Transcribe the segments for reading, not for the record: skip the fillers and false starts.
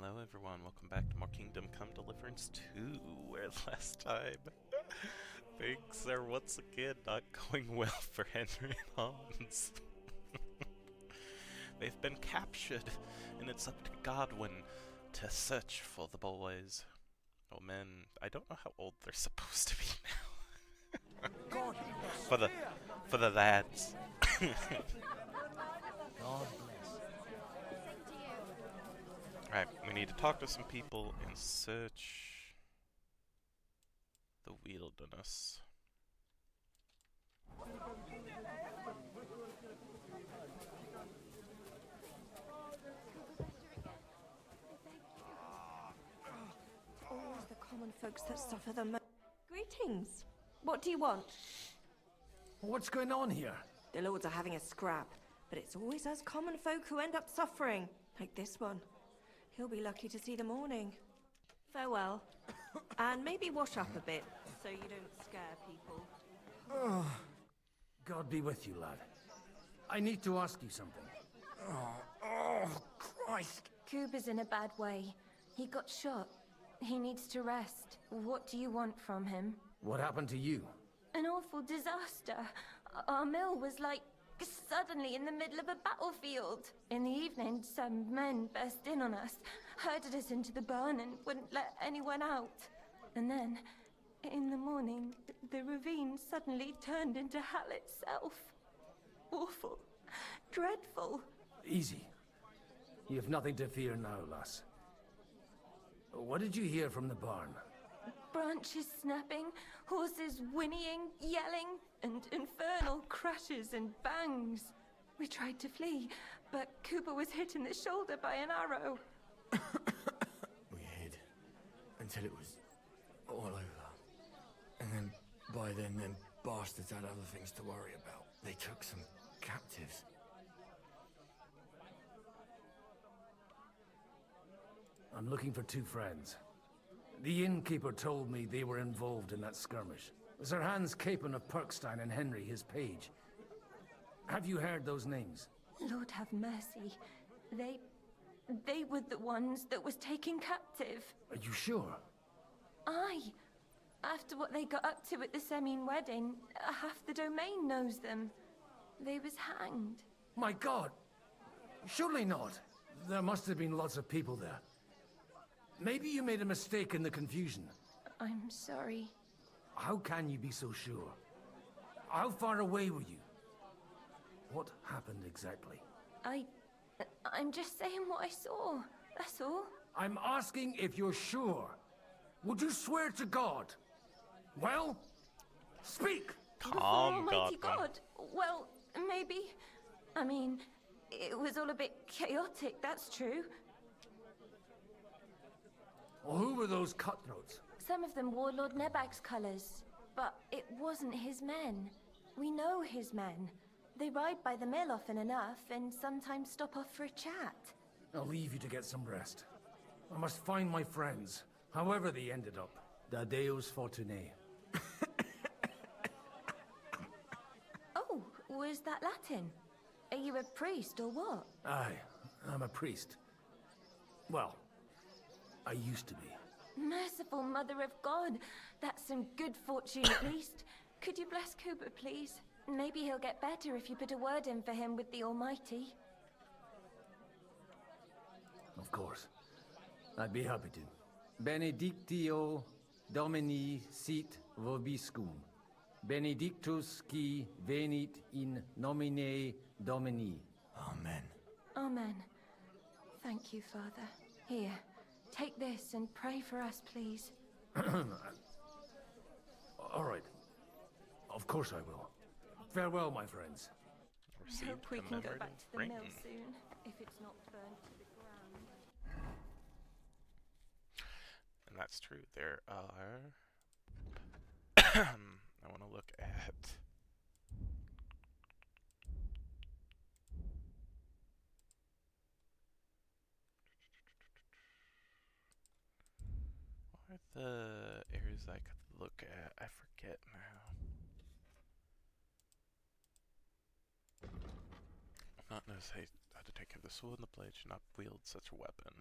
Hello everyone, welcome back to more Kingdom Come Deliverance 2, where last time things are once again not going well for Henry and Hans. They've been captured, and it's up to Godwin to search for the boys. Oh men, I don't know how old they're supposed to be now. for the lads. Alright, we need to talk to some people and search the wilderness. Always the common folks that suffer the most. Greetings. What do you want? What's going on here? The lords are having a scrap, but it's always us common folk who end up suffering, like this one. He'll be lucky to see the morning. Farewell. And maybe wash up a bit, so you don't scare people. Oh, God be with you, lad. I need to ask you something. Oh, Christ. Coob is in a bad way. He got shot. He needs to rest. What do you want from him? What happened to you? An awful disaster. Our mill was like suddenly in the middle of a battlefield. In the evening, some men burst in on us, herded us into the barn and wouldn't let anyone out. And then, in the morning, the ravine suddenly turned into hell itself. Awful. Dreadful. Easy. You have nothing to fear now, lass. What did you hear from the barn? Branches snapping, horses whinnying, yelling, and infernal crashes and bangs. We tried to flee, but Cooper was hit in the shoulder by an arrow. We hid until it was all over. And then, by then, them bastards had other things to worry about. They took some captives. I'm looking for two friends. The innkeeper told me they were involved in that skirmish. Sir Hans Capon of Perkstein and Henry, his page. Have you heard those names? Lord have mercy. They were the ones that was taken captive. Are you sure? Aye. After what they got up to at the Semine wedding, half the domain knows them. They was hanged. My God! Surely not. There must have been lots of people there. Maybe you made a mistake in the confusion. I'm sorry. How can you be so sure? How far away were you? What happened exactly? I'm just saying what I saw. That's all. I'm asking if you're sure. Would you swear to God? Well, speak! Before Calm, Almighty Godwin. God. Well, maybe. I mean, it was all a bit chaotic, that's true. Well, who were those cutthroats? Some of them wore Lord Nebag's colours, but it wasn't his men. We know his men. They ride by the mill often enough, and sometimes stop off for a chat. I'll leave you to get some rest. I must find my friends, however they ended up. Da Deus Fortunae. Oh, was that Latin? Are you a priest or what? Aye, I'm a priest. Well, I used to be. Merciful Mother of God, that's some good fortune at least. Could you bless Cooper, please? Maybe he'll get better if you put a word in for him with the Almighty. Of course. I'd be happy to. Benedictio Domini sit vobiscum. Benedictus qui venit in nomine Domini. Amen. Amen. Thank you, Father. Here, take this and pray for us, please. All right. Of course I will. Farewell, my friends. I Received hope we can go back to the mill commemorative soon, if it's not burned to the ground. And that's true. There are... I want to look at... What are the areas I could look at? I forget now. Not necessarily how to take care of the sword and the blade should not wield such a weapon.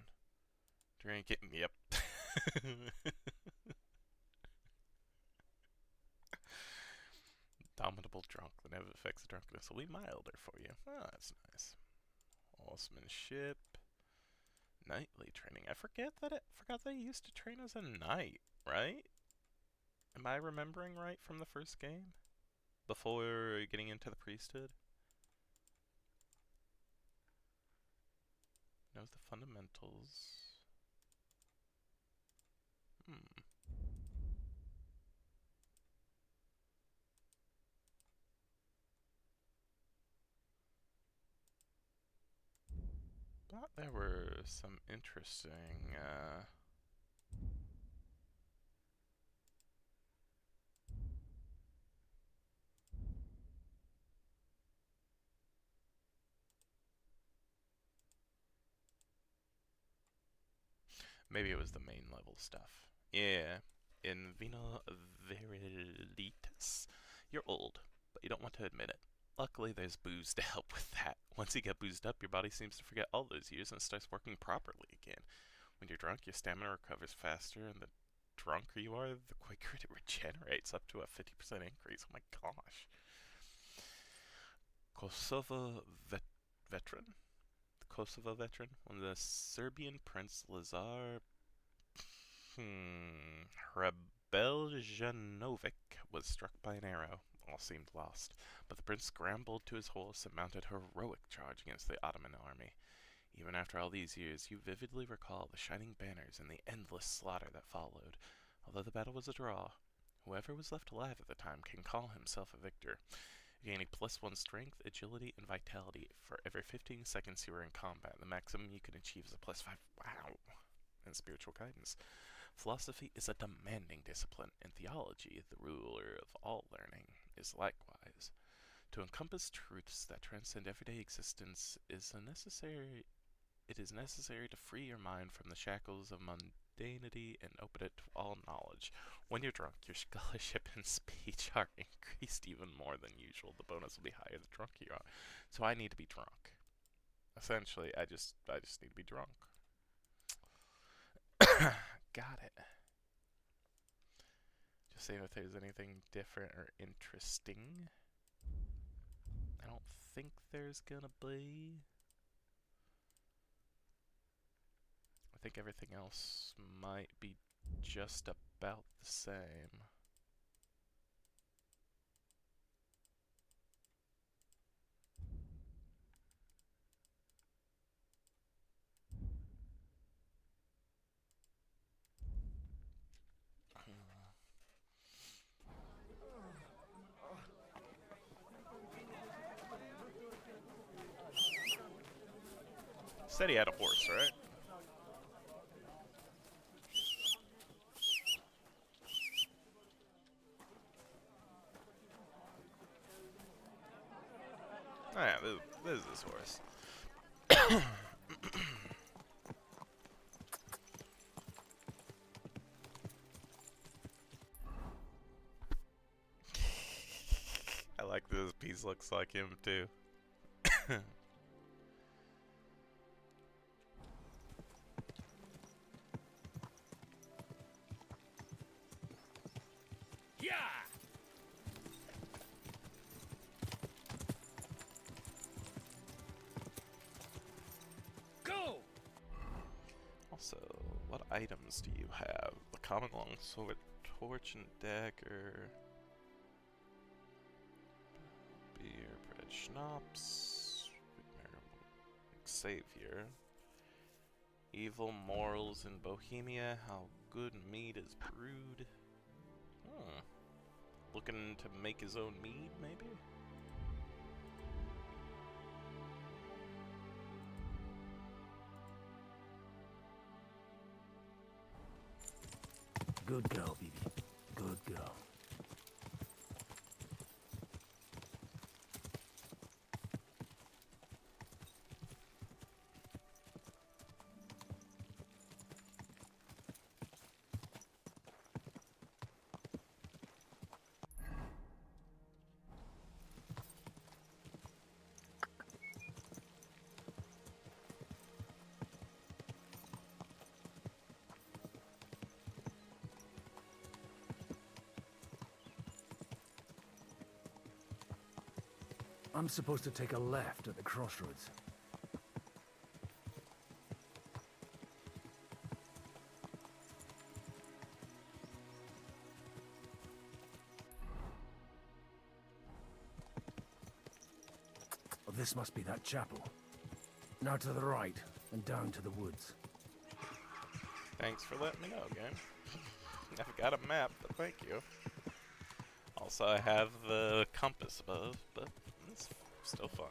Drink it. Yep. Dominable drunk. The negative effects of drunkenness will be milder for you. Oh, that's nice. Horsemanship. Knightly training. I forgot that he used to train as a knight, right? Am I remembering right from the first game? Before getting into the priesthood? Knows the fundamentals. Thought there were some interesting, maybe it was the main level stuff. Yeah, in Vino Veritas, you're old, but you don't want to admit it. Luckily, there's booze to help with that. Once you get boozed up, your body seems to forget all those years and starts working properly again. When you're drunk, your stamina recovers faster, and the drunker you are, the quicker it regenerates, up to a 50% increase. Oh my gosh. Kosovo veteran? The Kosovo veteran? When the Serbian Prince Lazar Hrebeljanovic was struck by an arrow, all seemed lost, but the prince scrambled to his horse and mounted a heroic charge against the Ottoman army. Even after all these years, you vividly recall the shining banners and the endless slaughter that followed. Although the battle was a draw, whoever was left alive at the time can call himself a victor. Gaining +1 strength, agility, and vitality for every 15 seconds you are in combat. The maximum you can achieve is a +5. Wow. And spiritual guidance. Philosophy is a demanding discipline, and theology, the ruler of all learning, is likewise. To encompass truths that transcend everyday existence it is necessary to free your mind from the shackles of mundanity and open it to all knowledge. When you're drunk, your scholarship and speech are increased even more than usual. The bonus will be higher the drunker you are. So I need to be drunk. Essentially, I just need to be drunk. Got it. Just seeing if there's anything different or interesting. I don't think there's gonna be. I think everything else might be just about the same. Said he had a horse, right? Oh yeah, this is his horse. I like this piece looks like him too. Also, what items do you have? The common longsword, torch, and dagger. Beer, bread, schnapps. Savior. Evil morals in Bohemia. How good mead is brewed. Looking to make his own mead, maybe? Good girl, Bibi. Good girl. I'm supposed to take a left at the crossroads. Well, this must be that chapel. Now to the right, and down to the woods. Thanks for letting me know, game. I've got a map, but thank you. Also, I have the compass above, but it's still fine.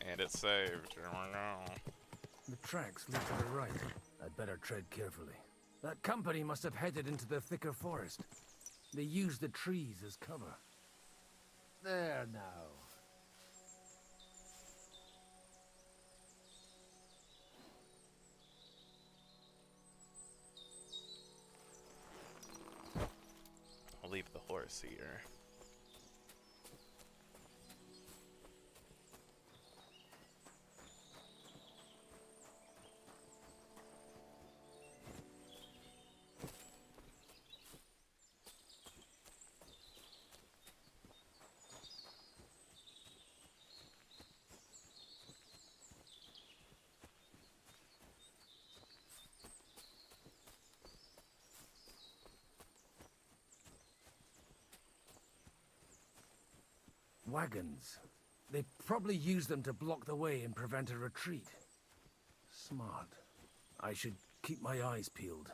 And it's saved. Here we go. The tracks lead to the right. I'd better tread carefully. That company must have headed into the thicker forest. They used the trees as cover. There now. I'll leave the horse here. Wagons. They probably used them to block the way and prevent a retreat. Smart. I should keep my eyes peeled.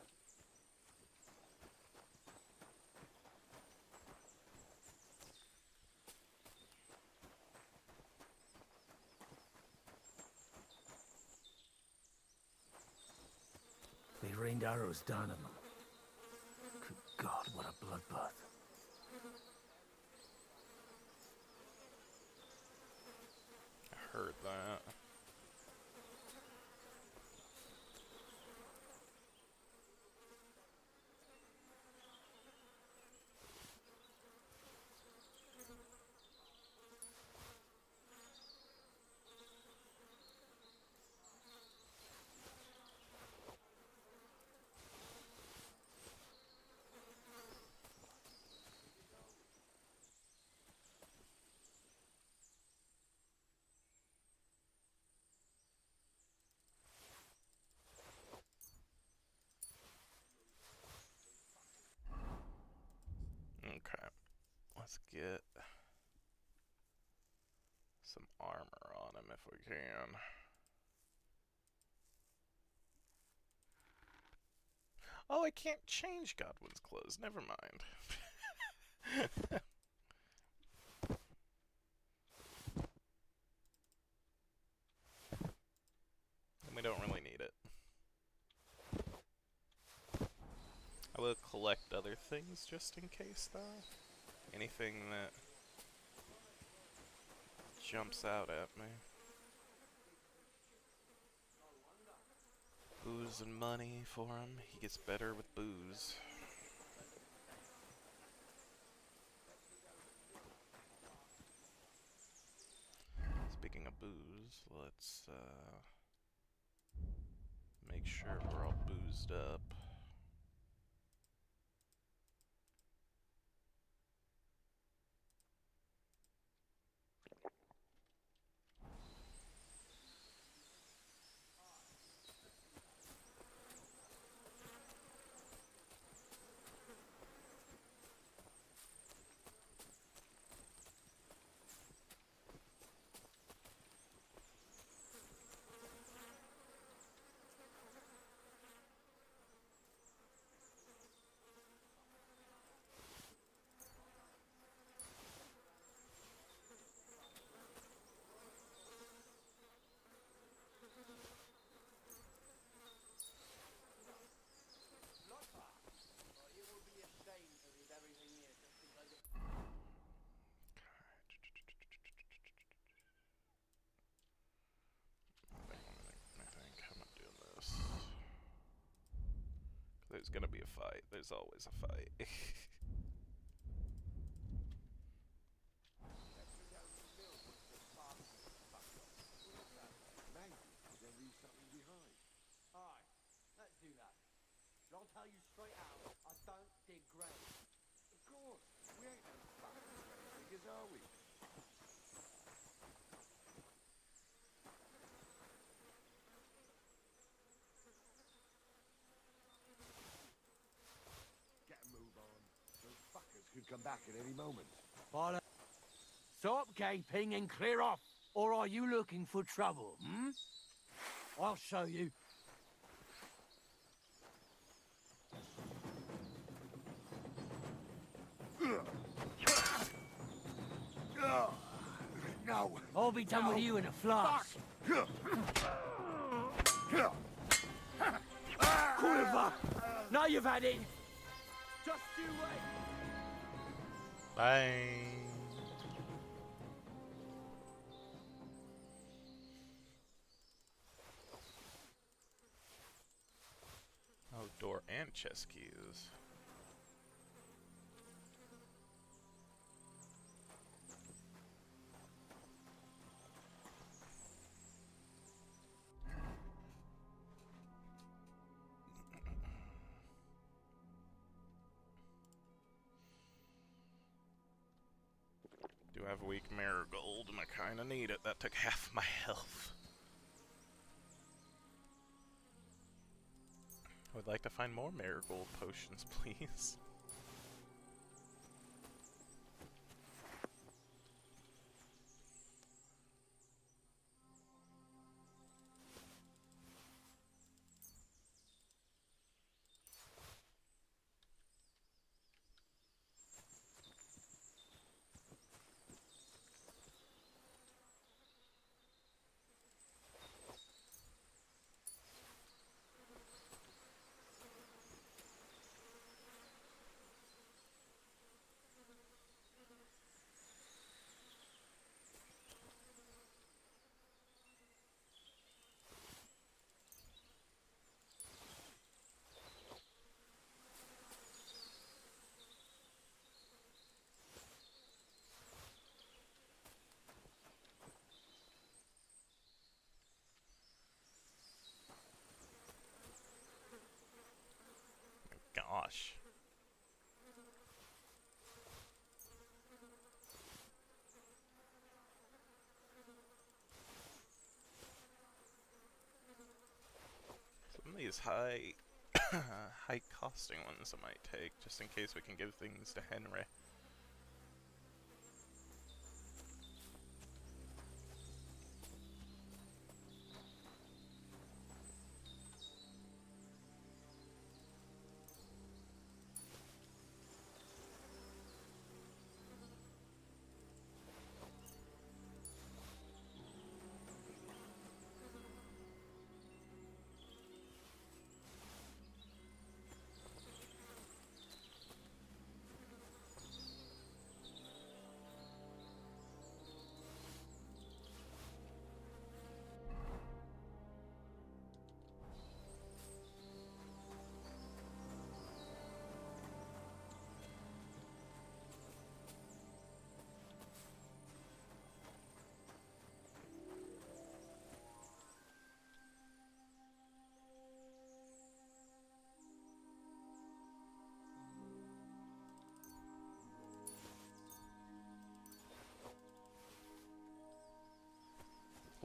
They rained arrows down on them. Good God, what a bloodbath. I heard that. Okay, let's get some armor on him if we can. Oh, I can't change Godwin's clothes. Never mind. And we don't really need it. I will collect other things just in case, though. Anything that jumps out at me. Booze and money for him. He gets better with booze. Speaking of booze, let's make sure we're all boozed up. I think I'm not doing this. There's gonna be a fight. There's always a fight. I'll tell you straight out, I don't dig graves. Of course, we ain't no fucking grave diggers, are we? Get a move on. Those fuckers could come back at any moment. Bollocks. Stop gaping and clear off! Or are you looking for trouble, hmm? I'll show you. No! I'll be done with you in a flash. Quiver! Now you've had it! Just you wait! Bye. Oh, door and chest keys. Do have a weak marigold, and I kinda need it. That took half my health. I would like to find more marigold potions, please. Gosh. Some of these high high costing ones I might take, just in case we can give things to Henry.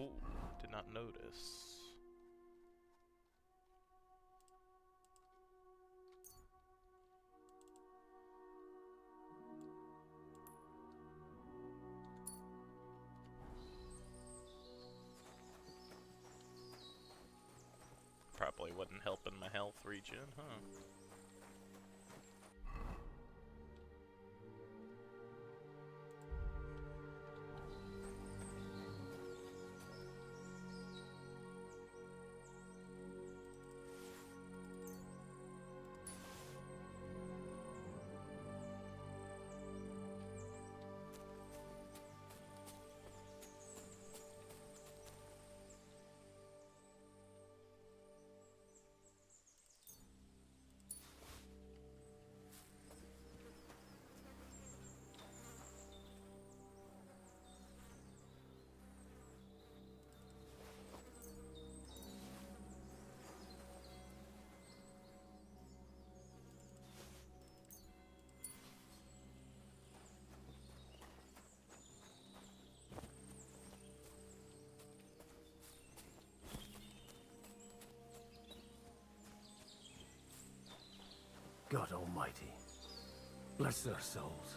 Ooh, did not notice. Probably wouldn't help in my health regen, huh? God Almighty. Bless their souls.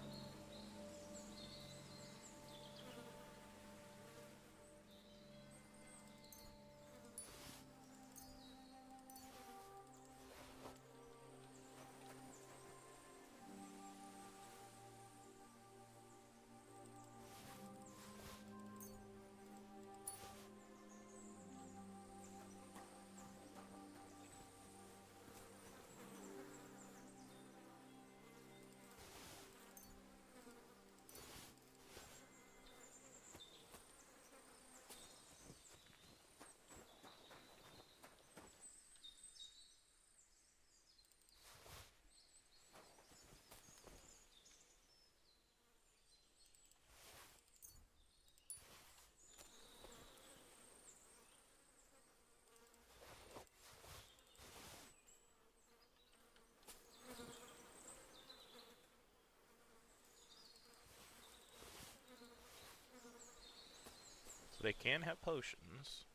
So they can have potions.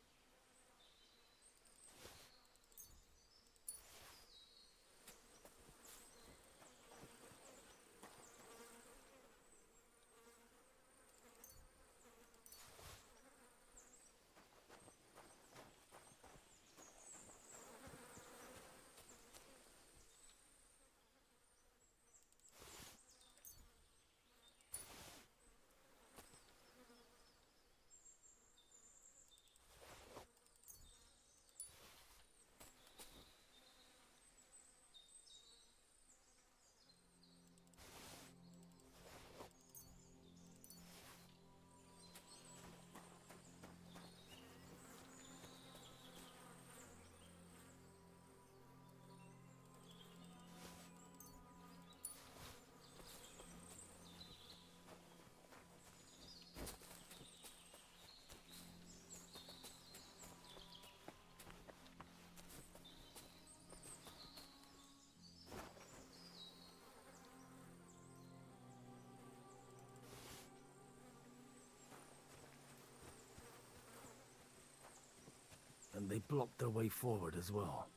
And they blocked their way forward as well.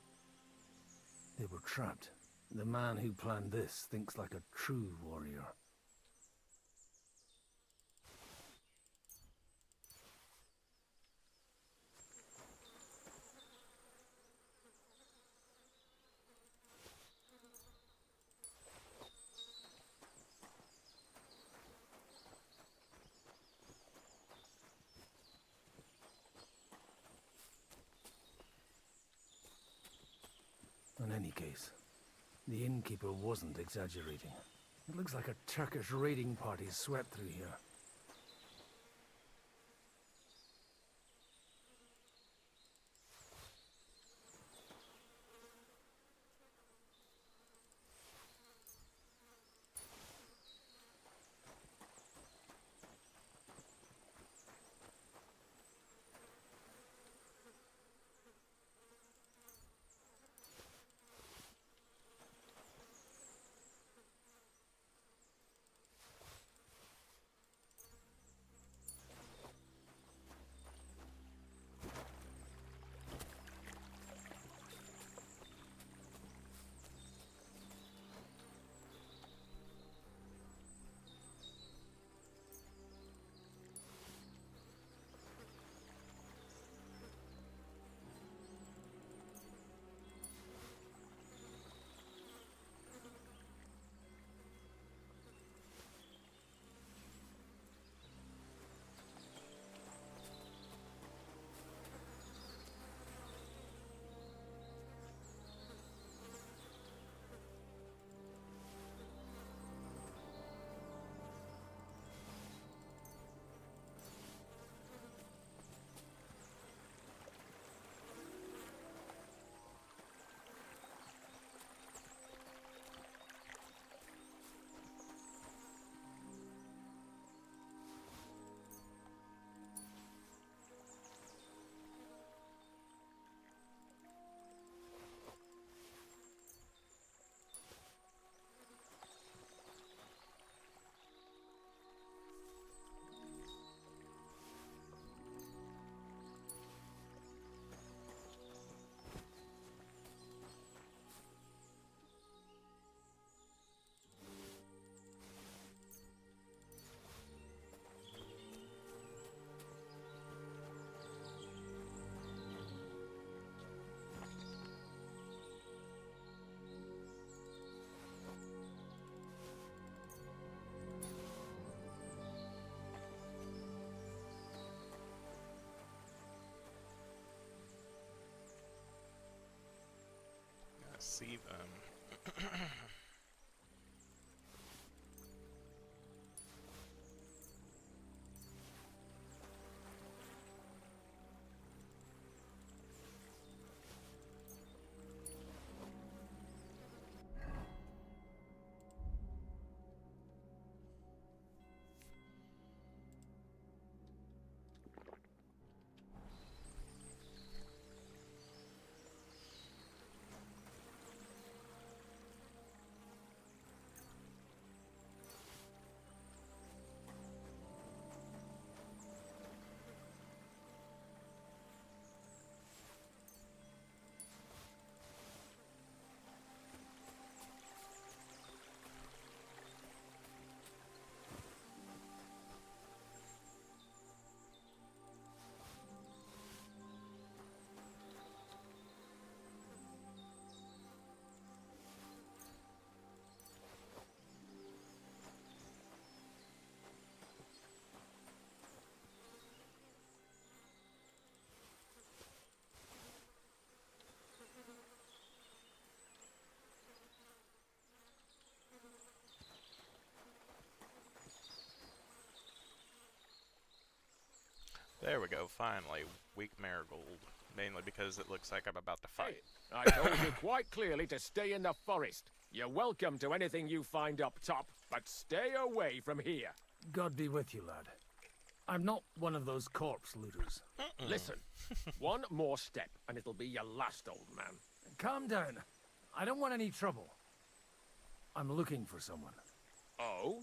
They were trapped. The man who planned this thinks like a true warrior. In any case, the innkeeper wasn't exaggerating. It looks like a Turkish raiding party swept through here. see them. There we go, finally. Weak Marigold. Mainly because it looks like I'm about to fight. I told you quite clearly to stay in the forest. You're welcome to anything you find up top, but stay away from here. God be with you, lad. I'm not one of those corpse looters. Listen, one more step and it'll be your last, old man. Calm down. I don't want any trouble. I'm looking for someone. Oh?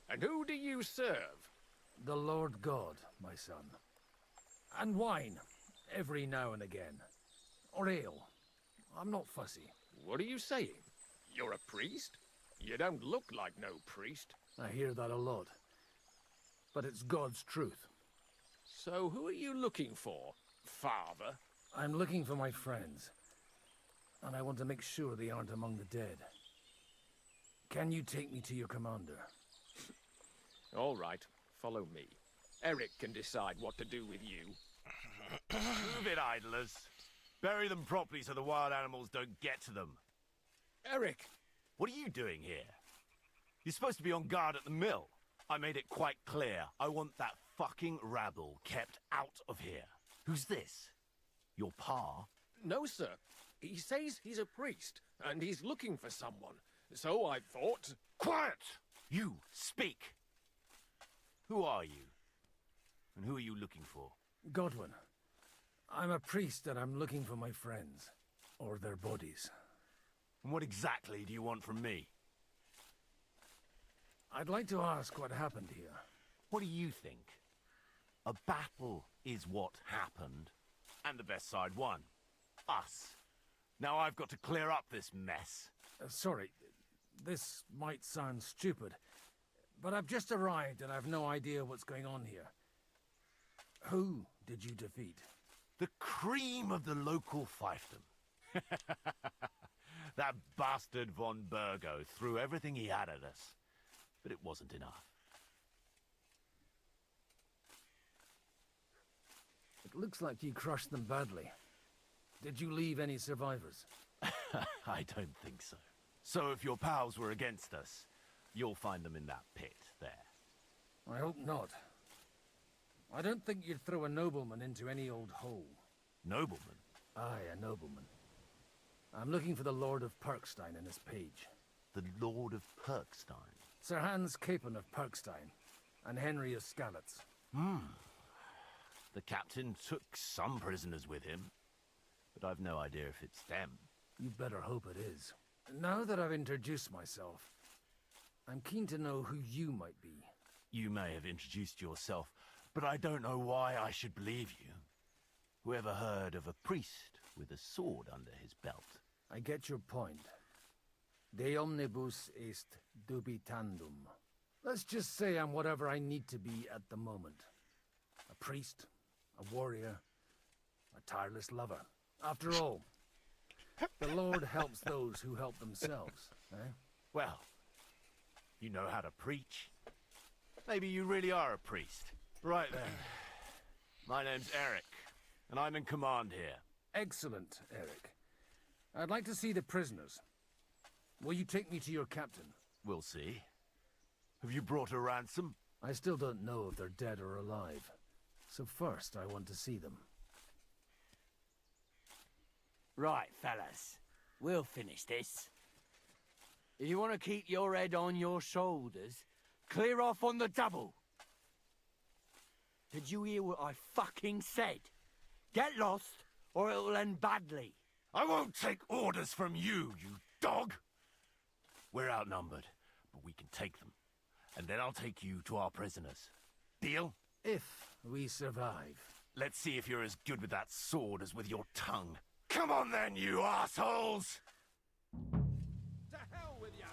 And who do you serve? The Lord God, my son. And wine, every now and again. Or ale. I'm not fussy. What are you saying? You're a priest? You don't look like no priest. I hear that a lot. But it's God's truth. So who are you looking for, Father? I'm looking for my friends. And I want to make sure they aren't among the dead. Can you take me to your commander? All right, follow me. Eric can decide what to do with you. Move it, idlers. Bury them properly so the wild animals don't get to them. Eric! What are you doing here? You're supposed to be on guard at the mill. I made it quite clear. I want that fucking rabble kept out of here. Who's this? Your pa? No, sir. He says he's a priest, and he's looking for someone. So I thought... Quiet! You, speak! Who are you? And who are you looking for? Godwin. I'm a priest and I'm looking for my friends. Or their bodies. And what exactly do you want from me? I'd like to ask what happened here. What do you think? A battle is what happened, and the best side won. Us. Now I've got to clear up this mess. Sorry, this might sound stupid, but I've just arrived and I've no idea what's going on here. Who did you defeat? The cream of the local fiefdom. That bastard von Burgo threw everything he had at us, but it wasn't enough. It looks like you crushed them badly. Did you leave any survivors? I don't think so. So if your pals were against us, you'll find them in that pit there. I hope not. I don't think you'd throw a nobleman into any old hole. Nobleman? Aye, a nobleman. I'm looking for the Lord of Perkstein and his page. The Lord of Perkstein? Sir Hans Capon of Perkstein, and Henry of Skalitz. The captain took some prisoners with him, but I've no idea if it's them. You better hope it is. Now that I've introduced myself, I'm keen to know who you might be. You may have introduced yourself, but I don't know why I should believe you. Whoever heard of a priest with a sword under his belt? I get your point. De omnibus est dubitandum. Let's just say I'm whatever I need to be at the moment. A priest, a warrior, a tireless lover. After all, the Lord helps those who help themselves, eh? Well, you know how to preach. Maybe you really are a priest. Right then. My name's Eric, and I'm in command here. Excellent, Eric. I'd like to see the prisoners. Will you take me to your captain? We'll see. Have you brought a ransom? I still don't know if they're dead or alive. So first, I want to see them. Right, fellas. We'll finish this. If you want to keep your head on your shoulders, clear off on the double. Did you hear what I fucking said? Get lost, or it'll end badly. I won't take orders from you, you dog! We're outnumbered, but we can take them. And then I'll take you to our prisoners. Deal? If we survive. Let's see if you're as good with that sword as with your tongue. Come on then, you assholes! To hell with you!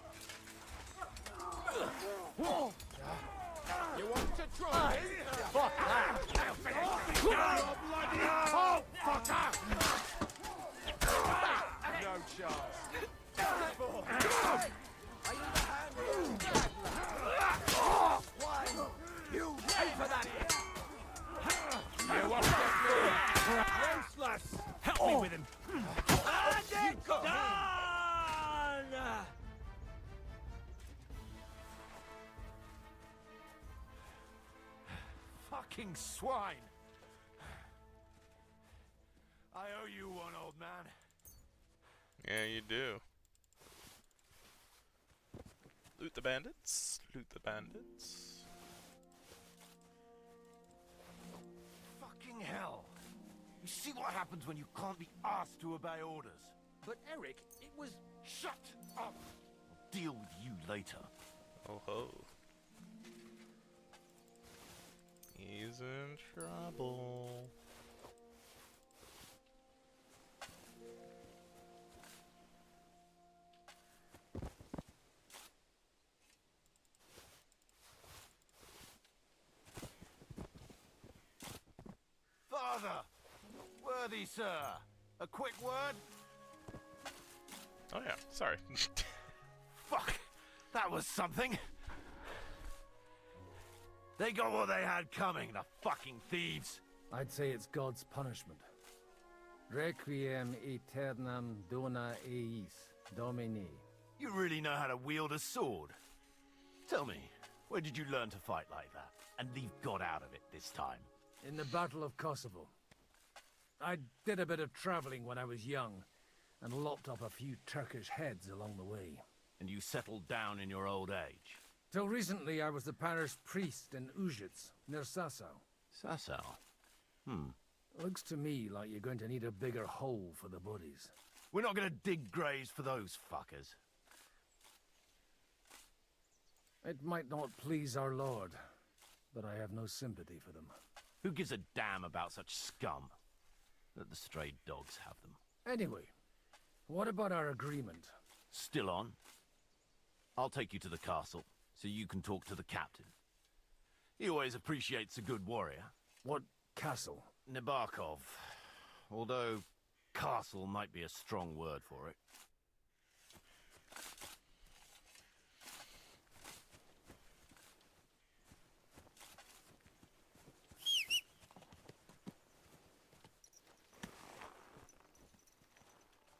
You want to try? Fuck that! Oh, fucker! No chance. You pay for that! You want to useless! Help me with him! Fucking swine! I owe you one, old man. Yeah, you do. Loot the bandits. Loot the bandits. Fucking hell! You see what happens when you can't be asked to obey orders? But Eric, it was... Shut up! I'll deal with you later. Oh ho. He's in trouble. Father! Worthy sir! A quick word? Oh yeah, sorry. Fuck! That was something! They got what they had coming, the fucking thieves! I'd say it's God's punishment. Requiem aeternam dona eis, Domini. You really know how to wield a sword. Tell me, where did you learn to fight like that? And leave God out of it this time? In the Battle of Kosovo. I did a bit of traveling when I was young, and lopped up a few Turkish heads along the way. And you settled down in your old age? Till recently, I was the parish priest in Užice, near Sasau. Sasau? Looks to me like you're going to need a bigger hole for the bodies. We're not gonna dig graves for those fuckers. It might not please our Lord, but I have no sympathy for them. Who gives a damn about such scum? Let the stray dogs have them. Anyway, what about our agreement? Still on? I'll take you to the castle, so you can talk to the captain. He always appreciates a good warrior. What castle? Nabokov. Although, castle might be a strong word for it.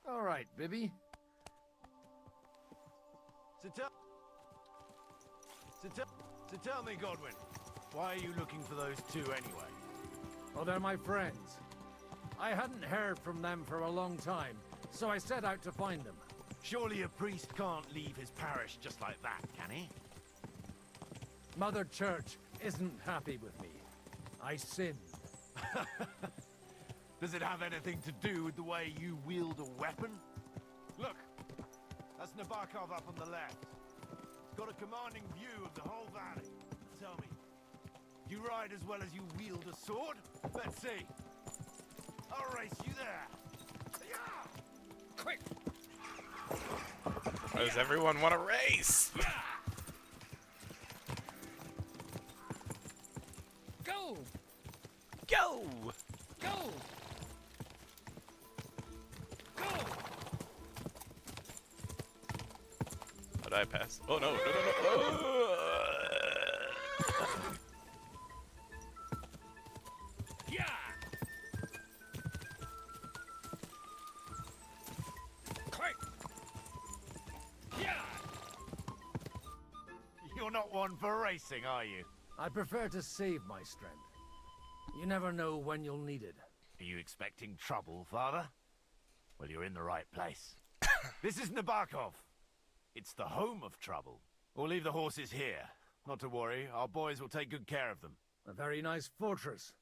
All right, Bibby. So tell me, Godwin, why are you looking for those two anyway? Oh, they're my friends. I hadn't heard from them for a long time, so I set out to find them. Surely a priest can't leave his parish just like that, can he? Mother Church isn't happy with me. I sinned. Does it have anything to do with the way you wield a weapon? Look, that's Nabokov up on the left. Got a commanding view of the whole valley. Tell me, you ride as well as you wield a sword? Let's see. I'll race you there. Yeah! Quick! Why does everyone want to race? Go! Go! Go! Go! How did I pass? Oh no, no, no, no. Oh. one for racing, are you? I prefer to save my strength. You never know when you'll need it. Are you expecting trouble, Father? Well, you're in the right place. This is Nabokov. It's the home of trouble. We'll leave the horses here. Not to worry, our boys will take good care of them. A very nice fortress.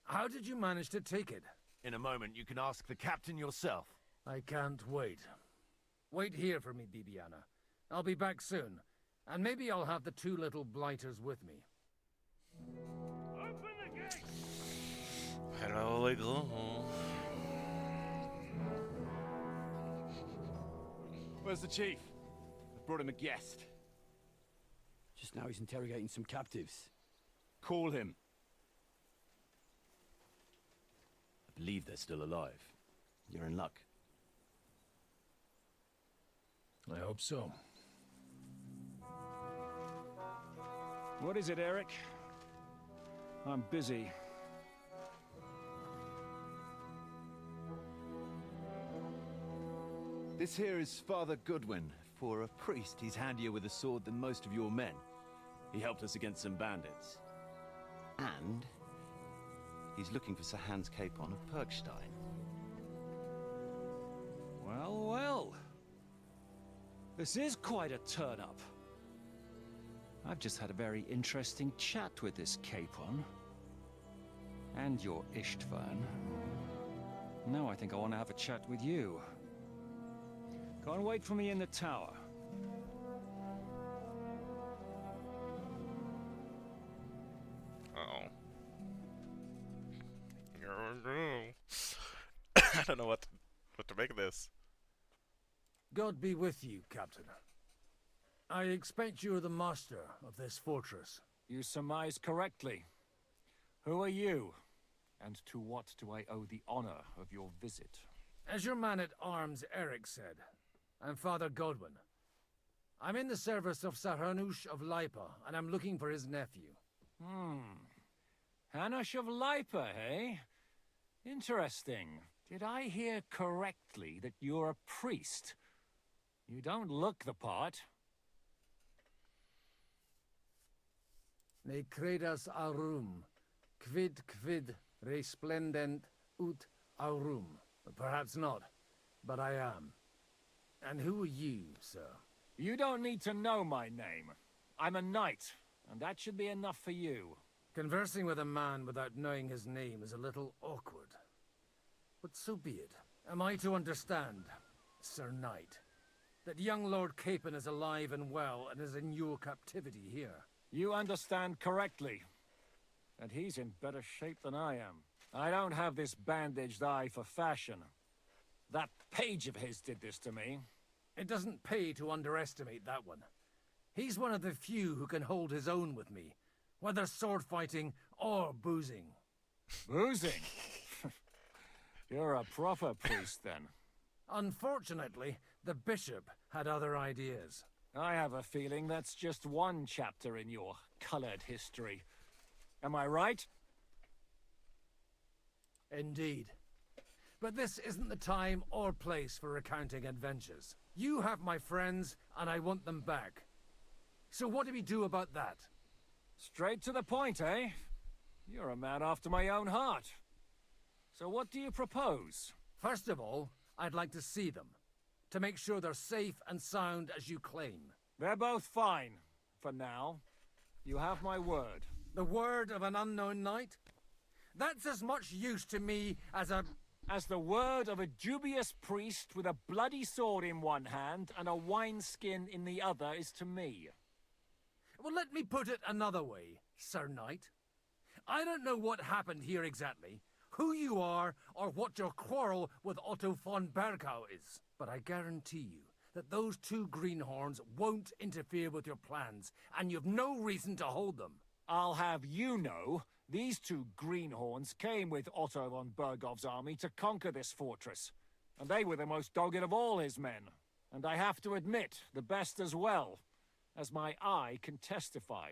How did you manage to take it? In a moment, you can ask the captain yourself. I can't wait. Wait here for me, Bibiana. I'll be back soon. And maybe I'll have the two little blighters with me. Open the gate! Hello, we go. Where's the chief? I brought him a guest. Just now he's interrogating some captives. Call him. I believe they're still alive. You're in luck. I hope so. What is it, Eric? I'm busy. This here is Father Goodwin. For a priest, he's handier with a sword than most of your men. He helped us against some bandits. And he's looking for Sir Hans Capon of Perkstein. Well, well. This is quite a turn-up. I've just had a very interesting chat with this Capon. And your Istvan. Now I think I want to have a chat with you. Go and wait for me in the tower. Uh-oh. I don't know what to make of this. God be with you, Captain. I expect you're the master of this fortress. You surmise correctly. Who are you? And to what do I owe the honor of your visit? As your man-at-arms Eric said, I'm Father Godwin. I'm in the service of Sir Hanush of Lipa, and I'm looking for his nephew. Hanush of Lipa, eh? Interesting. Did I hear correctly that you're a priest? You don't look the part. Ne credas aurum, quid resplendent ut aurum. Perhaps not, but I am. And who are you, sir? You don't need to know my name. I'm a knight, and that should be enough for you. Conversing with a man without knowing his name is a little awkward. But so be it. Am I to understand, Sir Knight, that young Lord Capon is alive and well and is in your captivity here? You understand correctly. And he's in better shape than I am. I don't have this bandaged eye for fashion. That page of his did this to me. It doesn't pay to underestimate that one. He's one of the few who can hold his own with me, whether sword fighting or boozing. Boozing? You're a proper priest, then. Unfortunately, the bishop had other ideas. I have a feeling that's just one chapter in your colored history. Am I right? Indeed. But this isn't the time or place for recounting adventures. You have my friends, and I want them back. So what do we do about that? Straight to the point, eh? You're a man after my own heart. So what do you propose? First of all, I'd like to see them, to make sure they're safe and sound as you claim. They're both fine, for now. You have my word. The word of an unknown knight? That's as much use to me as the word of a dubious priest with a bloody sword in one hand and a wineskin in the other is to me. Well, let me put it another way, Sir Knight. I don't know what happened here exactly, who you are, or what your quarrel with Otto von Bergau is. But I guarantee you that those two greenhorns won't interfere with your plans, and you've no reason to hold them. I'll have you know, these two greenhorns came with Otto von Bergov's army to conquer this fortress. And they were the most dogged of all his men. And I have to admit, the best as well, as my eye can testify.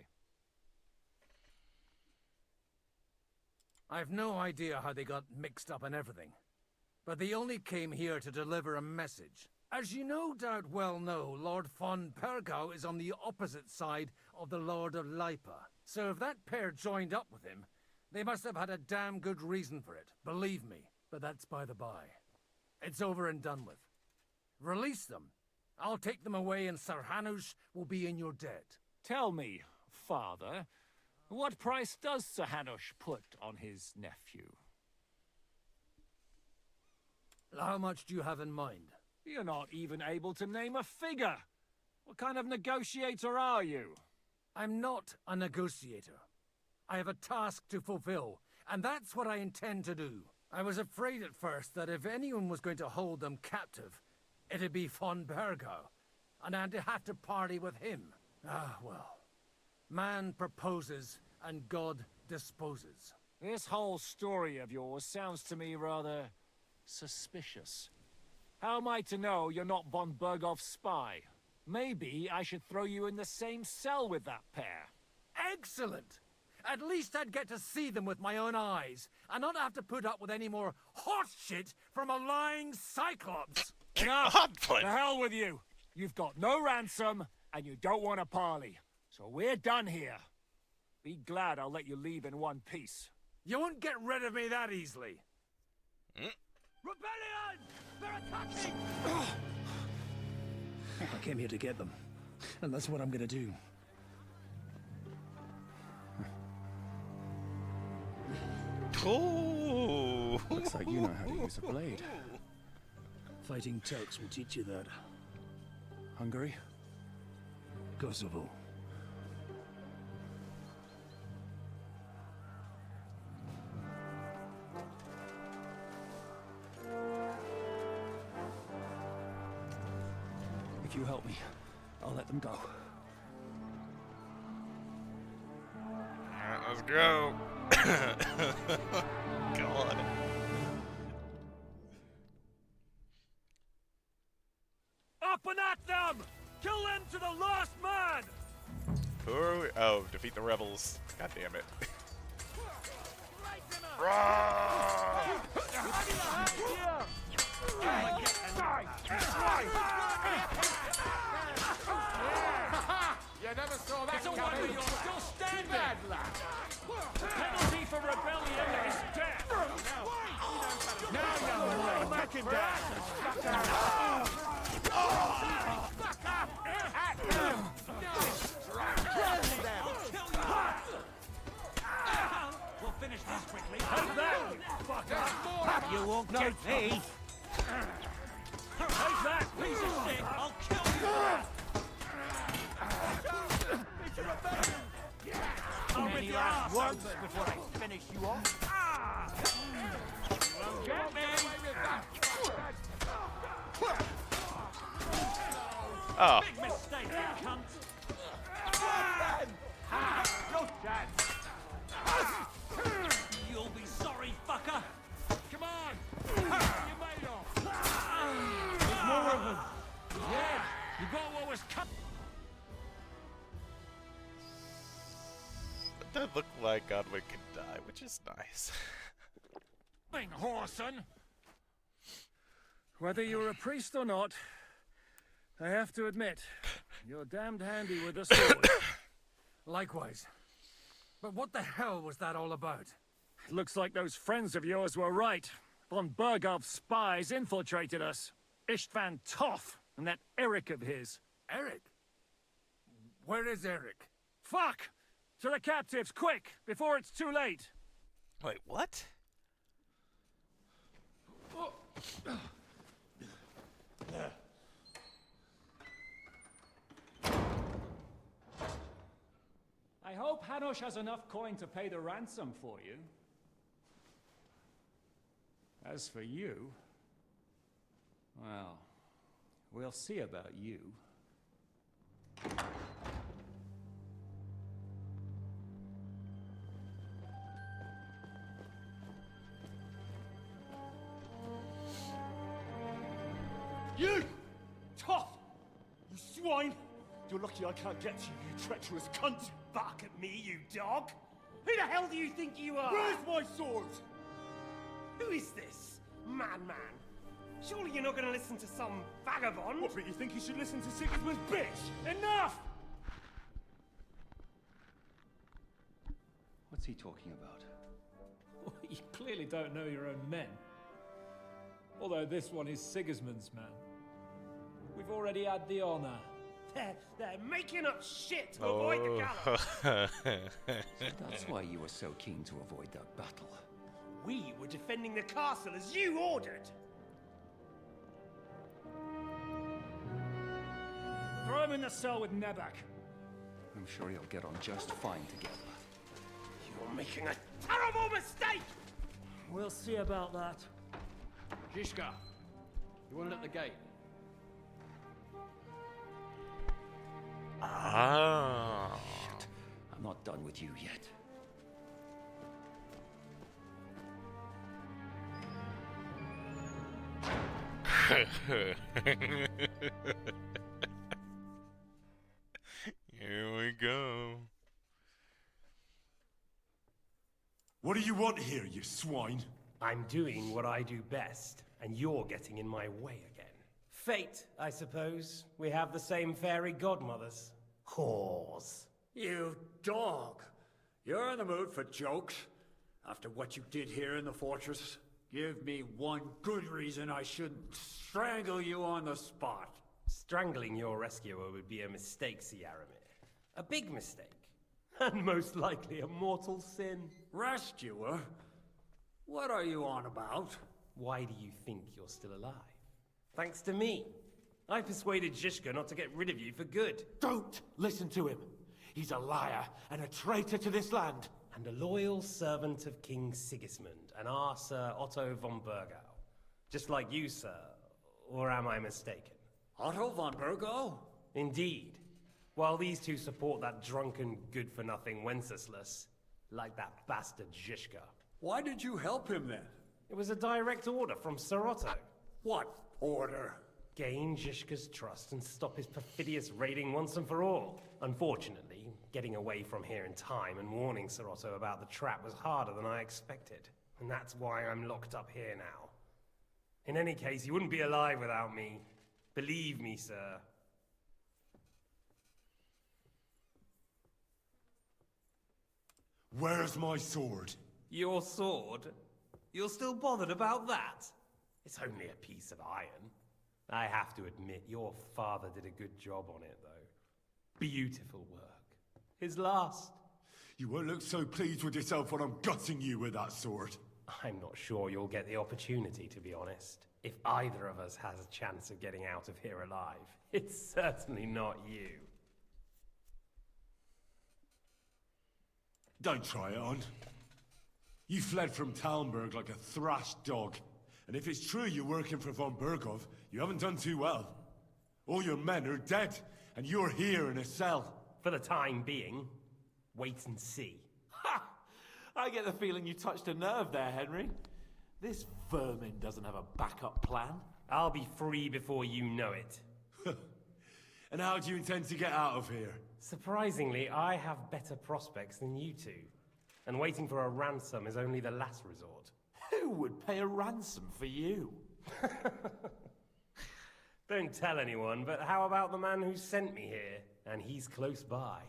I've no idea how they got mixed up in everything. But they only came here to deliver a message. As you no doubt well know, Lord von Pergau is on the opposite side of the Lord of Lipa. So if that pair joined up with him, they must have had a damn good reason for it, believe me. But that's by the by. It's over and done with. Release them. I'll take them away and Sir Hanush will be in your debt. Tell me, Father, what price does Sir Hanush put on his nephew? How much do you have in mind? You're not even able to name a figure. What kind of negotiator are you? I'm not a negotiator. I have a task to fulfill, and that's what I intend to do. I was afraid at first that if anyone was going to hold them captive, it'd be von Bergau, and I'd have to party with him. Ah, well. Man proposes, and God disposes. This whole story of yours sounds to me rather suspicious. How am I to know you're not von Berghoff's spy? Maybe I should throw you in the same cell with that pair. Excellent! At least I'd get to see them with my own eyes, and not have to put up with any more horse shit from a lying cyclops. Enough! To hell with you! You've got no ransom, and you don't want a parley. So we're done here. Be glad I'll let you leave in one piece. You won't get rid of me that easily. Rebellion! They're attacking! I came here to get them, and that's what I'm gonna do. Oh! Looks like you know how to use a blade. Fighting Turks will teach you that. Hungary? Kosovo. If you help me, I'll let them go. Alright, let's go. God. Up and at them! Kill them to the last man! Who are we? Oh, defeat the rebels. God damn it. You never saw that coming. You're still standing. Bad luck. Penalty for rebellion is death. No, back him down. We'll finish this quickly. Take that, fucker. You won't get me! Take that, piece of shit. I'll kill you. I'll rip your ass once before I finish you off. Get me. Oh. Big mistake, you cunt. No chance. You'll be sorry, fucker. Come on. You made off. There's more of them. Yeah, you got what was cut. It does look like Godwin can die, which is nice. Horson. Whether you're a priest or not, I have to admit, you're damned handy with a sword. Likewise. But what the hell was that all about? It looks like those friends of yours were right. Von Berghoff's spies infiltrated us. Istvan Toth and that Eric of his. Eric? Where is Eric? Fuck! To the captives, quick, before it's too late. Wait, what? I hope Hanush has enough coin to pay the ransom for you. As for you, well, we'll see about you. You! Tough! You swine! You're lucky I can't get to you, you treacherous cunt! Bark at me, you dog! Who the hell do you think you are? Where's my sword? Who is this? Madman! Surely you're not going to listen to some vagabond? What, but you think you should listen to Sigismund's bitch? Enough! What's he talking about? Well, you clearly don't know your own men. Although this one is Sigismund's man. We've already had the honor. They're making up shit to avoid the gallows. So that's why you were so keen to avoid that battle. We were defending the castle as you ordered. Throw him in the cell with Nebak. I'm sure he'll get on just fine together. You're making a terrible mistake! We'll see about that. Zizka, you want it at the gate? Ah. Shit, I'm not done with you yet. Here we go. What do you want here, you swine? I'm doing what I do best, and you're getting in my way again. Fate, I suppose. We have the same fairy godmothers. Whores. You dog! You're in the mood for jokes? After what you did here in the fortress? Give me one good reason I shouldn't strangle you on the spot. Strangling your rescuer would be a mistake, Yaramir. A big mistake. And most likely a mortal sin. Rescuer? What are you on about? Why do you think you're still alive? Thanks to me. I persuaded Zizka not to get rid of you for good. Don't listen to him. He's a liar and a traitor to this land. And a loyal servant of King Sigismund and our Sir Otto von Burgau. Just like you, sir. Or am I mistaken? Otto von Burgau? Indeed. While these two support that drunken, good-for-nothing Wenceslas, like that bastard Zizka. Why did you help him then? It was a direct order from Sir Otto. What order? Gain Zizka's trust and stop his perfidious raiding once and for all. Unfortunately, getting away from here in time and warning Sir Otto about the trap was harder than I expected. And that's why I'm locked up here now. In any case, you wouldn't be alive without me. Believe me, sir. Where's my sword? Your sword? You're still bothered about that? It's only a piece of iron. I have to admit, your father did a good job on it, though. Beautiful work. His last. You won't look so pleased with yourself when I'm gutting you with that sword. I'm not sure you'll get the opportunity, to be honest. If either of us has a chance of getting out of here alive, it's certainly not you. Don't try it on. You fled from Talmberg like a thrashed dog. And if it's true you're working for von Burgov, you haven't done too well. All your men are dead, and you're here in a cell. For the time being, wait and see. Ha! I get the feeling you touched a nerve there, Henry. This vermin doesn't have a backup plan. I'll be free before you know it. And how do you intend to get out of here? Surprisingly, I have better prospects than you two. And waiting for a ransom is only the last resort. Who would pay a ransom for you? Don't tell anyone, but how about the man who sent me here? And he's close by.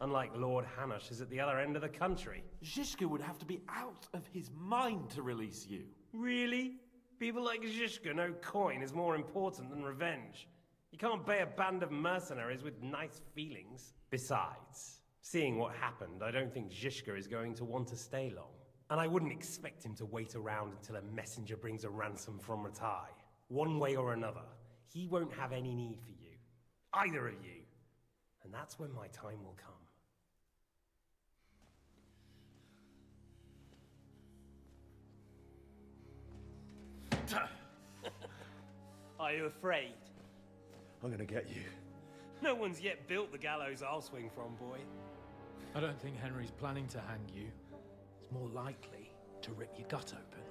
Unlike Lord Hanush is at the other end of the country. Zizka would have to be out of his mind to release you. Really? People like Zizka know coin is more important than revenge. You can't pay a band of mercenaries with nice feelings. Besides, seeing what happened, I don't think Zizka is going to want to stay long. And I wouldn't expect him to wait around until a messenger brings a ransom from Ratai. One way or another, he won't have any need for you. Either of you. And that's when my time will come. Are you afraid? I'm gonna get you. No one's yet built the gallows I'll swing from, boy. I don't think Henry's planning to hang you. It's more likely to rip your gut open.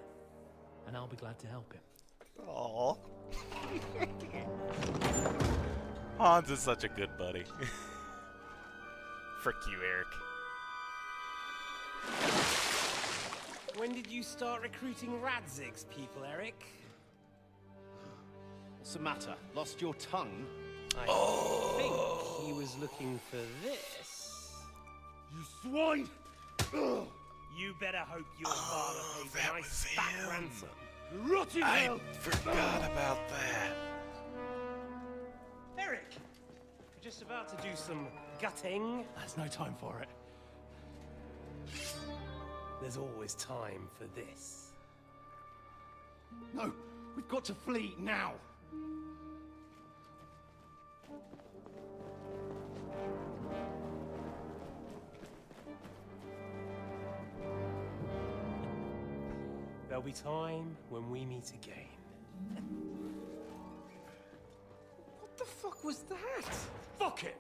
And I'll be glad to help him. Aww. Hans is such a good buddy. Frick you, Eric. When did you start recruiting Radzig's people, Eric? What's the matter? Lost your tongue? I think he was looking for this. You swine! You better hope your father pays a nice fat ransom. Rotting hell! I forgot about that. Eric! We're just about to do some gutting. There's no time for it. There's always time for this. No, we've got to flee now. There'll be time when we meet again. What the fuck was that? Fuck it!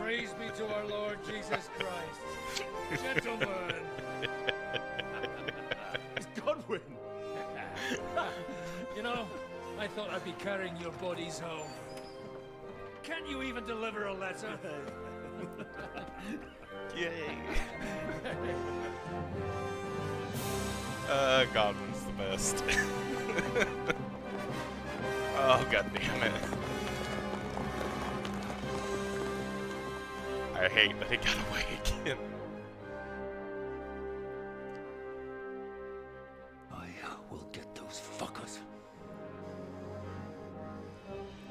Praise be to our Lord Jesus Christ. Gentlemen. It's Godwin! You know, I thought I'd be carrying your bodies home. Can't you even deliver a letter? Yay. Godwin's the best. Oh, god damn it. I hate that he got away again. I will get those fuckers.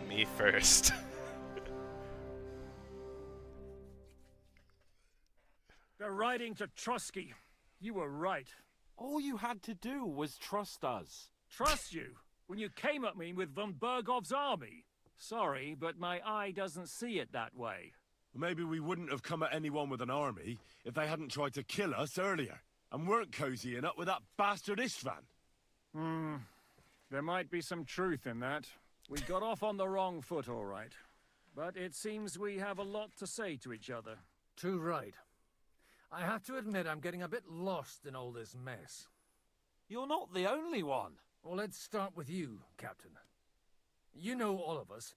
Me first. They're riding to Trusky. You were right. All you had to do was trust us. Trust you? When you came at me with von Bergov's army? Sorry, but my eye doesn't see it that way. Maybe we wouldn't have come at anyone with an army if they hadn't tried to kill us earlier, and weren't cozying up with that bastard Istvan. There might be some truth in that. We got off on the wrong foot, all right. But it seems we have a lot to say to each other. Too right. I have to admit I'm getting a bit lost in all this mess. You're not the only one. Well, let's start with you, Captain. You know all of us,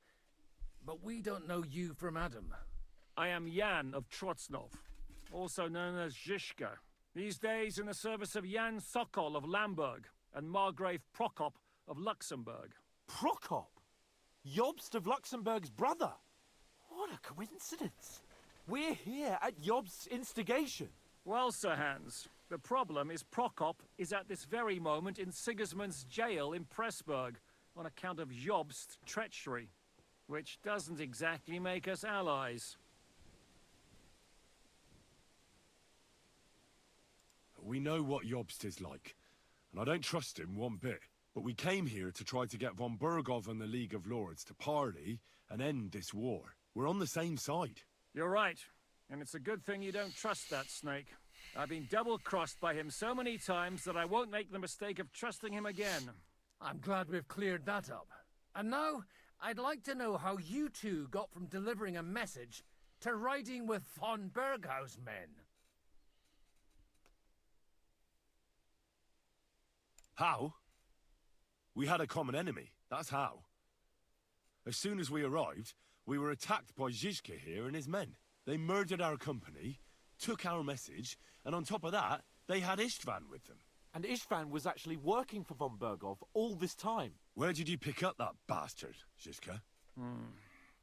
but we don't know you from Adam. I am Jan of Trotsnov, also known as Zhishka. These days in the service of Jan Sokol of Lamberg and Margrave Prokop of Luxembourg. Prokop? Jobst of Luxembourg's brother? What a coincidence. We're here at Jobst's instigation. Well, Sir Hans, the problem is Prokop is at this very moment in Sigismund's jail in Pressburg on account of Jobst's treachery, which doesn't exactly make us allies. We know what Jobst is like, and I don't trust him one bit. But we came here to try to get von Bergov and the League of Lords to parley and end this war. We're on the same side. You're right, and it's a good thing you don't trust that snake. I've been double-crossed by him so many times that I won't make the mistake of trusting him again. I'm glad we've cleared that up. And now, I'd like to know how you two got from delivering a message to riding with von Berghaus' men. How? We had a common enemy, that's how. As soon as we arrived, we were attacked by Zhizka here and his men. They murdered our company, took our message, and on top of that, they had Istvan with them. And Istvan was actually working for von Bergov all this time. Where did you pick up that bastard, Zhizka?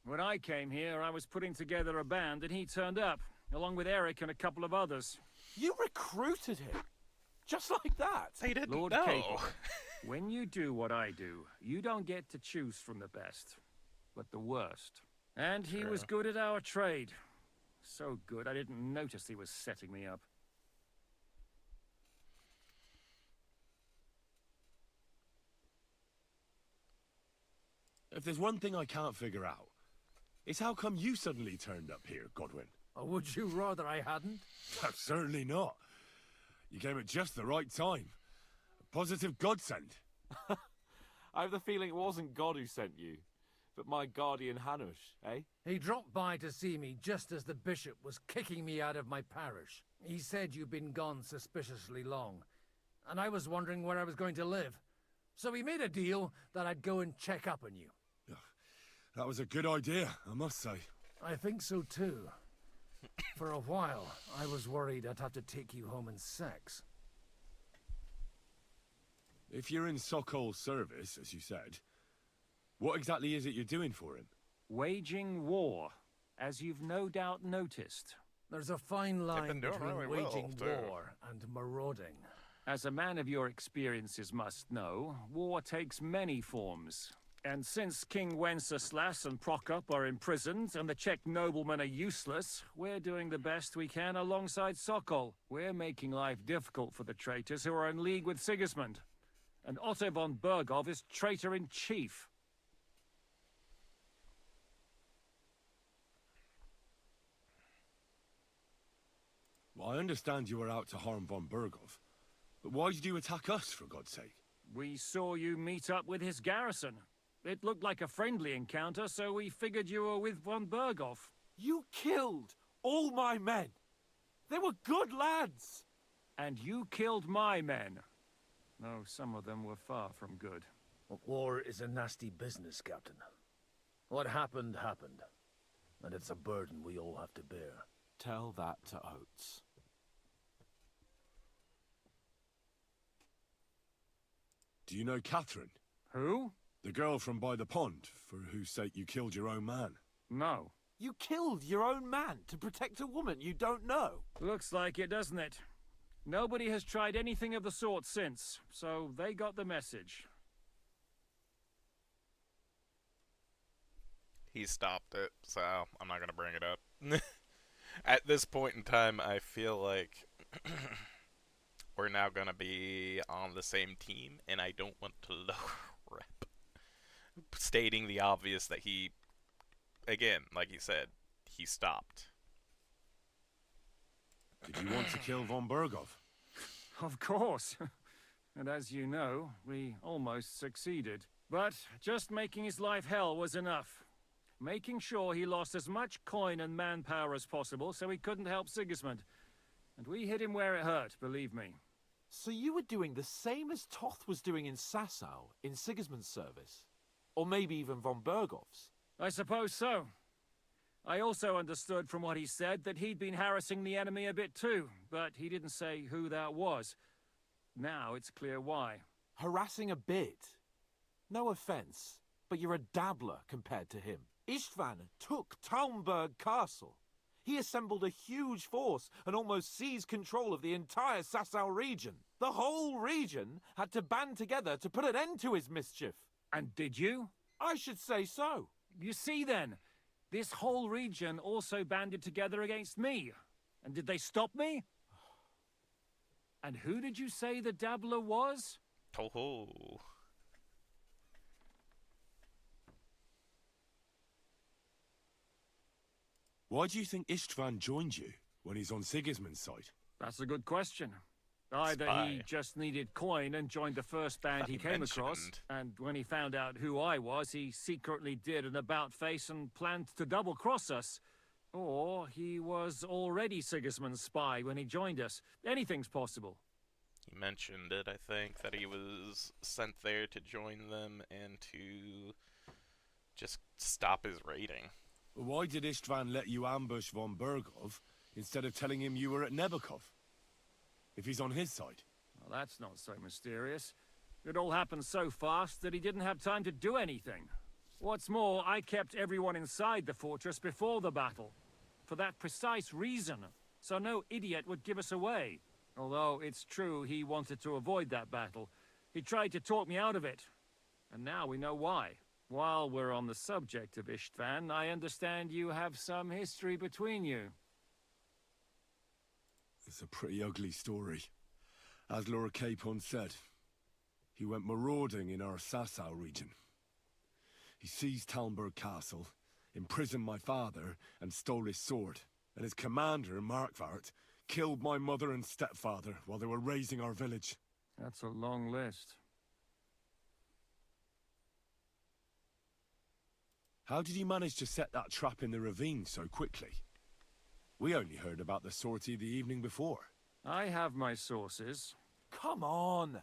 When I came here, I was putting together a band and he turned up, along with Eric and a couple of others. You recruited him? Just like that? They didn't Lord know. Capel, when you do what I do, you don't get to choose from the best, but the worst. And he was good at our trade. So good, I didn't notice he was setting me up. If there's one thing I can't figure out, it's how come you suddenly turned up here, Godwin? Or would you rather I hadn't? Certainly not. You came at just the right time. A positive godsend. I have the feeling it wasn't God who sent you, but my guardian Hanush, eh? He dropped by to see me just as the bishop was kicking me out of my parish. He said you'd been gone suspiciously long, and I was wondering where I was going to live. So we made a deal that I'd go and check up on you. That was a good idea, I must say. I think so too. For a while, I was worried I'd have to take you home in sex. If you're in Sokol's service, as you said, what exactly is it you're doing for him? Waging war, as you've no doubt noticed. There's a fine line between really waging well, war and marauding. As a man of your experiences must know, war takes many forms. And since King Wenceslas and Prokop are imprisoned and the Czech noblemen are useless, we're doing the best we can alongside Sokol. We're making life difficult for the traitors who are in league with Sigismund. And Otto von Bergov is traitor-in-chief. Well, I understand you were out to harm von Bergov, but why did you attack us, for God's sake? We saw you meet up with his garrison. It looked like a friendly encounter, so we figured you were with von Bergov. You killed all my men. They were good lads. And you killed my men. Though some of them were far from good. War is a nasty business, Captain. What happened, happened. And it's a burden we all have to bear. Tell that to Oates. Do you know Catherine? Who? The girl from by the pond, for whose sake you killed your own man. No. You killed your own man to protect a woman you don't know. Looks like it, doesn't it? Nobody has tried anything of the sort since, so they got the message. He stopped it, so I'm not going to bring it up. At this point in time, I feel like we're now going to be on the same team, and I don't want to lower rep. Stating the obvious that he, again, like he said, he stopped. Did you want to kill von Bergov? Of course. And as you know, we almost succeeded. But just making his life hell was enough. Making sure he lost as much coin and manpower as possible so he couldn't help Sigismund. And we hit him where it hurt, believe me. So you were doing the same as Toth was doing in Sasau, in Sigismund's service? Or maybe even von Bergov's? I suppose so. I also understood from what he said that he'd been harassing the enemy a bit too, but he didn't say who that was. Now it's clear why. Harassing a bit? No offense, but you're a dabbler compared to him. Istvan took Talmberg Castle. He assembled a huge force and almost seized control of the entire Sasau region. The whole region had to band together to put an end to his mischief. And did you? I should say so. You see then, this whole region also banded together against me. And did they stop me? And who did you say the dabbler was? Ho-ho. Why do you think Istvan joined you when he's on Sigismund's side? That's a good question. Either he just needed coin and joined the first band he came across, and when he found out who I was, he secretly did an about-face and planned to double-cross us. Or he was already Sigismund's spy when he joined us. Anything's possible. He mentioned it, I think, that he was sent there to join them and to just stop his raiding. Why did Istvan let you ambush von Bergov instead of telling him you were at Nebukov? If he's on his side. Well, that's not so mysterious. It all happened so fast that he didn't have time to do anything. What's more, I kept everyone inside the fortress before the battle. For that precise reason, so no idiot would give us away. Although it's true he wanted to avoid that battle. He tried to talk me out of it. And now we know why. While we're on the subject of Istvan, I understand you have some history between you. It's a pretty ugly story. As Lord Capon said, he went marauding in our Sasau region. He seized Talmberg Castle, imprisoned my father, and stole his sword. And his commander, Markvart, killed my mother and stepfather while they were raising our village. That's a long list. How did you manage to set that trap in the ravine so quickly? We only heard about the sortie the evening before. I have my sources. Come on!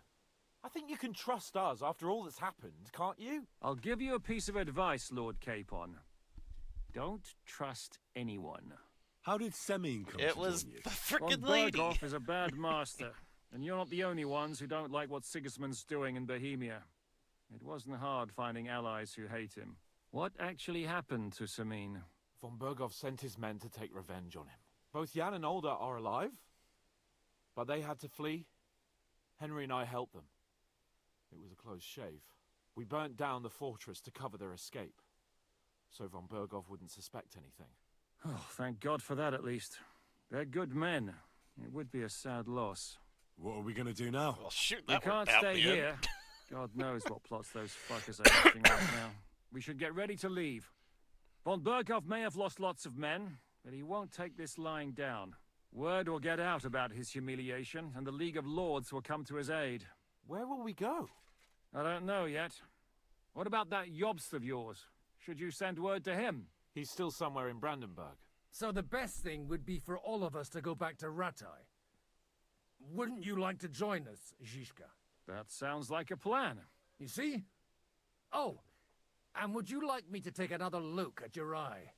I think you can trust us after all that's happened, can't you? I'll give you a piece of advice, Lord Capon. Don't trust anyone. How did Semine come It to was join you? the frickin' Von lady. Berghoff is a bad master, and you're not the only ones who don't like what Sigismund's doing in Bohemia. It wasn't hard finding allies who hate him. What actually happened to Semine? Von Berghoff sent his men to take revenge on him. Both Jan and Olda are alive, but they had to flee. Henry and I helped them. It was a close shave. We burnt down the fortress to cover their escape, so Von Berghoff wouldn't suspect anything. Oh, thank God for that, at least. They're good men. It would be a sad loss. What are we gonna do now? Well, shoot, We that can't worked out stay in the end. here. God knows what plots those fuckers are hatching right now. We should get ready to leave. Von Berghoff may have lost lots of men, but he won't take this lying down. Word will get out about his humiliation, and the League of Lords will come to his aid. Where will we go? I don't know yet. What about that Jobst of yours? Should you send word to him? He's still somewhere in Brandenburg. So the best thing would be for all of us to go back to Ratai. Wouldn't you like to join us, Zizka? That sounds like a plan. You see? Oh, and would you like me to take another look at your eye?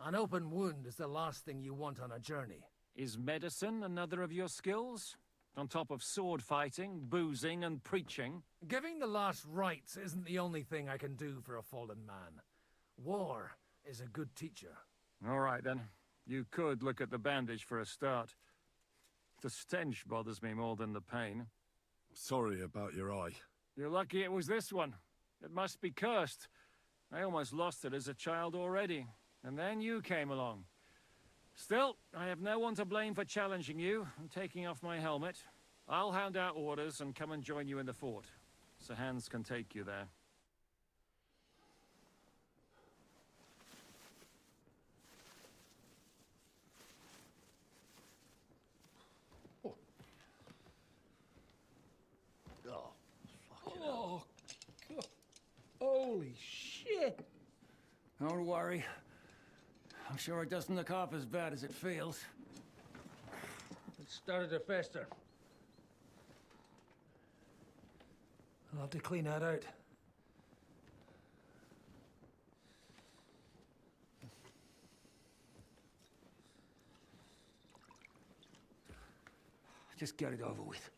An open wound is the last thing you want on a journey. Is medicine another of your skills? On top of sword fighting, boozing, and preaching? Giving the last rites isn't the only thing I can do for a fallen man. War is a good teacher. All right, then. You could look at the bandage for a start. The stench bothers me more than the pain. Sorry about your eye. You're lucky it was this one. It must be cursed. I almost lost it as a child already. And then you came along. Still, I have no one to blame for challenging you and taking off my helmet. I'll hand out orders and come and join you in the fort. Sir Hans can take you there. Oh, God. Holy shit! Don't worry. I'm sure it doesn't look half as bad as it feels. It started to fester. I'll have to clean that out. Just get it over with.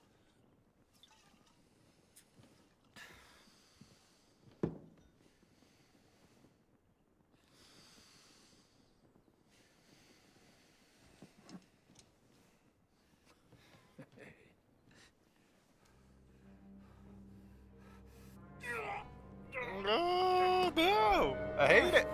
Oh, no! I hate it!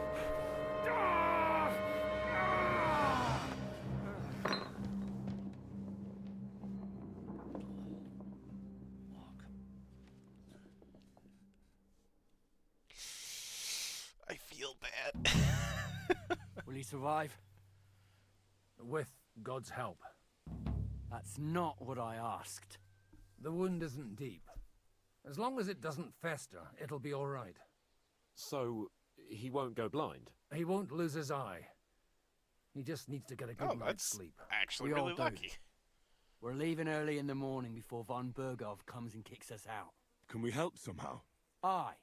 I feel bad. Will he survive? With God's help. That's not what I asked. The wound isn't deep. As long as it doesn't fester, it'll be all right. So, he won't go blind? He won't lose his eye. He just needs to get a good night's sleep. Actually We all really do. lucky. We're leaving early in the morning before Von Berghoff comes and kicks us out. Can we help somehow? Aye.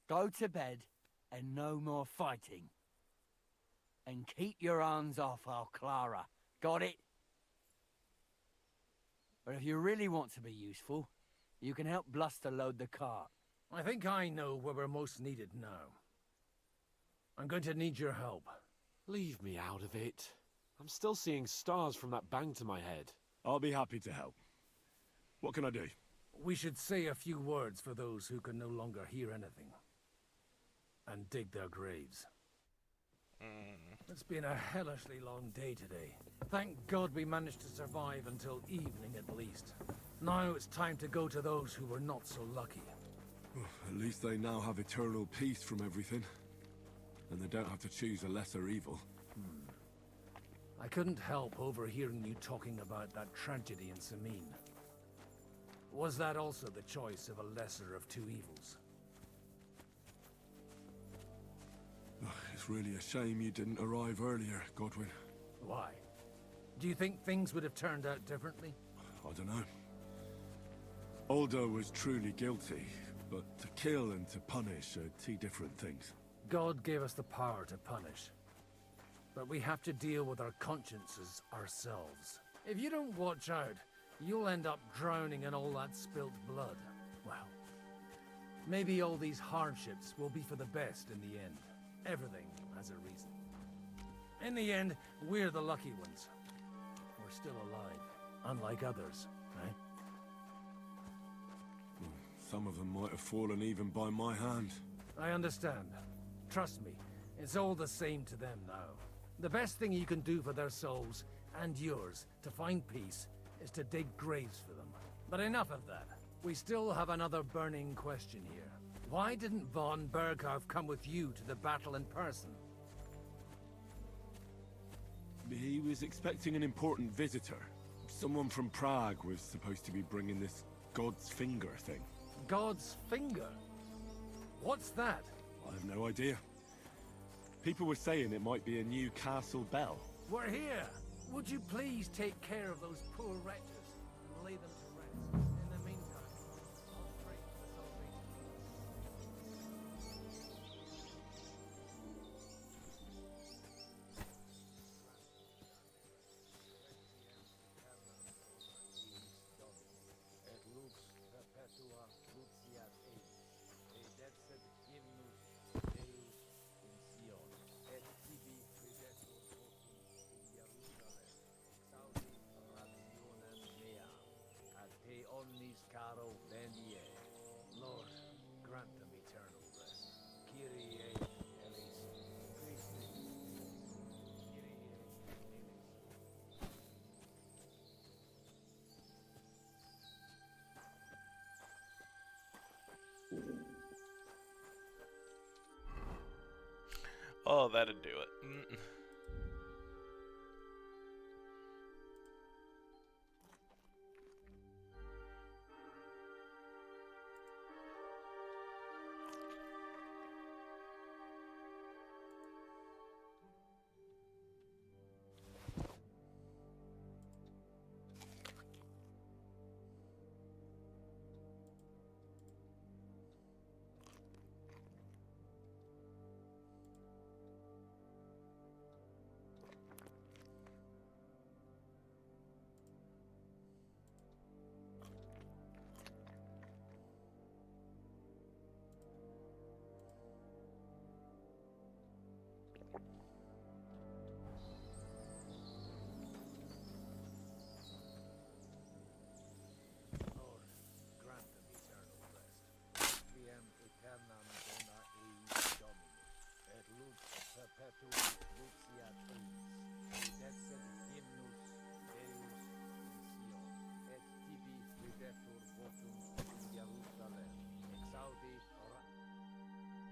Go to bed and no more fighting. And keep your hands off our Clara. Got it? But if you really want to be useful, you can help Bluster load the cart. I think I know where we're most needed now. I'm going to need your help. Leave me out of it. I'm still seeing stars from that bang to my head. I'll be happy to help. What can I do? We should say a few words for those who can no longer hear anything. And dig their graves. It's been a hellishly long day today. Thank God we managed to survive until evening at least. Now it's time to go to those who were not so lucky. At least they now have eternal peace from everything. And they don't have to choose a lesser evil. I couldn't help overhearing you talking about that tragedy in Semine. Was that also the choice of a lesser of two evils? It's really a shame you didn't arrive earlier, Godwin. Why? Do you think things would have turned out differently? I don't know. Aldo was truly guilty, but to kill and to punish are two different things. God gave us the power to punish. But we have to deal with our consciences ourselves. If you don't watch out, you'll end up drowning in all that spilt blood. Well, maybe all these hardships will be for the best in the end. Everything has a reason. In the end, we're the lucky ones. We're still alive, unlike others, right? Some of them might have fallen even by my hand. I understand. Trust me, it's all the same to them now. The best thing you can do for their souls, and yours, to find peace, is to dig graves for them. But enough of that. We still have another burning question here. Why didn't von Berghoff come with you to the battle in person? He was expecting an important visitor. Someone from Prague was supposed to be bringing this God's Finger thing. God's Finger? What's that? I have no idea. People were saying it might be a new castle bell. We're here! Would you please take care of those poor wretches and lay them to rest? In the meantime, I'll pray for the salvation. Lord, grant them eternal rest. Kyrie eleison. Christe. Kyrie eleison. Oh, that'd do it.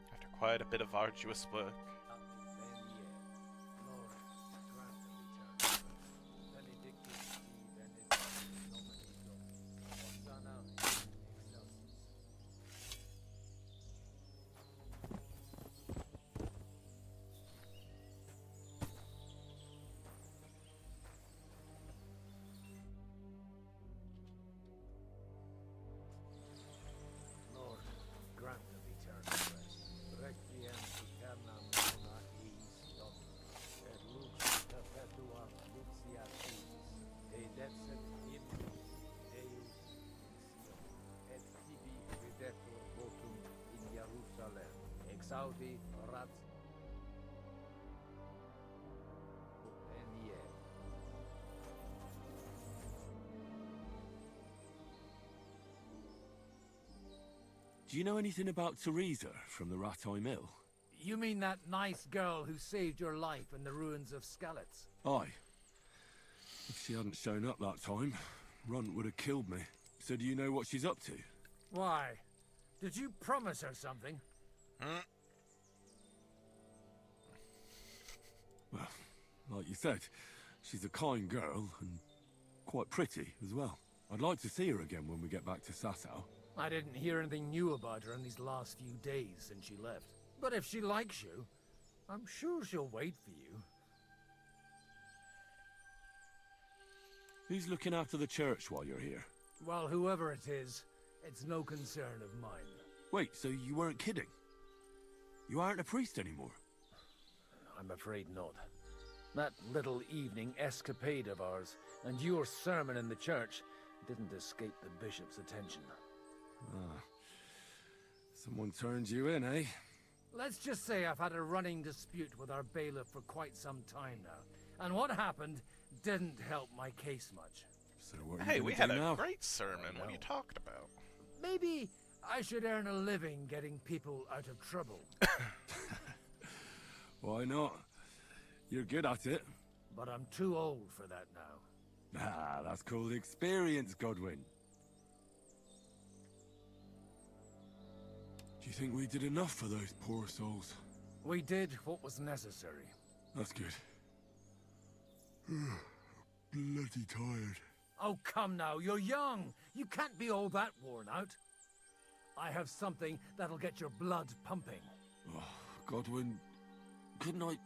After quite a bit of arduous work. Saudi Rat. Do you know anything about Teresa from the Rattay Mill? You mean that nice girl who saved your life in the ruins of Skalitz? Aye. If she hadn't shown up that time, Runt would have killed me. So do you know what she's up to? Why? Did you promise her something? Well, like you said, she's a kind girl and quite pretty as well. I'd like to see her again when we get back to Sasau. I didn't hear anything new about her in these last few days since she left. But if she likes you, I'm sure she'll wait for you. Who's looking after the church while you're here? Well, whoever it is, It's no concern of mine. Wait, so you weren't kidding? You aren't a priest anymore? I'm afraid not. That little evening escapade of ours, and your sermon in the church, didn't escape the bishop's attention. Ah. Someone turned you in, eh? Let's just say I've had a running dispute with our bailiff for quite some time now. And what happened didn't help my case much. So what are Hey, you we gonna had do a now? great sermon. What are you talking about? Maybe I should earn a living getting people out of trouble. Why not? You're good at it. But I'm too old for that now. Ah, that's called experience, Godwin. Do you think we did enough for those poor souls? We did what was necessary. That's good. Bloody tired. Oh, come now, you're young. You can't be all that worn out. I have something that'll get your blood pumping. Oh, Godwin, couldn't I...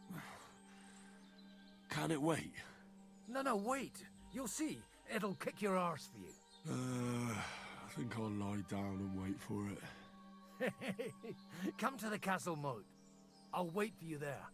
Can it wait? No, wait. You'll see. It'll kick your arse for you. I think I'll lie down and wait for it. Come to the castle moat. I'll wait for you there.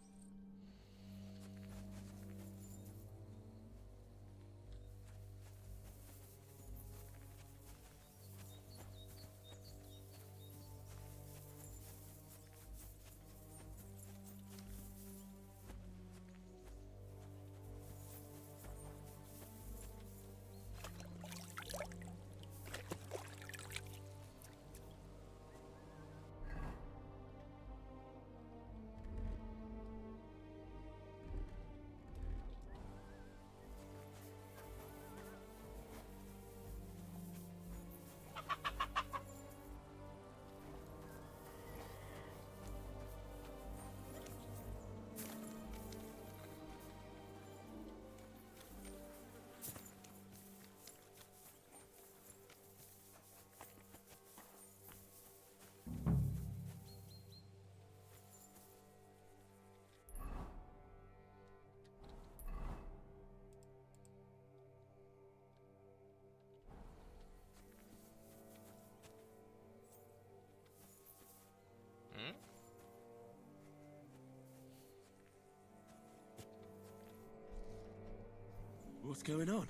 What's going on?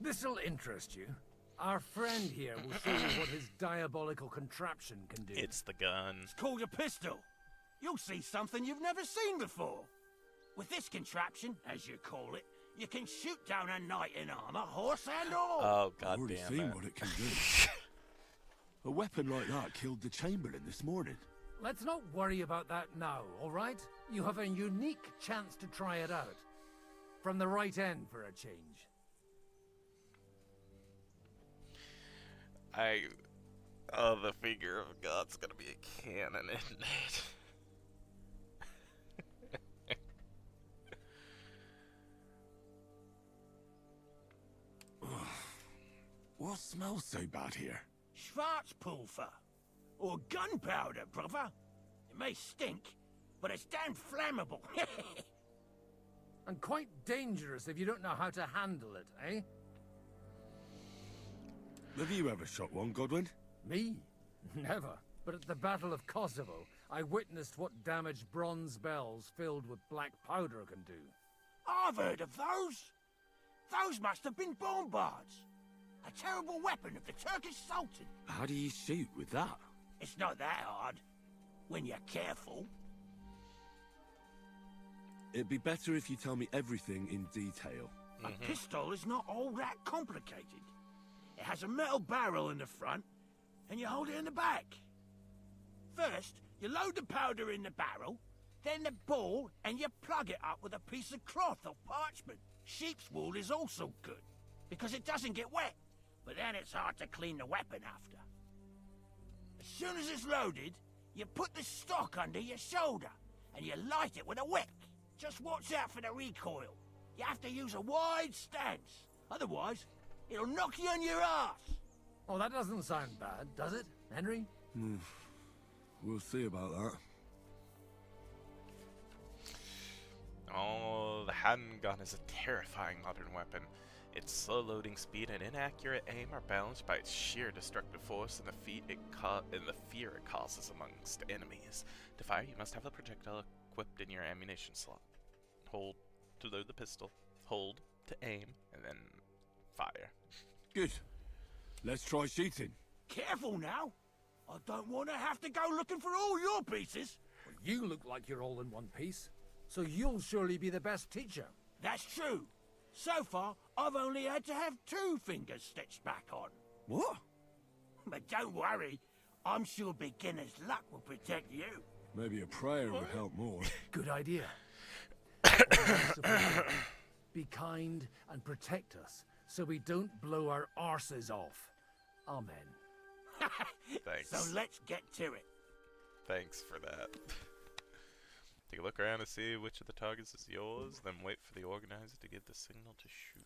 This'll interest you. Our friend here will show you what his diabolical contraption can do. It's the gun. It's called a pistol. You'll see something you've never seen before. With this contraption, as you call it, you can shoot down a knight in armor, horse and all. Oh, God I've already damn seen it. what it can do. A weapon like that killed the Chamberlain this morning. Let's not worry about that now, all right? You have a unique chance to try it out. From the right end for a change. Oh, the figure of God's gonna be a cannon, isn't it? What smells so bad here? Schwarzpulver. Or gunpowder, brother. It may stink, but it's damn flammable. And quite dangerous if you don't know how to handle it, eh? Have you ever shot one, Godwin? Me? Never. But at the Battle of Kosovo, I witnessed what damage bronze bells filled with black powder can do. I've heard of those. Those must have been bombards. A terrible weapon of the Turkish Sultan. How do you shoot with that? It's not that hard, when you're careful. It'd be better if you tell me everything in detail. A pistol is not all that complicated. It has a metal barrel in the front, and you hold it in the back. First, you load the powder in the barrel, then the ball, and you plug it up with a piece of cloth or parchment. Sheep's wool is also good, because it doesn't get wet, but then it's hard to clean the weapon after. As soon as it's loaded, you put the stock under your shoulder, and you light it with a wick. Just watch out for the recoil. You have to use a wide stance, otherwise it'll knock you on your ass. Oh, that doesn't sound bad, does it, Henry? We'll see about that. Oh, the handgun is a terrifying modern weapon. Its slow loading speed and inaccurate aim are balanced by its sheer destructive force and the fear it causes amongst enemies. To fire, you must have a projectile equipped in your ammunition slot. Hold to load the pistol, hold to aim, and then fire. Good. Let's try shooting. Careful now. I don't want to have to go looking for all your pieces. Well, you look like you're all in one piece, so you'll surely be the best teacher. That's true. So far, I've only had to have 2 fingers stitched back on. What? But don't worry. I'm sure beginner's luck will protect you. Maybe a prayer would help more. Good idea. Be kind and protect us, so we don't blow our arses off. Amen. Thanks. So let's get to it. Thanks for that. Take a look around to see which of the targets is yours, then wait for the organizer to give the signal to shoot.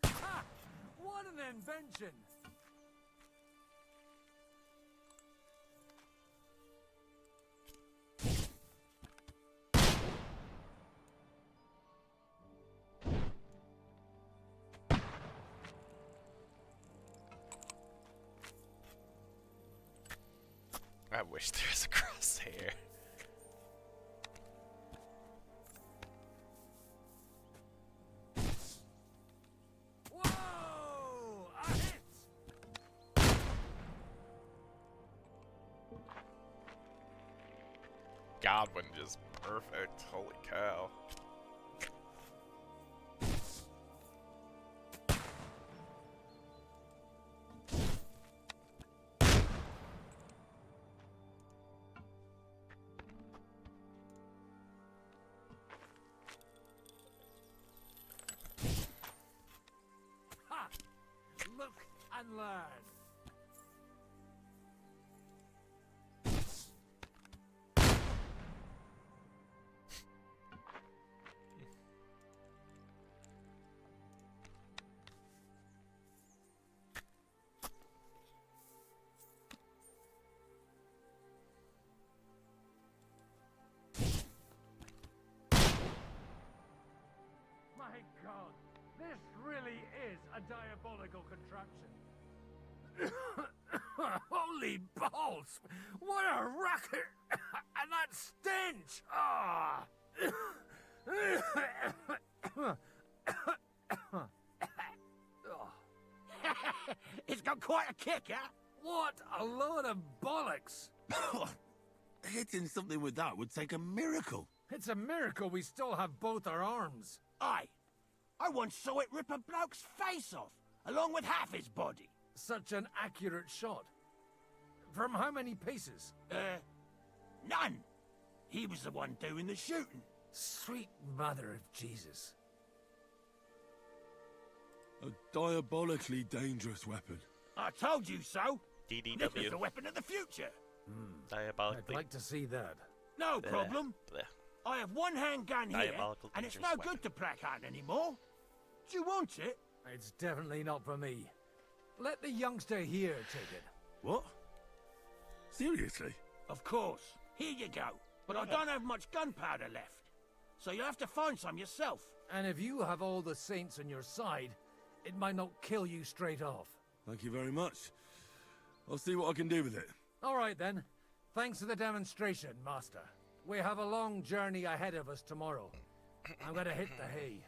Ha! What an invention! I wish there was a crosshair. Whoa! A hit! Godwin just perfect. Holy cow. Ha! Look and learn. My God, this really is a diabolical contraption. Holy balls! What a racket! And that stench! Ah! It's got quite a kick, huh? What a load of bollocks! Hitting something with that would take a miracle. It's a miracle we still have both our arms. Aye. I once saw it rip a bloke's face off, along with half his body. Such an accurate shot. From how many paces? None. He was the one doing the shooting. Sweet mother of Jesus. A diabolically dangerous weapon. I told you so. DDW. This is the weapon of the future. Diabolically. I'd like to see that. No problem. Blech. I have one handgun here, Diabolical and it's no dangerous good to placard anymore. Do you want it? It's definitely not for me. Let the youngster here take it. What? Seriously? Of course. Here you go. But I don't have much gunpowder left. So you'll have to find some yourself. And if you have all the saints on your side, it might not kill you straight off. Thank you very much. I'll see what I can do with it. All right then. Thanks for the demonstration, Master. We have a long journey ahead of us tomorrow. I'm gonna hit the hay.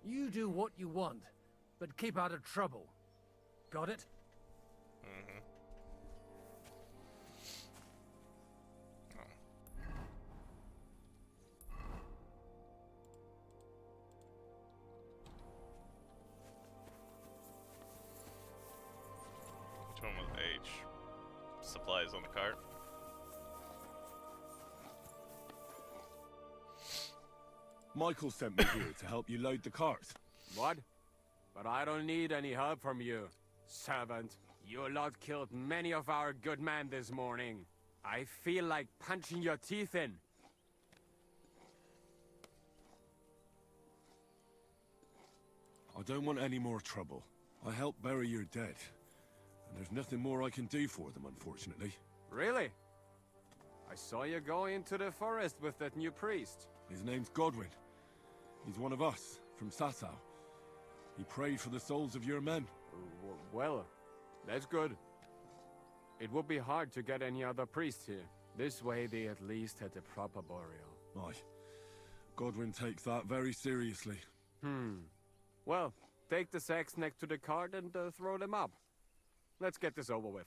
You do what you want, but keep out of trouble. Got it? Mm-hmm. Which one was H? Supplies on the cart. Michael sent me here to help you load the cart. What? But I don't need any help from you, servant. You lot killed many of our good men this morning. I feel like punching your teeth in. I don't want any more trouble. I helped bury your dead. There's nothing more I can do for them, unfortunately. Really? I saw you go into the forest with that new priest. His name's Godwin. He's one of us, from Sasau. He prayed for the souls of your men. Well, that's good. It would be hard to get any other priest here. This way they at least had a proper burial. Aye. Godwin takes that very seriously. Well, take the sacks next to the cart and throw them up. Let's get this over with.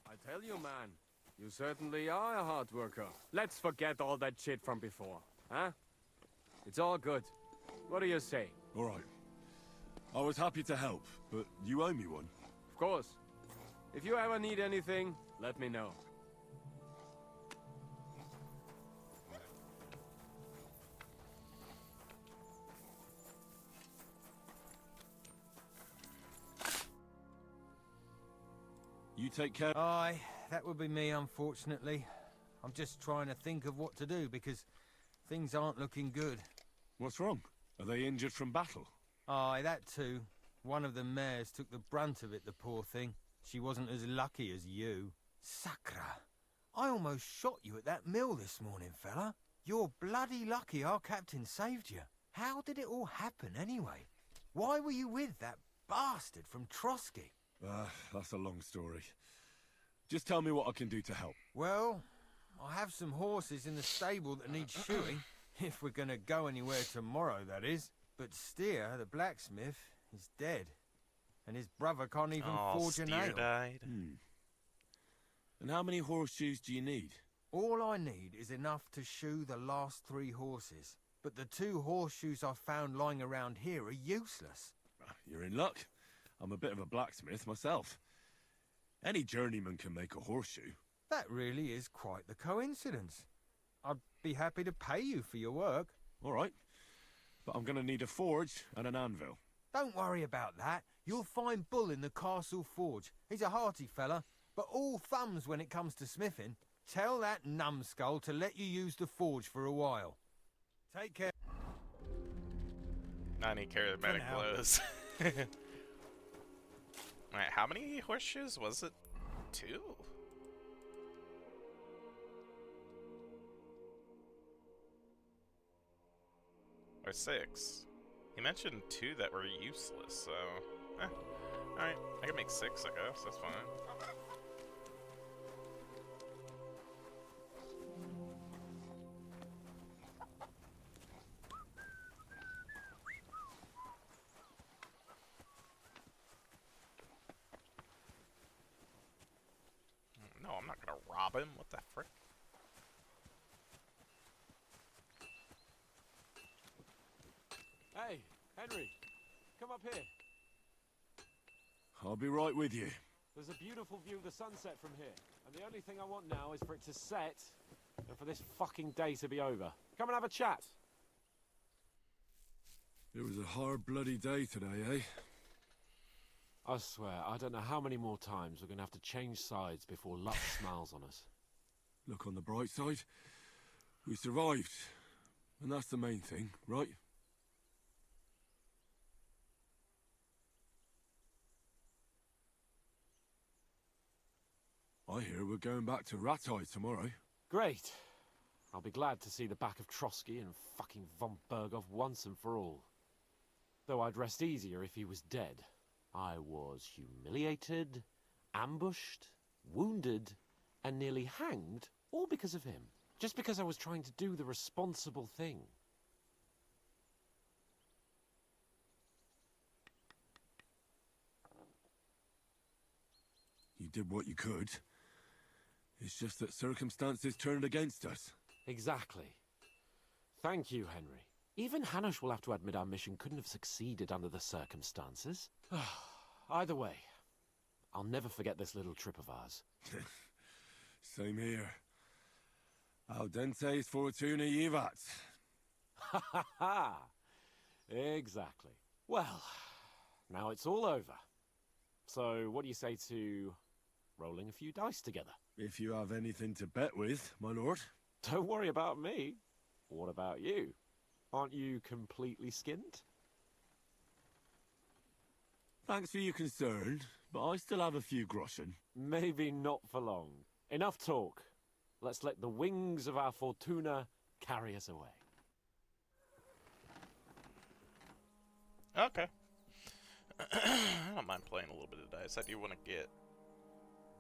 I tell you, man, you certainly are a hard worker. Let's forget all that shit from before, huh? It's all good. What do you say? All right. I was happy to help, but you owe me one. Of course. If you ever need anything, let me know. You take care. Aye, that would be me, unfortunately. I'm just trying to think of what to do, because things aren't looking good. What's wrong? Are they injured from battle? Aye, that too. One of the mares took the brunt of it, the poor thing. She wasn't as lucky as you. Sacra! I almost shot you at that mill this morning, fella. You're bloody lucky our captain saved you. How did it all happen, anyway? Why were you with that bastard from Trotsky? That's a long story. Just tell me what I can do to help. Well, I have some horses in the stable that need shoeing. If we're gonna go anywhere tomorrow, that is. But Steer, the blacksmith, is dead. And his brother can't even forge a nail. Died. And how many horseshoes do you need? All I need is enough to shoe the last 3 horses. But the 2 horseshoes I found lying around here are useless. You're in luck. I'm a bit of a blacksmith myself. Any journeyman can make a horseshoe. That really is quite the coincidence. I'd be happy to pay you for your work. All right. But I'm going to need a forge and an anvil. Don't worry about that. You'll find Bull in the castle forge. He's a hearty fella, but all thumbs when it comes to smithing. Tell that numbskull to let you use the forge for a while. Take care. I need charismatic blows. Alright, how many horseshoes was it? 2? Or 6? He mentioned 2 that were useless, so... Alright, I can make 6, I guess, that's fine. No, I'm not gonna rob him, what the frick? Hey, Henry, come up here. I'll be right with you. There's a beautiful view of the sunset from here, and the only thing I want now is for it to set, and for this fucking day to be over. Come and have a chat. It was a hard bloody day today, eh? I swear, I don't know how many more times we're gonna have to change sides before luck smiles on us. Look on the bright side. We survived. And that's the main thing, right? I hear we're going back to Rattay tomorrow. Great. I'll be glad to see the back of Trotsky and fucking von Berghoff once and for all. Though I'd rest easier if he was dead. I was humiliated, ambushed, wounded, and nearly hanged, all because of him. Just because I was trying to do the responsible thing. You did what you could. It's just that circumstances turned against us. Exactly. Thank you, Henry. Even Hanush will have to admit our mission couldn't have succeeded under the circumstances. Either way, I'll never forget this little trip of ours. Same here. Al dentes fortuna jivat. Ha ha ha! Exactly. Well, now it's all over. So, what do you say to rolling a few dice together? If you have anything to bet with, my lord. Don't worry about me. What about you? Aren't you completely skinned? Thanks for your concern, but I still have a few groschen. Maybe not for long. Enough talk. Let's let the wings of our Fortuna carry us away. Okay. I don't mind playing a little bit of dice. I do want to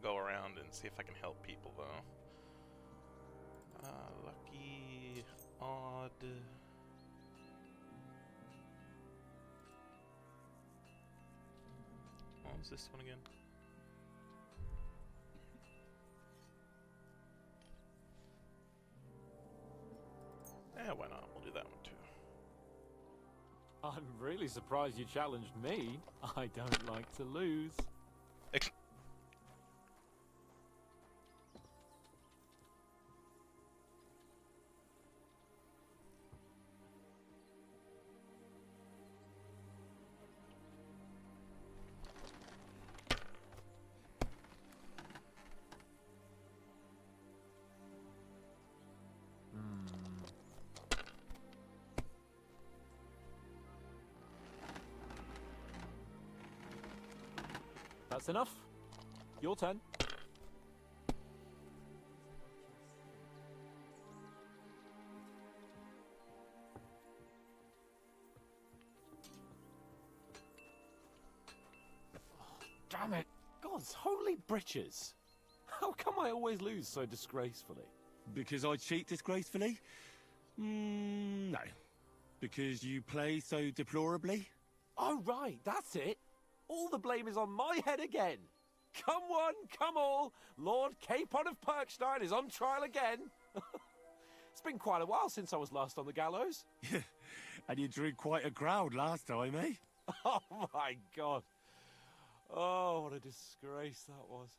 go around and see if I can help people, though. Lucky, odd. What was this one again? Yeah, why not? We'll do that one too. I'm really surprised you challenged me. I don't like to lose. That's enough. Your turn. Damn it! God's holy britches! How come I always lose so disgracefully? Because I cheat disgracefully? No. Because you play so deplorably? Oh, right, that's it. All the blame is on my head again. Come one, come all. Lord Capon of Perkstein is on trial again. It's been quite a while since I was last on the gallows. And you drew quite a crowd last time, eh? Oh, my God. Oh, what a disgrace that was.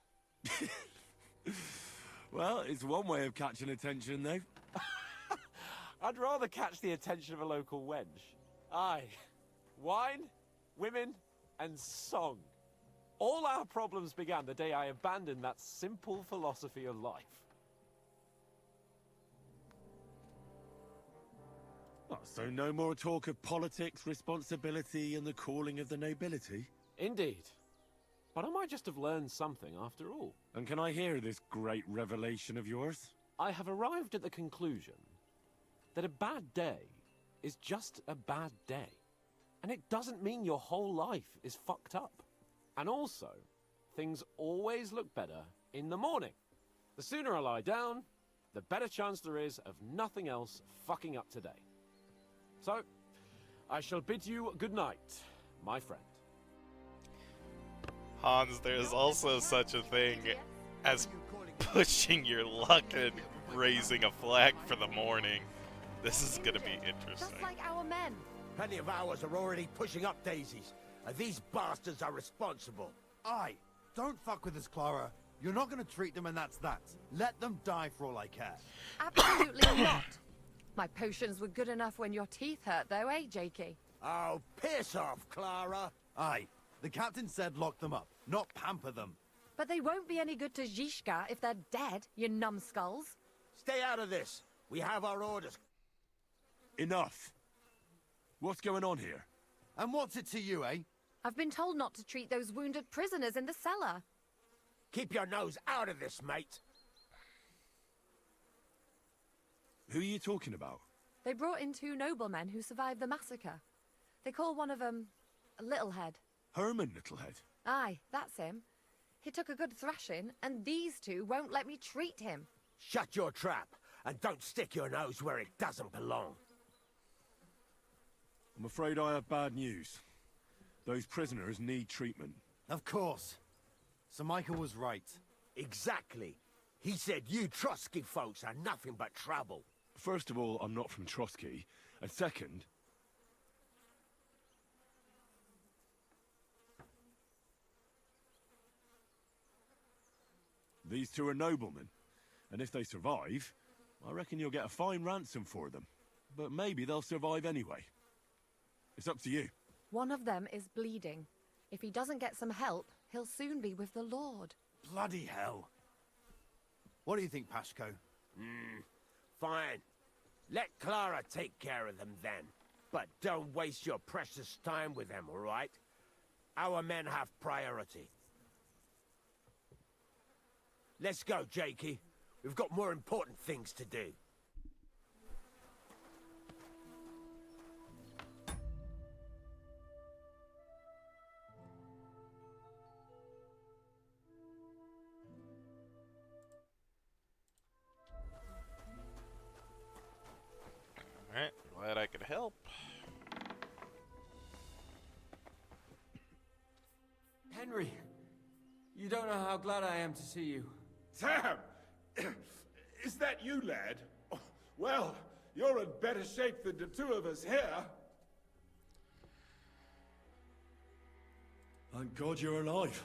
Well, it's one way of catching attention, though. I'd rather catch the attention of a local wench. Aye. Wine, women, and song. All our problems began the day I abandoned that simple philosophy of life. Oh, so no more talk of politics, responsibility, and the calling of the nobility? Indeed. But I might just have learned something after all. And can I hear this great revelation of yours? I have arrived at the conclusion that a bad day is just a bad day. And it doesn't mean your whole life is fucked up. And also, things always look better in the morning. The sooner I lie down, the better chance there is of nothing else fucking up today. So, I shall bid you good night, my friend. Hans, there's also such a thing as pushing your luck and raising a flag for the morning. This is gonna be interesting. Just like our men. Plenty of ours are already pushing up daisies, and these bastards are responsible. Aye, don't fuck with us, Clara. You're not going to treat them and that's that. Let them die for all I care. Absolutely not. My potions were good enough when your teeth hurt, though, eh, Jakey? Oh, piss off, Clara. Aye, the captain said lock them up, not pamper them. But they won't be any good to Zhishka if they're dead, you numbskulls. Stay out of this. We have our orders. Enough. What's going on here? And what's it to you, eh? I've been told not to treat those wounded prisoners in the cellar. Keep your nose out of this, mate. Who are you talking about? They brought in 2 noblemen who survived the massacre. They call one of them Littlehead. Herman Littlehead? Aye, that's him. He took a good thrashing, and these 2 won't let me treat him. Shut your trap, And don't stick your nose where it doesn't belong. I'm afraid I have bad news. Those prisoners need treatment. Of course. Sir Michael was right. Exactly. He said you Trotsky folks are nothing but trouble. First of all, I'm not from Trotsky. And second... These two are noblemen. And if they survive, I reckon you'll get a fine ransom for them. But maybe they'll survive anyway. It's up to you. One of them is bleeding. If he doesn't get some help, he'll soon be with the Lord. Bloody hell. What do you think, Pashko? Fine. Let Clara take care of them then. But don't waste your precious time with them, all right? Our men have priority. Let's go, Jakey. We've got more important things to do. Alright, glad I could help. Henry, you don't know how glad I am to see you. Sam! Is that you, lad? Well, you're in better shape than the two of us here. Thank God you're alive.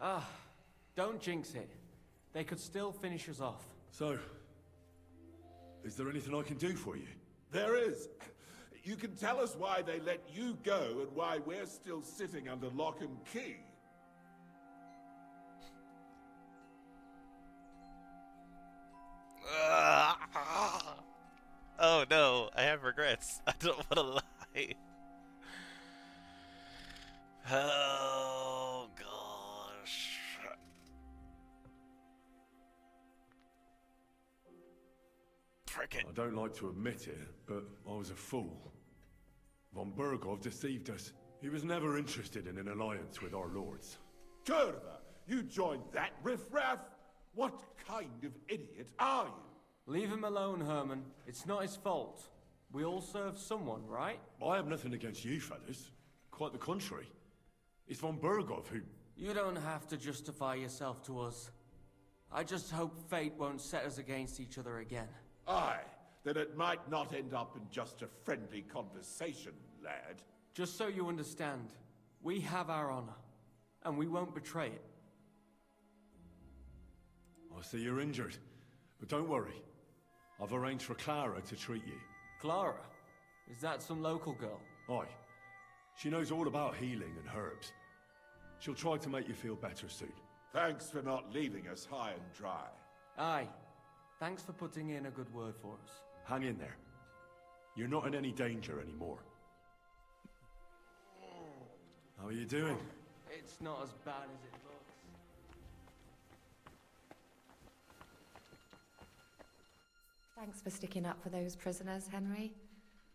Ah, don't jinx it. They could still finish us off. So, is there anything I can do for you? There is. You can tell us why they let you go and why we're still sitting under lock and key. Oh no, I have regrets. I don't want to lie. Oh gosh. Frickin'. I don't like to admit it, but I was a fool. Von Bergov deceived us. He was never interested in an alliance with our lords. Curva, you joined that riffraff? What kind of idiot are you? Leave him alone, Herman. It's not his fault. We all serve someone, right? I have nothing against you, fellas. Quite the contrary. It's von Bergov who... You don't have to justify yourself to us. I just hope fate won't set us against each other again. Aye, then it might not end up in just a friendly conversation, lad. Just so you understand, we have our honor, and we won't betray it. I see you're injured, but don't worry. I've arranged for Clara to treat you. Clara? Is that some local girl? Aye. She knows all about healing and herbs. She'll try to make you feel better soon. Thanks for not leaving us high and dry. Aye. Thanks for putting in a good word for us. Hang in there. You're not in any danger anymore. How are you doing? It's not as bad as it looks. Thanks for sticking up for those prisoners, Henry.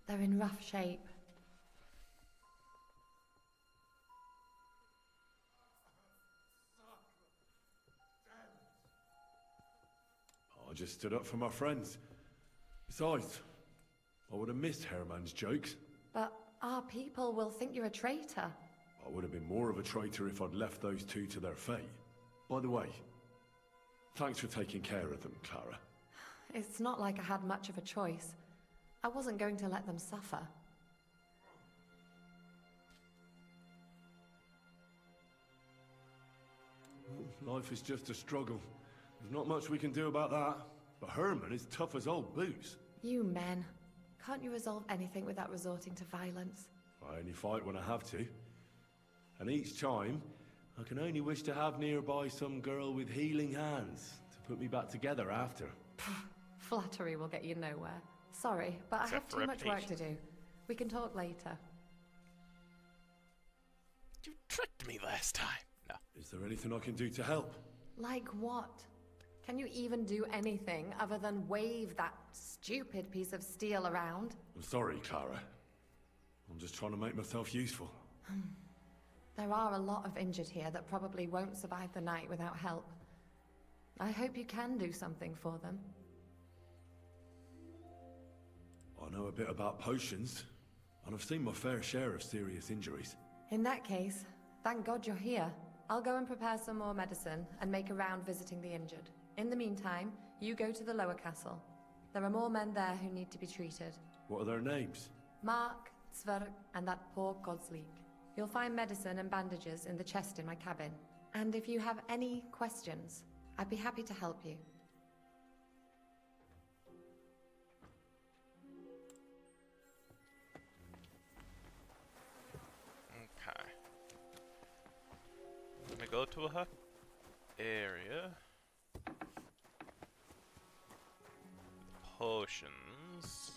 They're in rough shape. I just stood up for my friends. Besides, I would have missed Herman's jokes. But our people will think you're a traitor. I would have been more of a traitor if I'd left those two to their fate. By the way, thanks for taking care of them, Clara. It's not like I had much of a choice. I wasn't going to let them suffer. Life is just a struggle. There's not much we can do about that. But Herman is tough as old boots. You men. Can't you resolve anything without resorting to violence? I only fight when I have to. And each time, I can only wish to have nearby some girl with healing hands to put me back together after. Flattery will get you nowhere. Sorry, but I have too much work to do. We can talk later. You tricked me last time. No. Is there anything I can do to help? Like what? Can you even do anything other than wave that stupid piece of steel around? I'm sorry, Clara. I'm just trying to make myself useful. There are a lot of injured here that probably won't survive the night without help. I hope you can do something for them. I know a bit about potions, and I've seen my fair share of serious injuries. In that case, thank God you're here. I'll go and prepare some more medicine and make a round visiting the injured. In the meantime, you go to the lower castle. There are more men there who need to be treated. What are their names? Mark, Sverk, and that poor Godsleek. You'll find medicine and bandages in the chest in my cabin. And if you have any questions, I'd be happy to help you. Okay. Let me go to her area. Potions.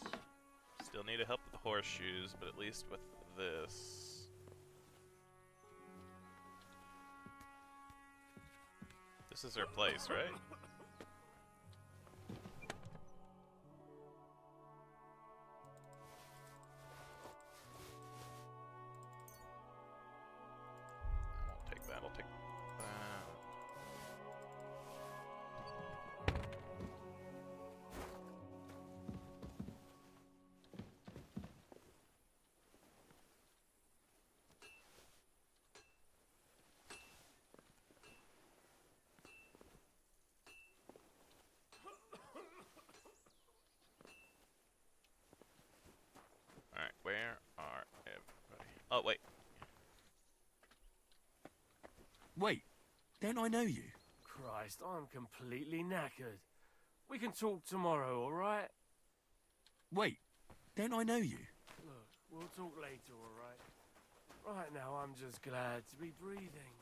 Still need to help with the horseshoes, but at least with this. This is her place, right? I won't take that, I'll take that. Alright, where are everybody? Oh, wait. Wait, don't I know you? Christ, I'm completely knackered. We can talk tomorrow, alright? Wait, don't I know you? Look, we'll talk later, alright? Right now, I'm just glad to be breathing.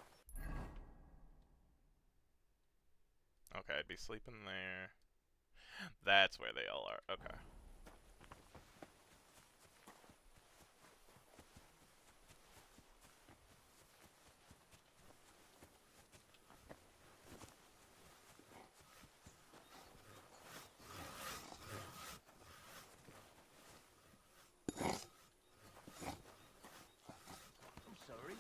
Okay, I'd be sleeping there. That's where they all are. Okay. I'm sorry.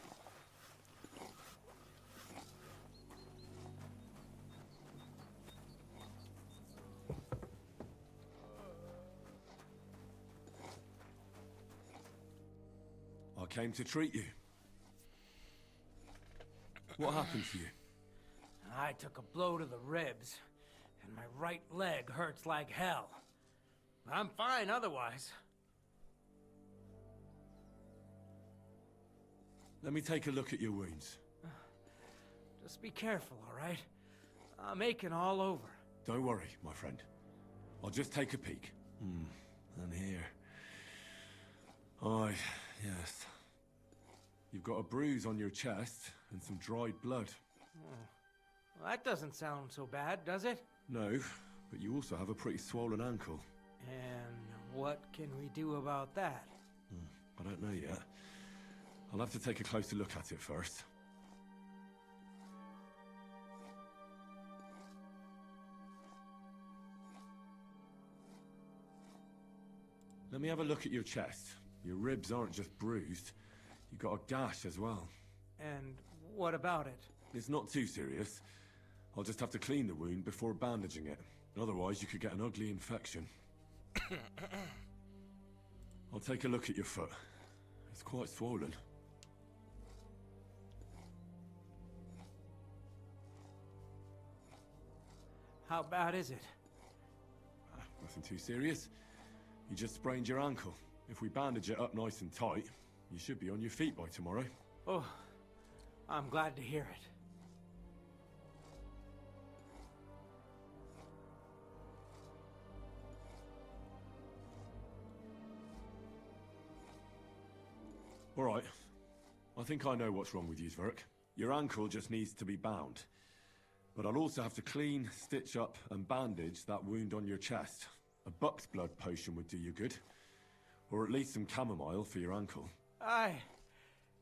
I came to treat you. What happened to you? I took a blow to the ribs, and my right leg hurts like hell. I'm fine otherwise. Let me take a look at your wounds. Just be careful, alright? I'm aching all over. Don't worry, my friend. I'll just take a peek. And here. Aye, yes. You've got a bruise on your chest and some dried blood. Well, that doesn't sound so bad, does it? No, but you also have a pretty swollen ankle. And what can we do about that? I don't know yet. I'll have to take a closer look at it first. Let me have a look at your chest. Your ribs aren't just bruised. You got a gash as well. And what about it? It's not too serious. I'll just have to clean the wound before bandaging it. Otherwise, you could get an ugly infection. I'll take a look at your foot. It's quite swollen. How bad is it? Nothing too serious. You just sprained your ankle. If we bandage it up nice and tight, you should be on your feet by tomorrow. Oh, I'm glad to hear it. All right. I think I know what's wrong with you, Zverk. Your ankle just needs to be bound. But I'll also have to clean, stitch up, and bandage that wound on your chest. A buck's blood potion would do you good. Or at least some chamomile for your ankle.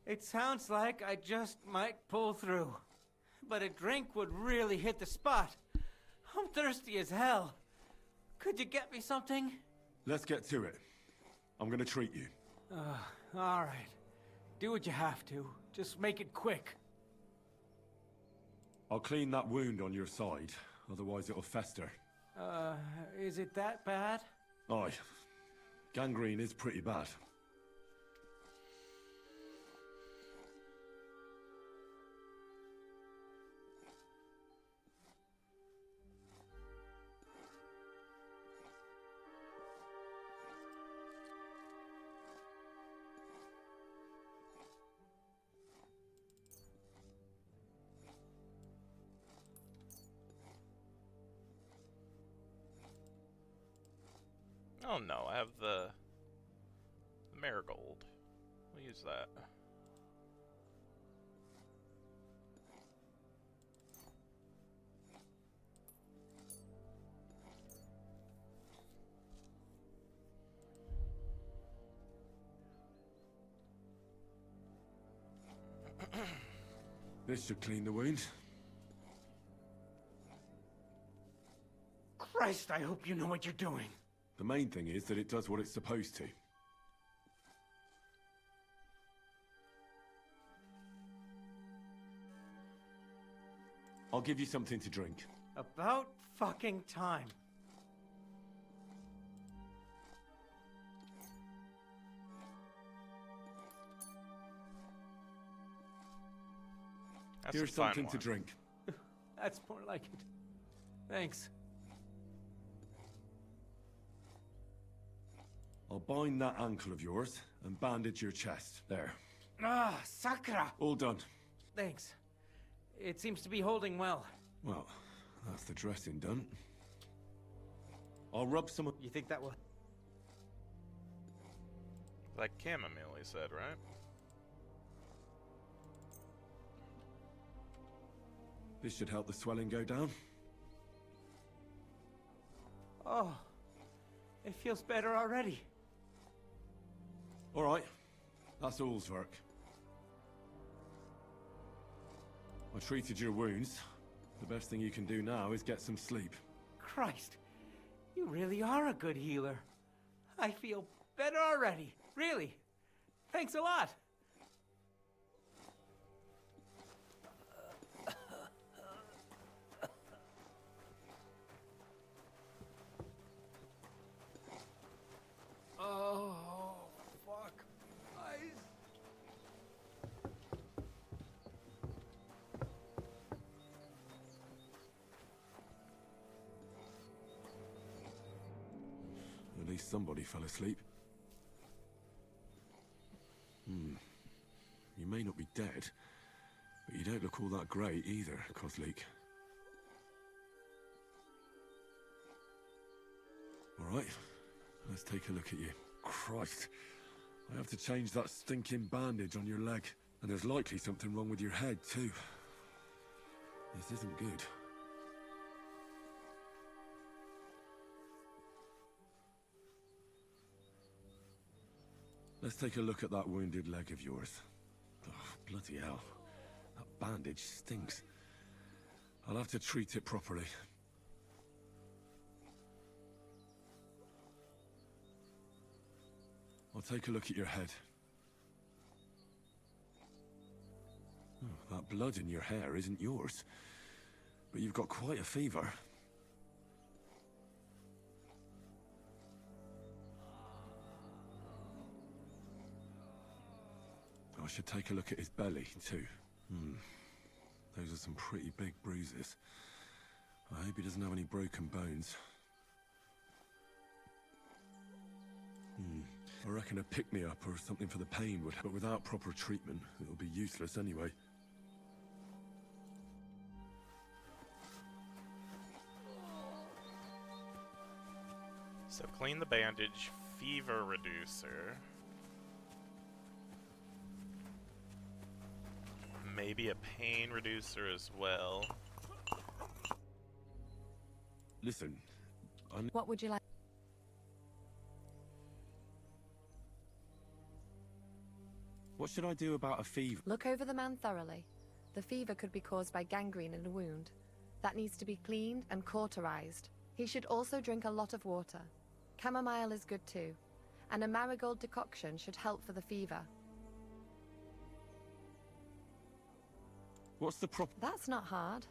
It sounds like I just might pull through. But a drink would really hit the spot. I'm thirsty as hell. Could you get me something? Let's get to it. I'm gonna treat you. All right. Do what you have to. Just make it quick. I'll clean that wound on your side, otherwise it'll fester. Is it that bad? Aye. Gangrene is pretty bad. Oh no, I have the marigold. We'll use that. This should clean the wound. Christ, I hope you know what you're doing. The main thing is that it does what it's supposed to. I'll give you something to drink. About fucking time. Here's something to drink. That's more like it. Thanks. I'll bind that ankle of yours and bandage your chest. There. Ah, Sakra! All done. Thanks. It seems to be holding well. Well, that's the dressing done. I'll rub some... You think that will... Like chamomile, he said, right? This should help the swelling go down. Oh, it feels better already. All right, that's all's work. I treated your wounds. The best thing you can do now is get some sleep. Christ, you really are a good healer. I feel better already, really. Thanks a lot. Oh, fuck. Eyes. At least somebody fell asleep. You may not be dead, but you don't look all that great either, Kozlik. All right. Let's take a look at you. Christ. I have to change that stinking bandage on your leg. And there's likely something wrong with your head, too. This isn't good. Let's take a look at that wounded leg of yours. Oh, bloody hell. That bandage stinks. I'll have to treat it properly. I'll take a look at your head. Oh, that blood in your hair isn't yours. But you've got quite a fever. I should take a look at his belly, too. Those are some pretty big bruises. I hope he doesn't have any broken bones. I reckon a pick-me-up or something for the pain would help, but without proper treatment, it'll be useless anyway. So clean the bandage, fever reducer. Maybe a pain reducer as well. Listen, What would you like? What should I do about a fever? Look over the man thoroughly. The fever could be caused by gangrene in a wound. That needs to be cleaned and cauterized. He should also drink a lot of water. Chamomile is good too. And a marigold decoction should help for the fever. What's the problem? That's not hard.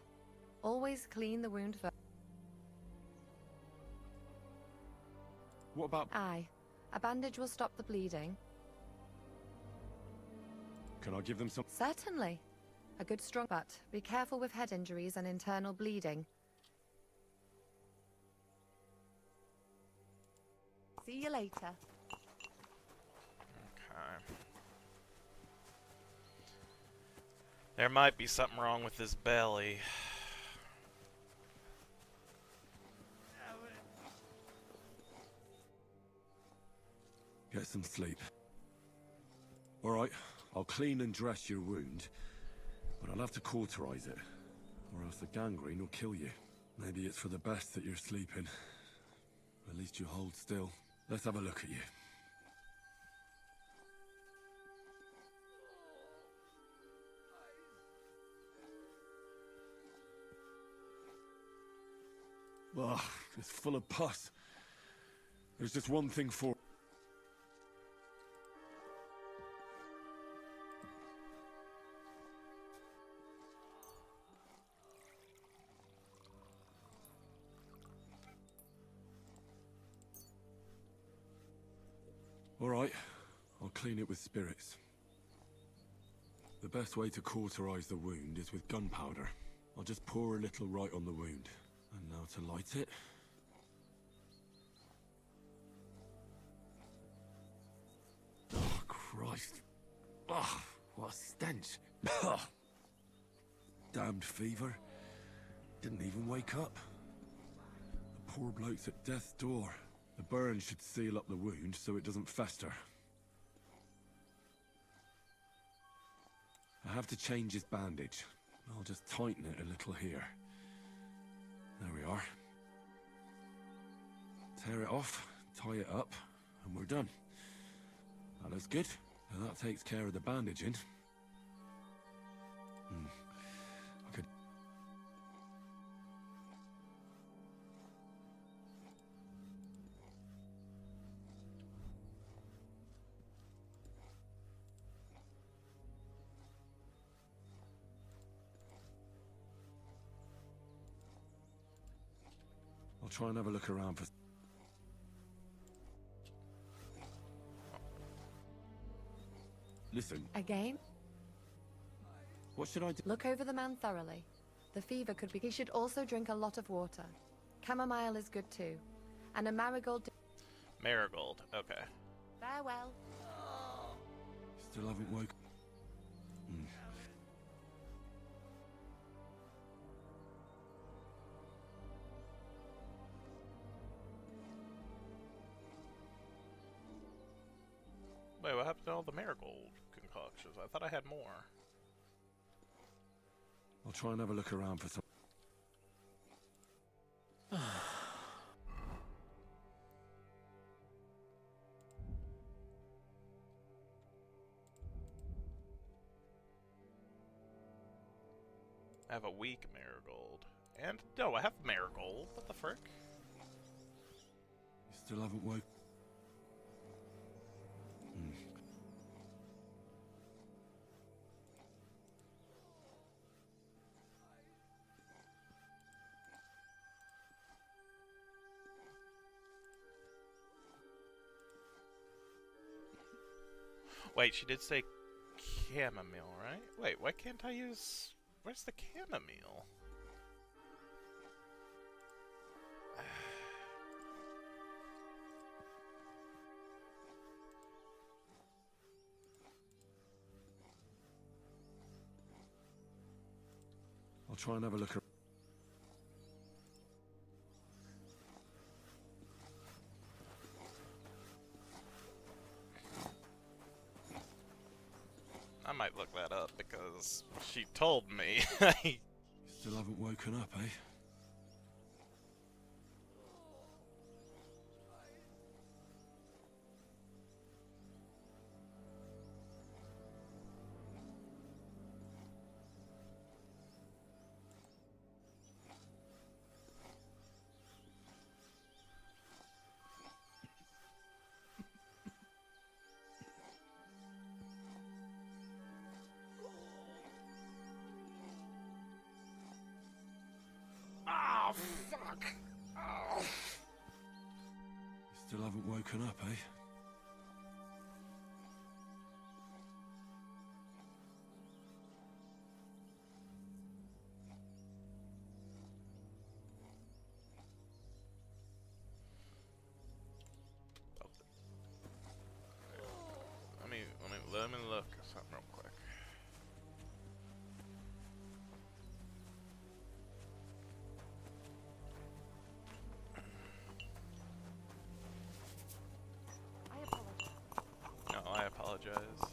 Always clean the wound first. What about... Aye. A bandage will stop the bleeding. Can I give them some? Certainly. A good strong but be careful with head injuries and internal bleeding. See you later. Okay. There might be something wrong with his belly. Get some sleep. All right, I'll clean and dress your wound, but I'll have to cauterize it, or else the gangrene will kill you. Maybe it's for the best that you're sleeping. At least you hold still. Let's have a look at you. Ugh, it's full of pus. There's just one thing for... All right, I'll clean it with spirits. The best way to cauterize the wound is with gunpowder. I'll just pour a little right on the wound. And now to light it. Oh, Christ. Oh, what a stench. Damned fever. Didn't even wake up. The poor bloke's at death's door. The burn should seal up the wound so it doesn't fester. I have to change his bandage. I'll just tighten it a little here. There we are. Tear it off, tie it up, and we're done. That looks good. Now that takes care of the bandaging. I could... I'll try and have a look around for... Listen. Again? What should I do? Look over the man thoroughly. The fever could be... He should also drink a lot of water. Chamomile is good too. And a marigold... Marigold, okay. Farewell. Still haven't woke... Wait, what happened to all the marigold concoctions? I thought I had more. I'll try and have a look around for some... I have a weak marigold. And, no, I have marigold. What the frick? You still haven't woke... Wait, she did say chamomile, right? Wait, why can't I use... Where's the chamomile? I'll try and have a look around. I might look that up because she told me. Still haven't woken up, eh? Oh, fuck! Oh. Still haven't woken up, eh? guys.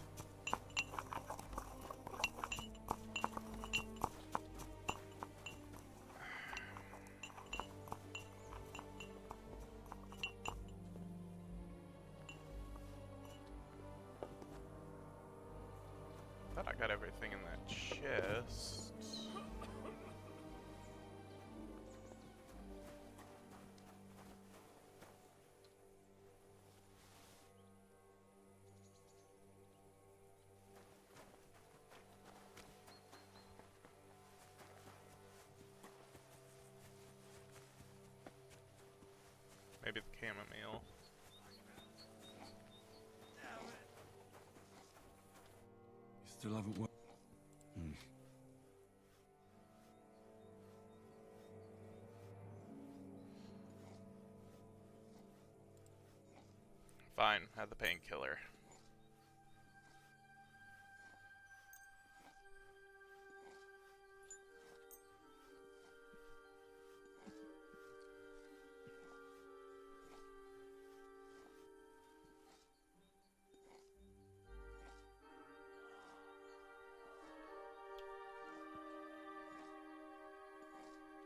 Thought I got everything in that chest. Maybe the chamomile. You still haven't worked. Fine, have the painkiller.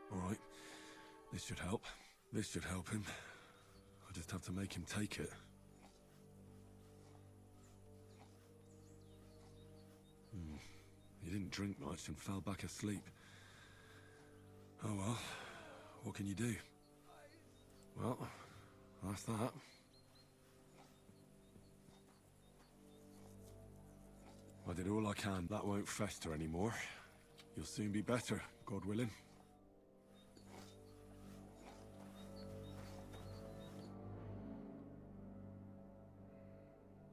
All right. This should help. This should help him. I just have to make him take it. He didn't drink much and fell back asleep. Oh well, what can you do? Well, that's that. I did all I can. That won't fester anymore. You'll soon be better, God willing.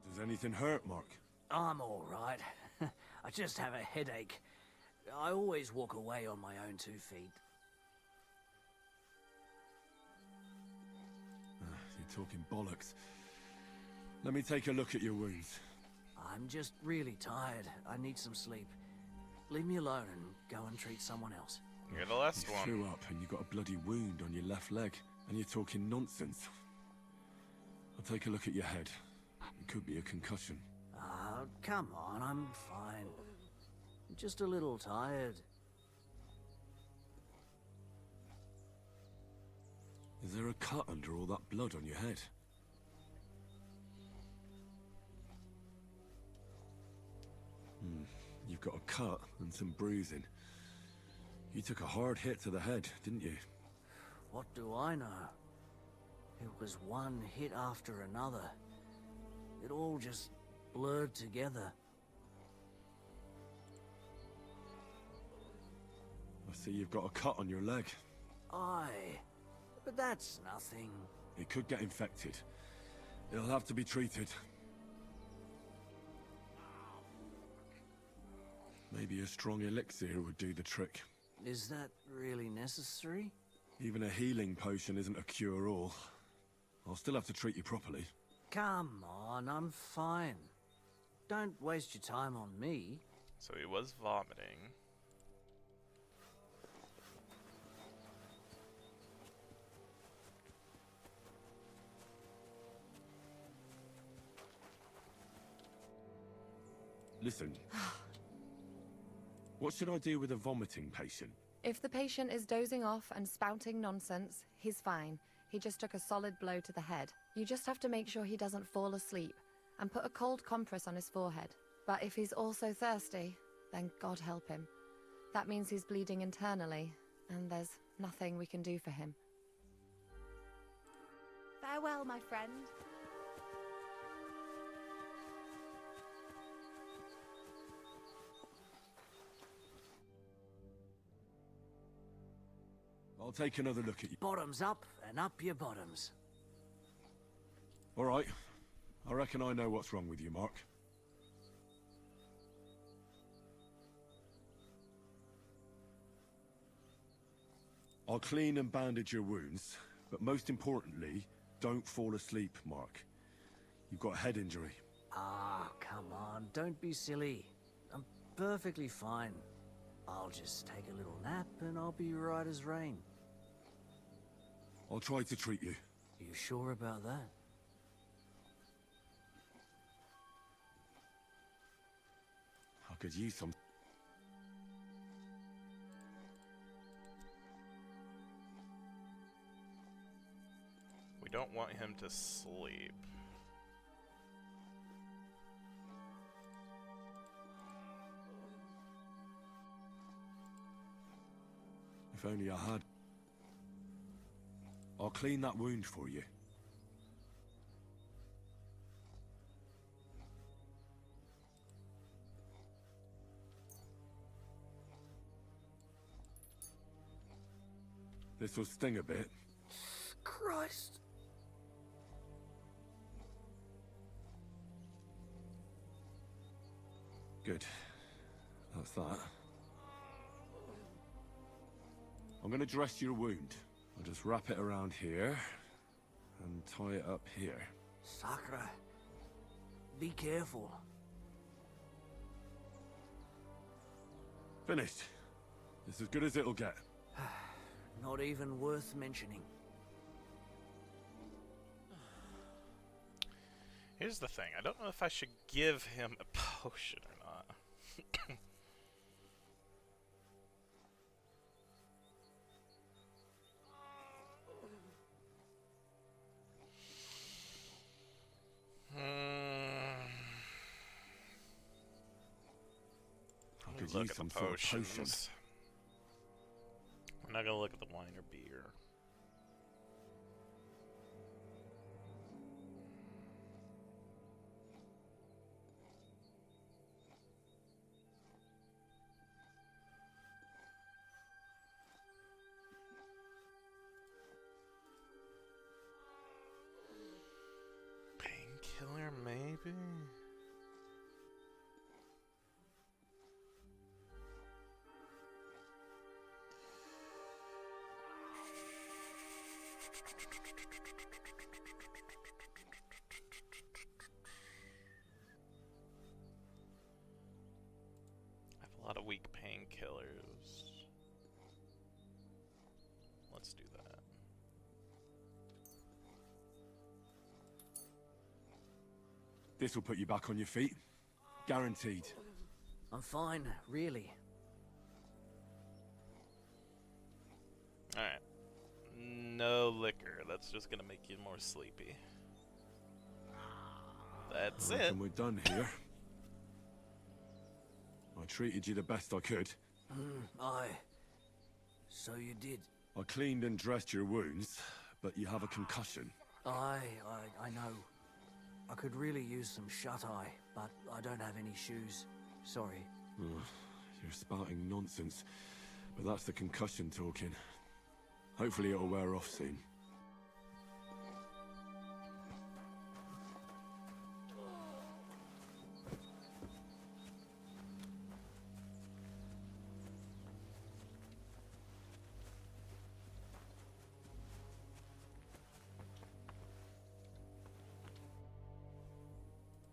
Does anything hurt, Mark? I'm all right. I just have a headache. I always walk away on my own 2 feet. You're talking bollocks. Let me take a look at your wounds. I'm just really tired. I need some sleep. Leave me alone and go and treat someone else. You're the last one. You threw up and you got a bloody wound on your left leg. And you're talking nonsense. I'll take a look at your head. It could be a concussion. Oh, come on, I'm fine. Just a little tired. Is there a cut under all that blood on your head? You've got a cut and some bruising. You took a hard hit to the head, didn't you? What do I know? It was one hit after another. It all just blurred together. I see you've got a cut on your leg. Aye, but that's nothing. It could get infected. It'll have to be treated. Maybe a strong elixir would do the trick. Is that really necessary? Even a healing potion isn't a cure-all. I'll still have to treat you properly. Come on, I'm fine. Don't waste your time on me. So he was vomiting. Listen. What should I do with a vomiting patient? If the patient is dozing off and spouting nonsense, he's fine. He just took a solid blow to the head. You just have to make sure he doesn't fall asleep and put a cold compress on his forehead. But if he's also thirsty, then God help him. That means he's bleeding internally, and there's nothing we can do for him. Farewell, my friend. I'll take another look at you. Bottoms up and up your bottoms. All right. I reckon I know what's wrong with you, Mark. I'll clean and bandage your wounds, but most importantly, don't fall asleep, Mark. You've got a head injury. Ah, come on, don't be silly. I'm perfectly fine. I'll just take a little nap and I'll be right as rain. I'll try to treat you. You sure about that? could use some... We don't want him to sleep. If only I had... I'll clean that wound for you. This will sting a bit. Christ. Good. That's that. I'm gonna dress your wound. I'll just wrap it around here and tie it up here. Sakra. Be careful. Finished. It's as good as it'll get. Not even worth mentioning. Here's the thing. I don't know if I should give him a potion or not. I could Look use at some the sort of potion. potions. We're not gonna look at the wine or beer. Painkiller, maybe? I have a lot of weak painkillers. Let's do that. This will put you back on your feet. Guaranteed. I'm fine, really. Alright. No liquor. That's just gonna make you more sleepy. That's I it. reckon we're done here. I treated you the best I could. Aye. So you did. I cleaned and dressed your wounds, but you have a concussion. I know. I could really use some shut-eye, but I don't have any shoes. Sorry. You're spouting nonsense, but that's the concussion talking. Hopefully it'll wear off soon.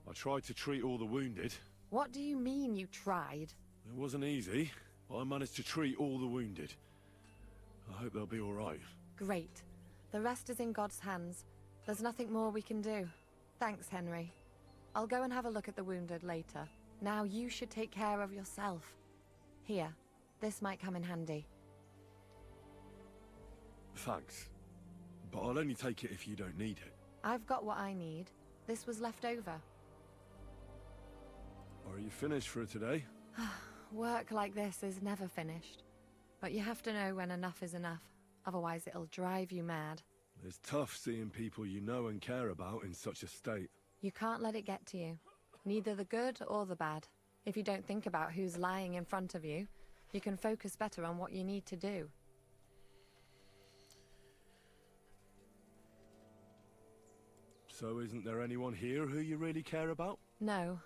I tried to treat all the wounded. What do you mean you tried? It wasn't easy, but I managed to treat all the wounded. I hope they'll be all right. Great. The rest is in God's hands. There's nothing more we can do. Thanks, Henry. I'll go and have a look at the wounded later. Now you should take care of yourself. Here, this might come in handy. Thanks. But I'll only take it if you don't need it. I've got what I need. This was left over. Are you finished for today? Work like this is never finished. But you have to know when enough is enough. Otherwise it'll drive you mad. It's tough seeing people you know and care about in such a state. You can't let it get to you. Neither the good or the bad. If you don't think about who's lying in front of you, you can focus better on what you need to do. So isn't there anyone here who you really care about? No.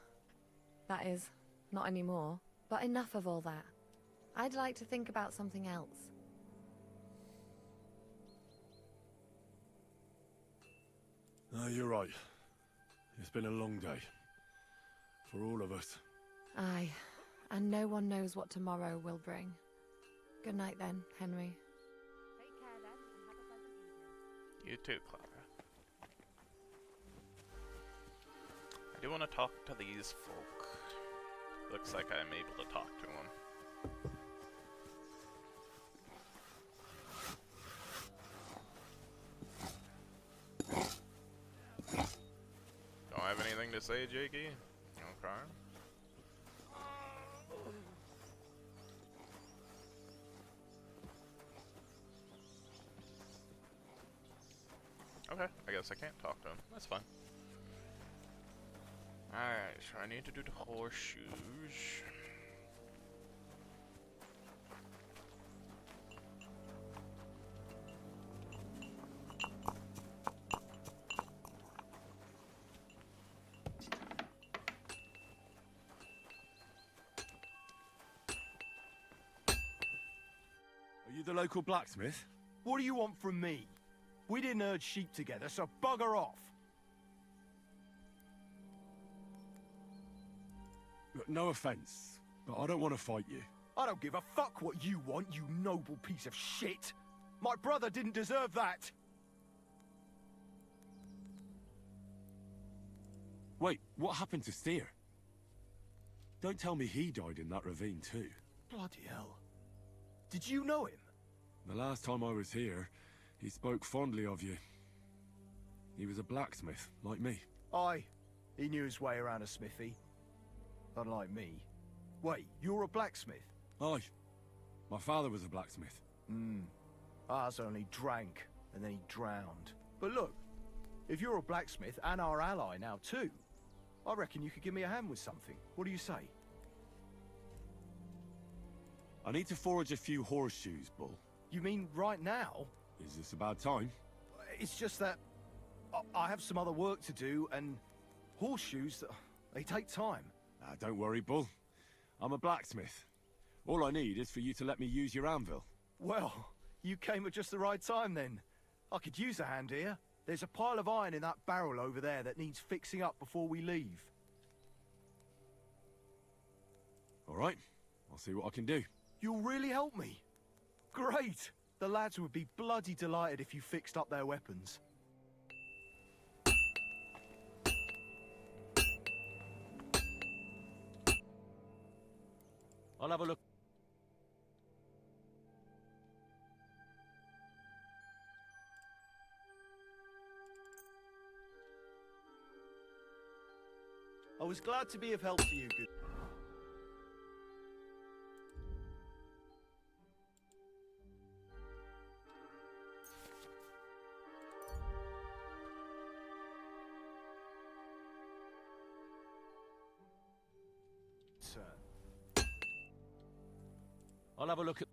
That is, not anymore. But enough of all that. I'd like to think about something else. No, you're right. It's been a long day. For all of us. Aye. And no one knows what tomorrow will bring. Good night then, Henry. Take care then, and have a pleasant evening. You too, Clara. I do want to talk to these folk. Looks like I'm able to talk to him. Don't have anything to say, Jakey? Okay. Okay, I guess I can't talk to him. That's fine. Alright, so I need to do the horseshoes. Are you the local blacksmith? What do you want from me? We didn't herd sheep together, so bugger off. Look, no offense, but I don't want to fight you. I don't give a fuck what you want, you noble piece of shit. My brother didn't deserve that. Wait, what happened to Steer? Don't tell me he died in that ravine too. Bloody hell. Did you know him? The last time I was here, he spoke fondly of you. He was a blacksmith, like me. Aye. He knew his way around a smithy. Unlike me. Wait, you're a blacksmith? Aye. My father was a blacksmith. Ours only drank, and then he drowned. But look, if you're a blacksmith and our ally now too, I reckon you could give me a hand with something. What do you say? I need to forge a few horseshoes, Bull. You mean right now? Is this about time? It's just that I have some other work to do, and horseshoes, they take time. Don't worry, Bull. I'm a blacksmith. All I need is for you to let me use your anvil. Well, you came at just the right time then. I could use a hand here. There's a pile of iron in that barrel over there that needs fixing up before we leave. All right, I'll see what I can do. You'll really help me? Great! The lads would be bloody delighted if you fixed up their weapons. I'll have a look. I was glad to be of help to you, good... Sir. I'll have a look at...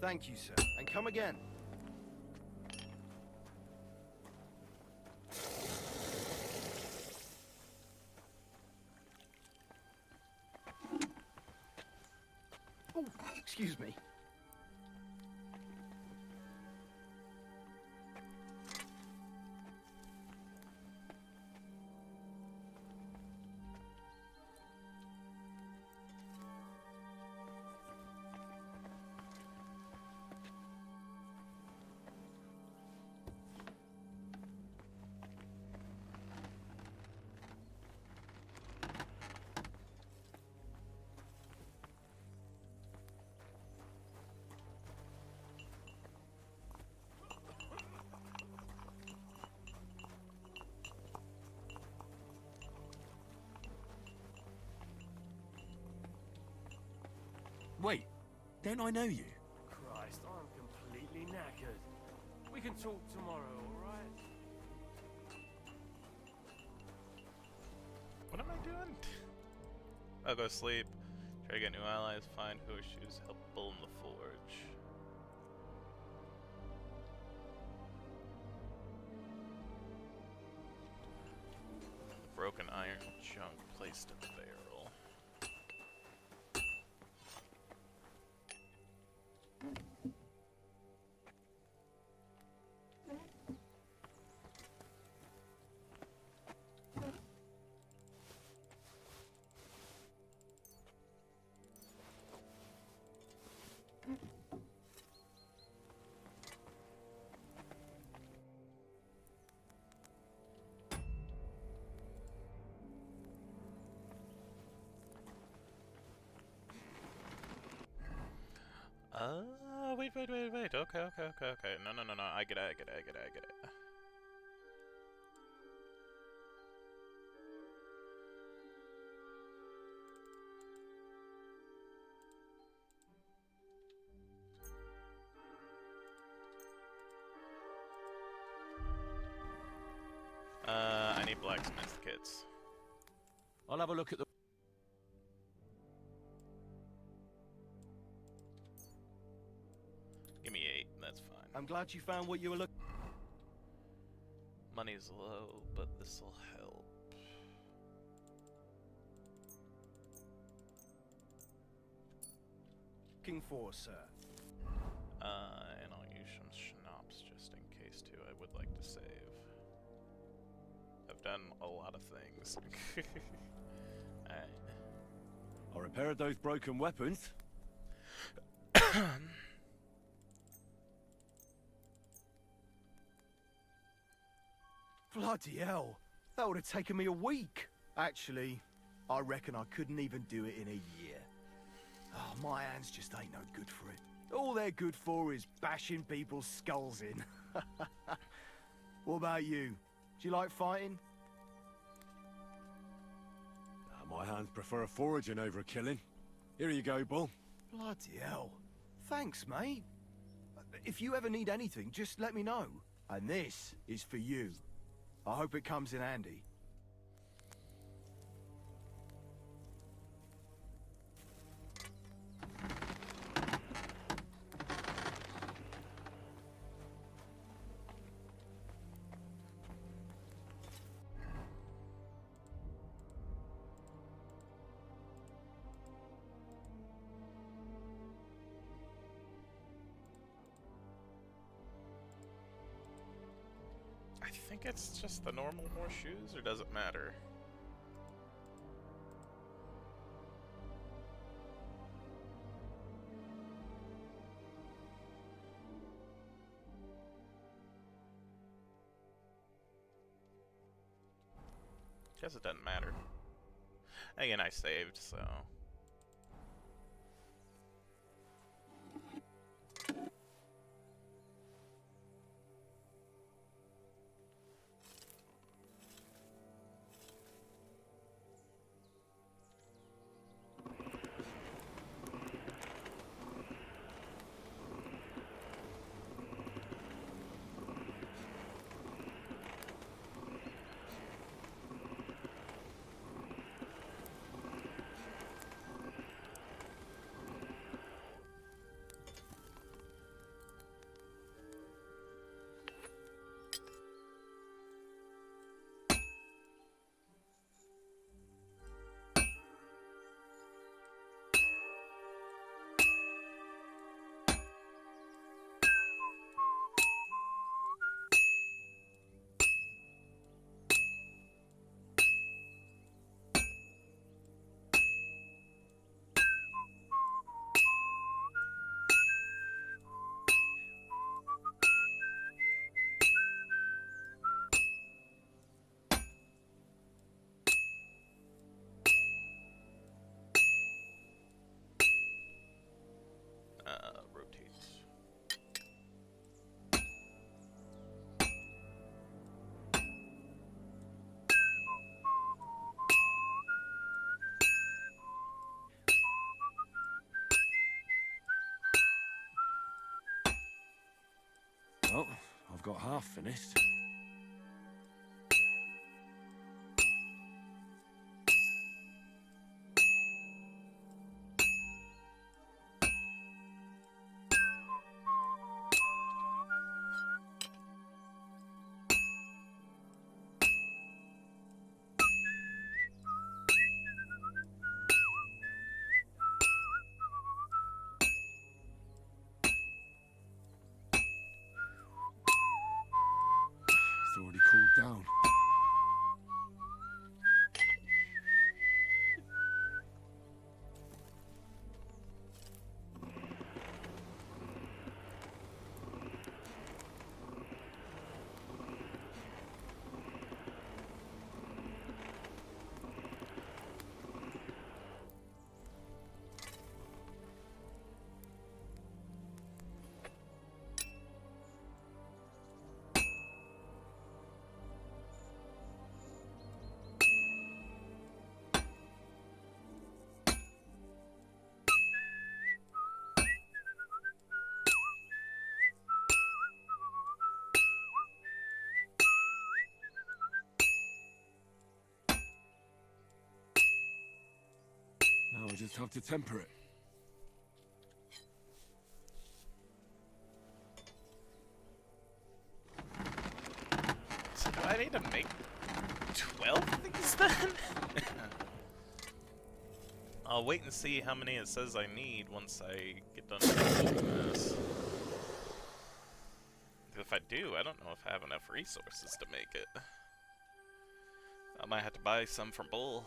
Thank you, sir. And come again. Oh, excuse me. Wait, don't I know you? Christ, I'm completely knackered. We can talk tomorrow, alright? What am I doing? I'll go sleep. Try to get new allies, find horseshoes, help Bull in the forge. Broken iron junk placed in the barrel. Wait. Okay. No. I get it. I need blacksmith kits. I'll have a look at the... Give me 8, that's fine. I'm glad you found what you were looking... Money's low, but this'll help. Looking for, sir. And I'll use some schnapps just in case too. I would like to save. I've done a lot of things. Alright. I repaired those broken weapons. Bloody hell. That would have taken me a week. Actually, I reckon I couldn't even do it in a year. Oh, my hands just ain't no good for it. All they're good for is bashing people's skulls in. What about you? Do you like fighting? My hands prefer foraging over killing. Here you go, Bull. Bloody hell. Thanks, mate. If you ever need anything, just let me know. And this is for you. I hope it comes in handy. I think it's just the normal horseshoes, or does it matter? Guess it doesn't matter. Again, I saved, so... rotate. Well, I've got half finished. I'll just have to temper it. So do I need to make 12 of these then? I'll wait and see how many it says I need once I get done doing this. If I do, I don't know if I have enough resources to make it. I might have to buy some from Bull.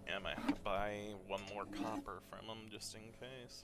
Yeah, I might have to buy one more copper from them just in case.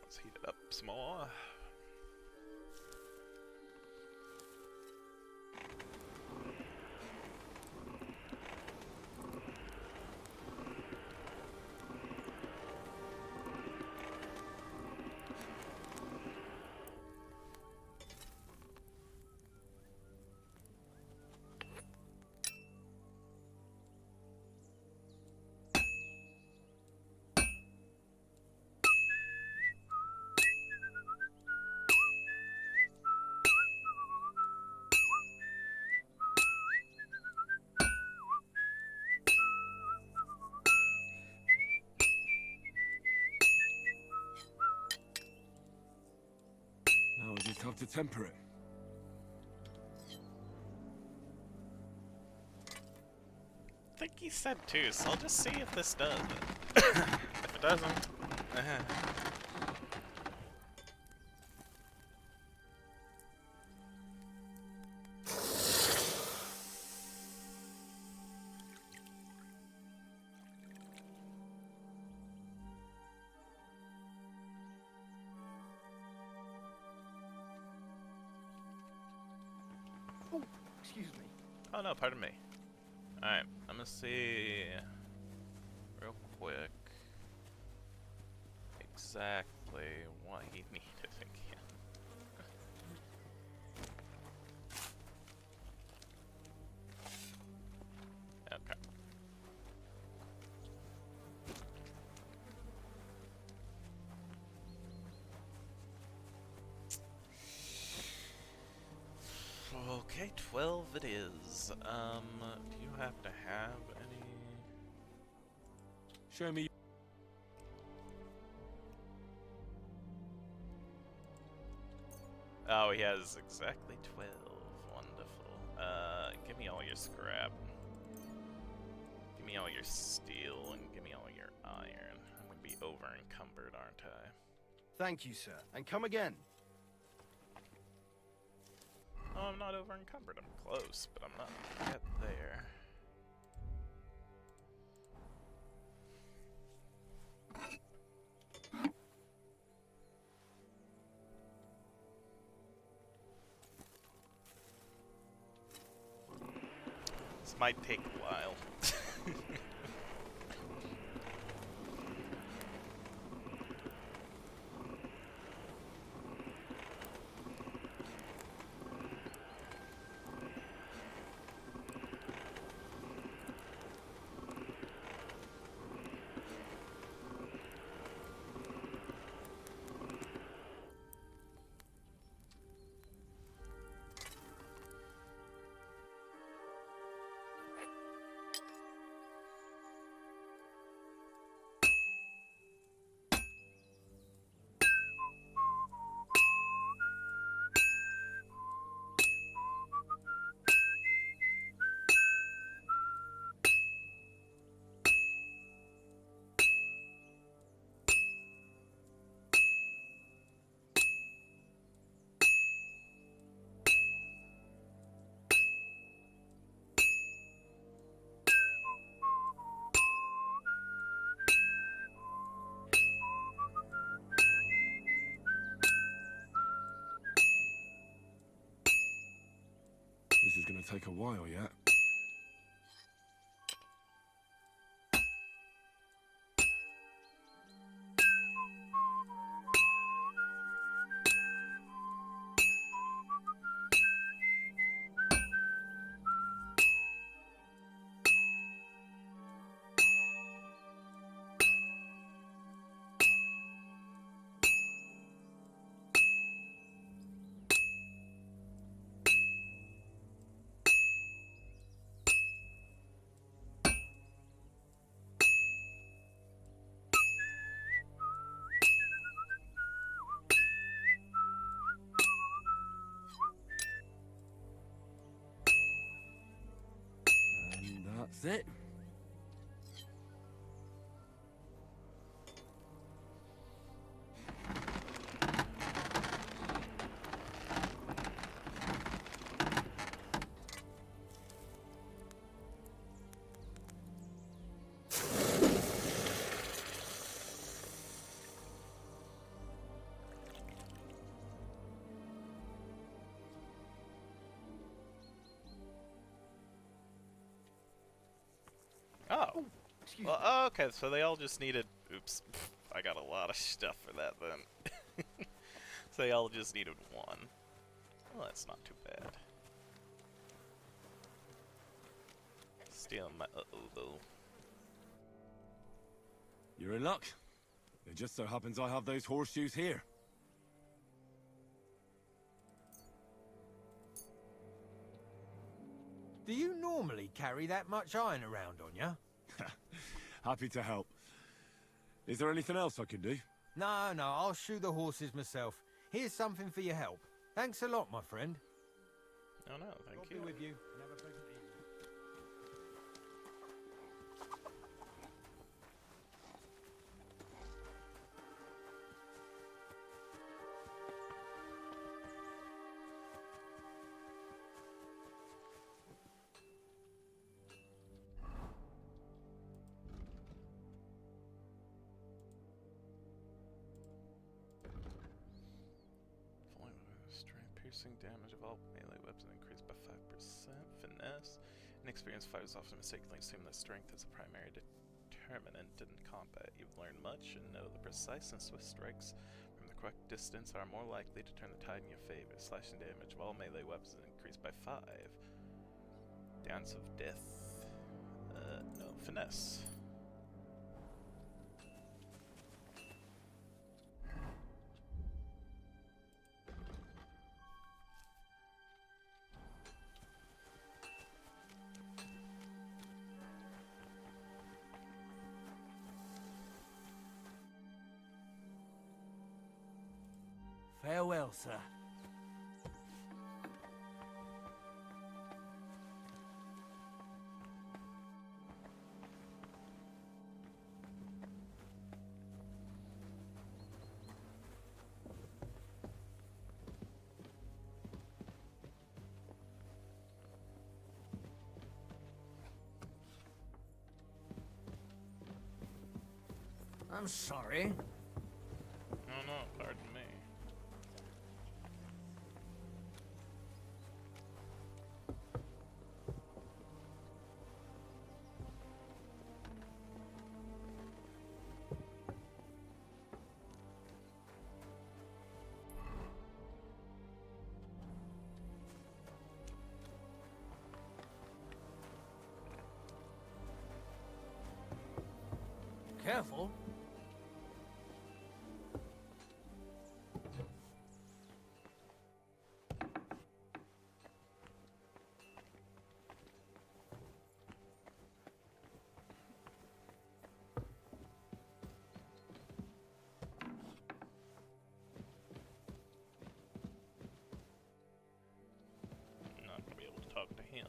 Let's heat it up some more. Now I'll just have to temper it. I think he said 2, so I'll just see if this does it. If it doesn't, Excuse me. Oh no, pardon me. Alright, I'm gonna see real quick exactly what he needed again. that is. Do you happen to have any? Show me. Oh, he has exactly 12. Wonderful. Give me all your scrap. Give me all your steel, and give me all your iron. I'm gonna be over encumbered, aren't I? Thank you, sir. And come again. Oh, I'm not over encumbered. I'm close, but I'm not yet there. This might take a while. This is gonna take a while yet. And that's it. Oh. Well, okay, so they all just needed... Oops. I got a lot of stuff for that then. So they all just needed one. Well, that's not too bad. Stealing my though. You're in luck. It just so happens I have those horseshoes here. Do you normally carry that much iron around on you? Happy to help. Is there anything else I can do? No, I'll shoe the horses myself. Here's something for your help. Thanks a lot, my friend. Oh no, thank God you. be with you. And have a pleasant evening. Strength piercing damage of all melee weapons increased by 5%. Finesse. Inexperienced fighters often mistakenly assume that strength is a primary determinant in combat. You've learned much and know the precise and swift strikes from the correct distance are more likely to turn the tide in your favor. Slashing damage of all melee weapons increased by 5. Dance of Death. No. Finesse. Farewell, sir. I'm sorry. Oh no, pardon me. Careful. Not gonna be able to talk to him.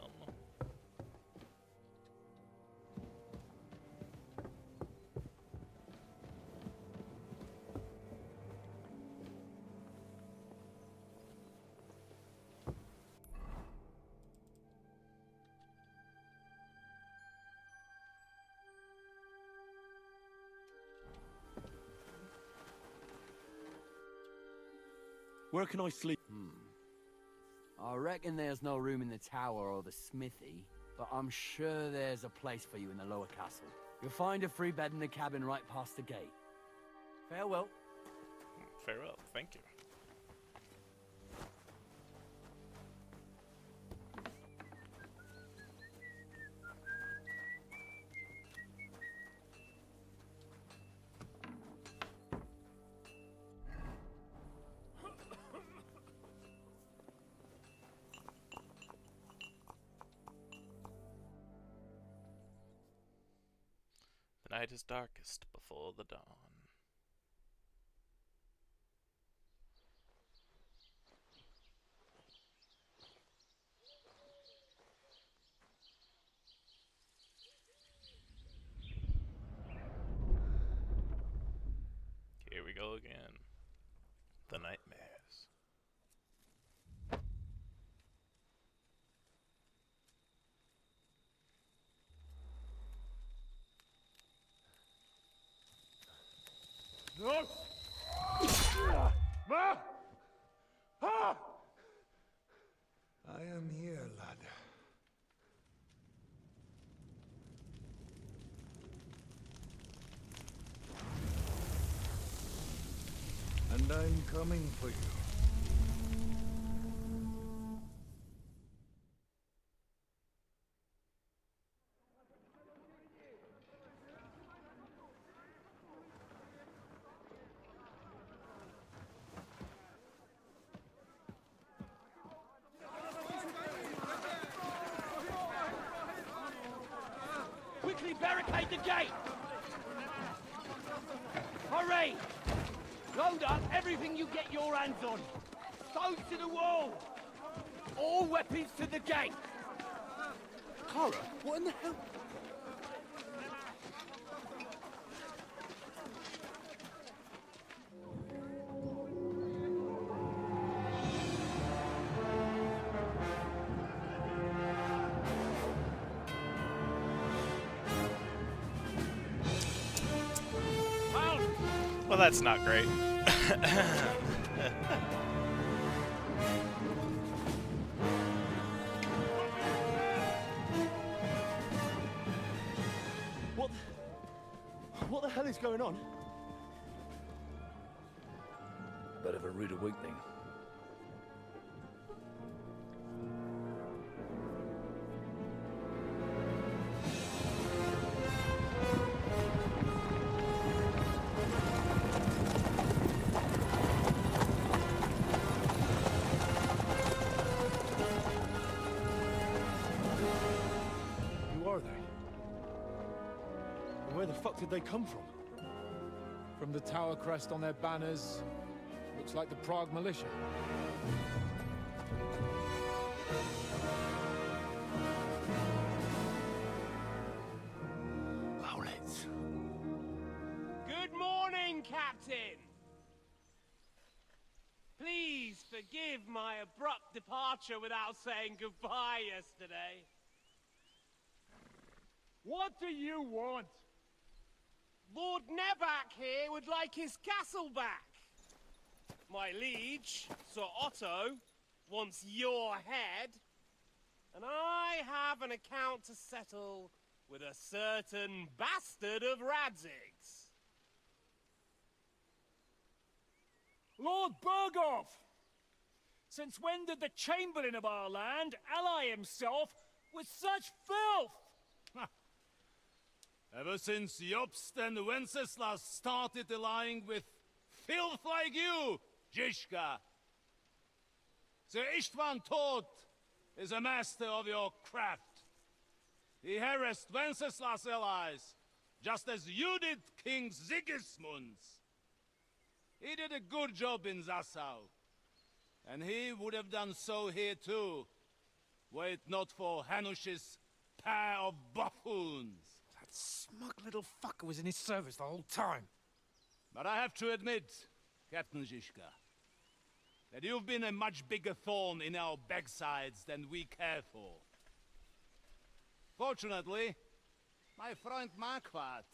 Where can I sleep? I reckon there's no room in the tower or the smithy, but I'm sure there's a place for you in the lower castle. You'll find a free bed in the cabin right past the gate. Farewell. Farewell, thank you. The night is darkest before the dawn. Here we go again. The nightmares. No! Ma! Ah! I am here, lad. And I'm coming for you. Quickly barricade the gate! Hurry! Load up everything you get your hands on. Stones to the wall! All weapons to the gate! Kara, what in the hell? Well, that's not great. What the hell is going on? Bit of a rude awakening. Who are they? And where the fuck did they come from? From the tower crest on their banners, Looks like the Prague militia. Owlets. Good morning, Captain! Please forgive my abrupt departure without saying goodbye yesterday. What do you want? Lord Nebak here would like his castle back. My liege, Sir Otto, wants your head. And I have an account to settle with a certain bastard of Radzig's. Lord Berghoff! Since when did the Chamberlain of our land ally himself with such filth? Ever since Jobst and Wenceslas started allying with filth like you, Zizka. Sir Istvan Tod is a master of your craft. He harassed Wenceslas' allies, just as you did King Sigismund's. He did a good job in Zassau, and he would have done so here too, were it not for Hanush's pair of buffoons. That smug little fucker was in his service the whole time. But I have to admit, Captain Zizka, that you've been a much bigger thorn in our backsides than we care for. Fortunately, my friend Marquardt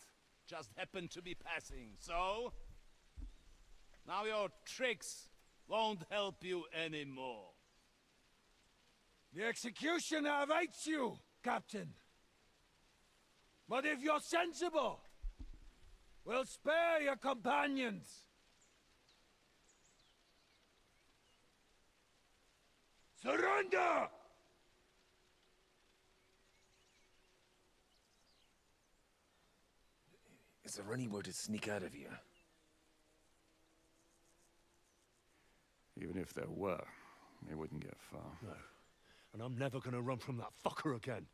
just happened to be passing, so now your tricks won't help you anymore. The executioner awaits you, Captain. But if you're sensible, we'll spare your companions. Surrender! Is there anywhere to sneak out of here? Even if there were, they wouldn't get far. No. And I'm never gonna run from that fucker again.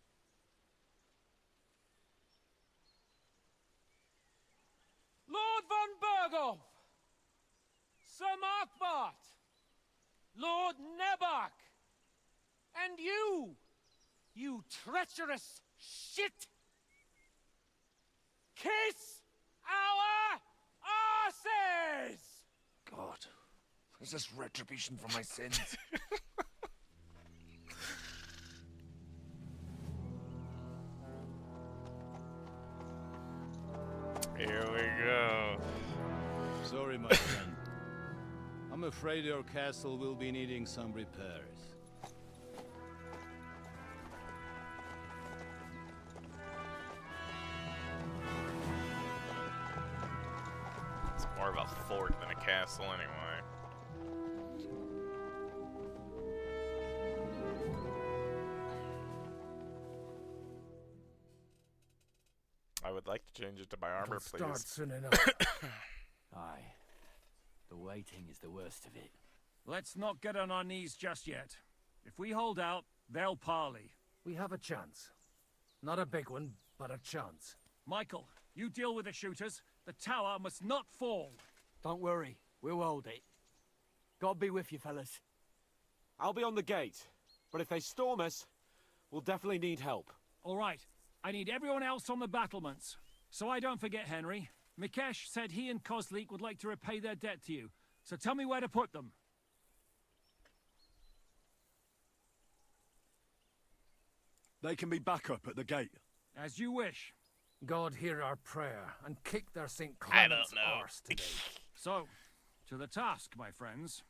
Lord von Berghoff! Sir Markwart! Lord Nebak! And you treacherous shit! Kiss our asses! God, is this retribution for my sins? Here we go. Sorry, my friend. I'm afraid your castle will be needing some repairs. It's more of a fort than a castle anyway. I would like to change it to my armor, please. Start soon enough. Aye. The waiting is the worst of it. Let's not get on our knees just yet. If we hold out, they'll parley. We have a chance. Not a big one, but a chance. Michael, you deal with the shooters. The tower must not fall. Don't worry. We'll hold it. God be with you, fellas. I'll be on the gate. But if they storm us, we'll definitely need help. All right. I need everyone else on the battlements. So I don't forget, Henry. Mikesh said he and Kozlik would like to repay their debt to you. So tell me where to put them. They can be back up at the gate. As you wish. God hear our prayer and kick their St. I Clement's don't know. arse today. So, to the task, my friends.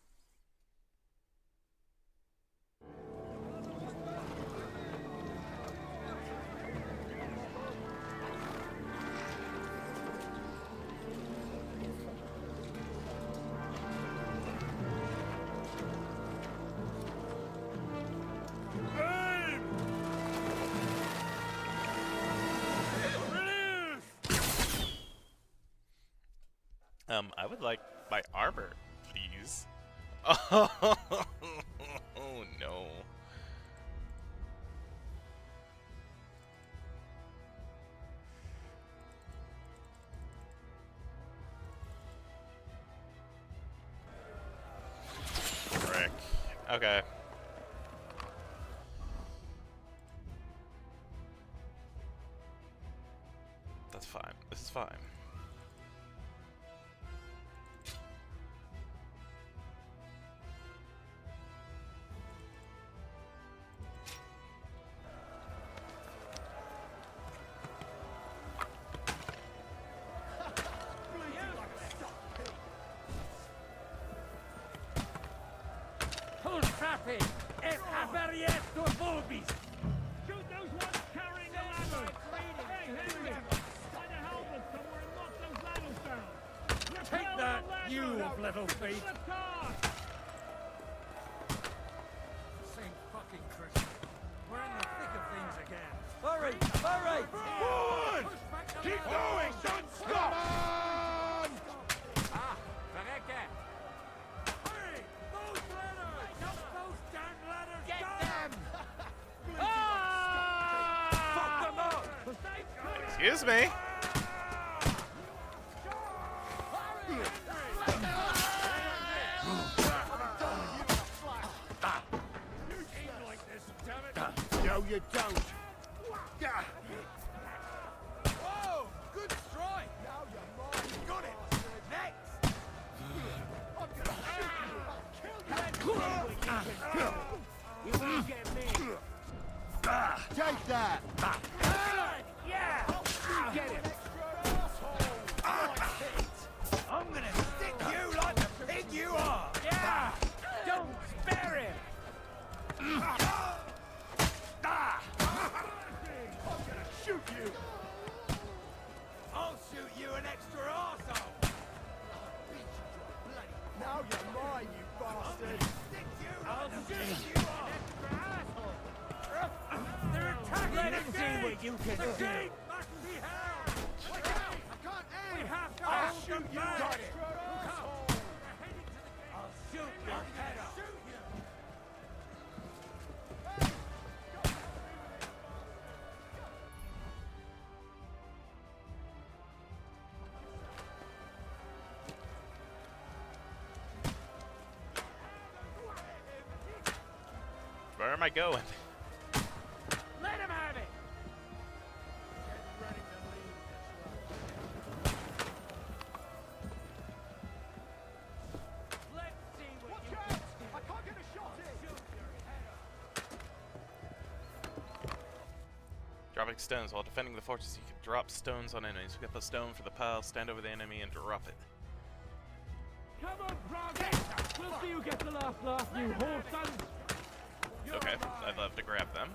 I would like my armor, please. Oh no. Okay. That's fine. This is fine. Traffic! Es abierto vobis! Shoot those ones carrying the ladders! Hey, Henry! Find a helmet somewhere and knock those ladders down! Take that, you little thief! Same fucking Christmas. We're in the thick of things again. Hurry! Hurry! Forward! Keep going! Don't stop! Ah, verrecke! Hurry! Those ladders! Knock those damn ladders Get down! Fuck them up! Excuse me. No, you don't. Whoa! Good strike! Now you're mine. You got it! Next! I'm gonna shoot you! You won't get me! Take that! Yeah! Get it! I'm gonna stick you like the pig you are! Yeah! Don't spare him! I'm gonna shoot you! I'll shoot you an extra arsehole! Now you're mine, you bastard! I'll shoot you an extra asshole! They're attacking! Let him see what you can do! Must be held! Look out! I can't aim! We have to I'll shoot you! Got it! I'll shoot your head off! Where am I going? Let him have it! Let's see what you can do. I can't get a shot in! Dropping stones. While defending the fortress, you can drop stones on enemies. Get the stone for the pile, stand over the enemy, and drop it. Come on, Brog! We'll see who gets the last laugh, you whore sons! Okay, I'd love to grab them.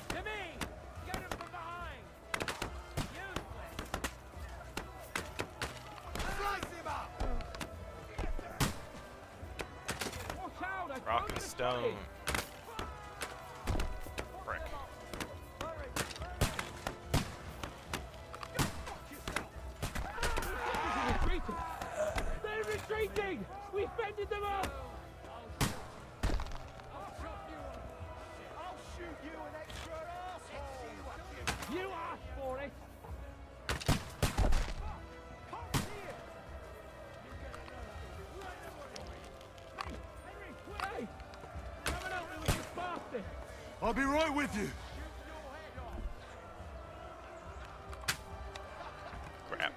To me! Get him from behind! Useless! Slice him up! Watch out! I Rock found and the stone. Brick. Retreating! They're retreating! We fended them off! I'll shoot you an extra arsehole! You asked for it! Hey! Come and help me with this bastard! I'll be right with you. Crap.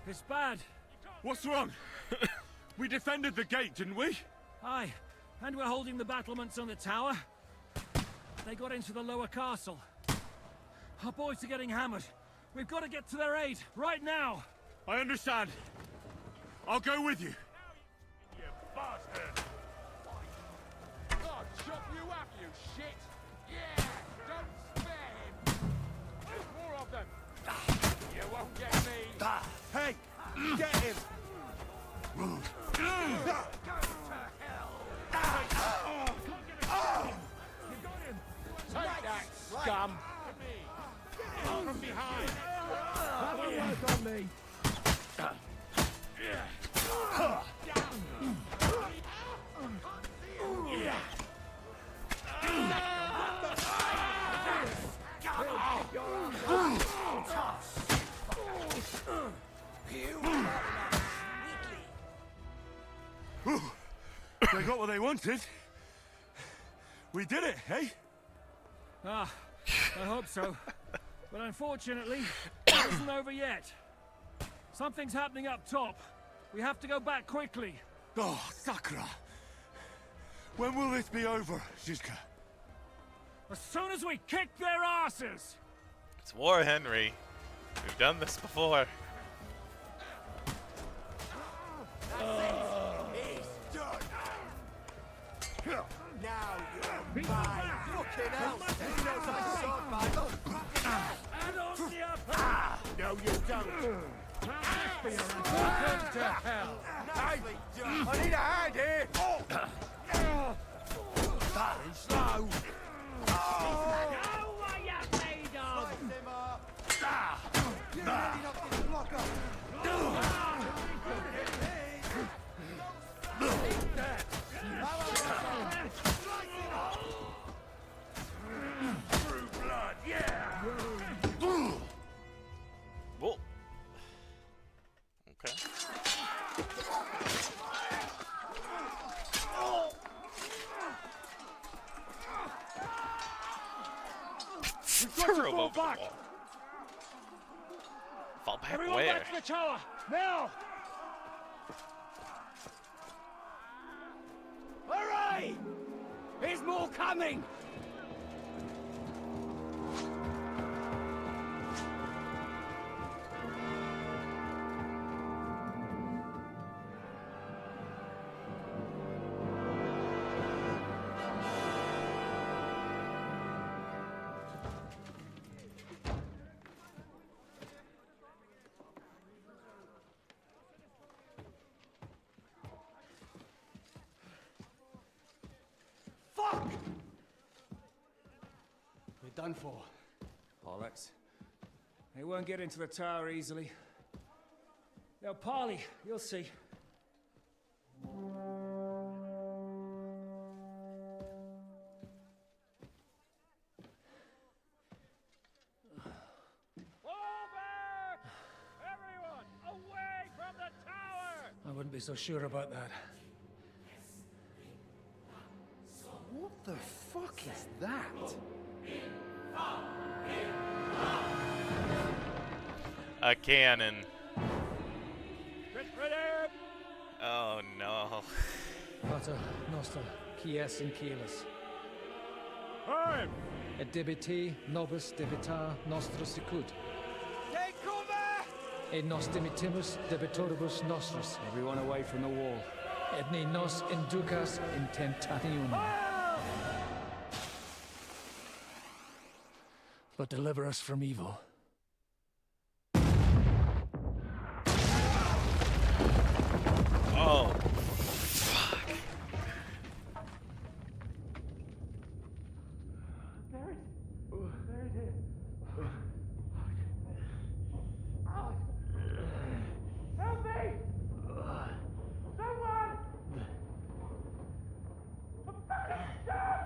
It's bad. What's wrong? We defended the gate, didn't we? Aye, and we're holding the battlements on the tower. They got into the lower castle. Our boys are getting hammered. We've got to get to their aid, right now! I understand. I'll go with you. You bastard! I'll chop you up, you shit! Yeah! Don't spare him! There's more of them! You won't get me! Hey! Get him! Go to hell! Take that, scum! From behind! That'll work on me! They got what they wanted. We did it, eh? Ah, I hope so. But unfortunately, it isn't over yet. Something's happening up top. We have to go back quickly. Oh, Sakra! When will this be over, Zizka? As soon as we kick their asses! It's war, Henry. We've done this before. He's done. Now you're mine. Fucking hell. He knows I sword battle. And on the upper! No, you don't. Welcome to hell! Nicely done. I need a hand here. Slow. Know what you're made of! You really knocked his block off. Through blood, yeah! Whoa. Okay. Throw him over the wall. Fall back Everyone where? back to the tower! Now! Hurry! There's more coming! Fuck! We're done for. Bollocks. They won't get into the tower easily. They'll parley, you'll see. Everyone, away from the tower! I wouldn't be so sure about that. What the fuck is that? A cannon. Get ready! Oh no. Pater Noster, Kies in Kielis. Time! Et debiti nobis debitar nostra sicut. Take cover! Et nos dimitimus debitoribus nostris. Everyone away from the wall. Et ne nos inducas in tentationem. But deliver us from evil. Oh. Fuck. There it is. Help me! Someone! I'm fucking stuck!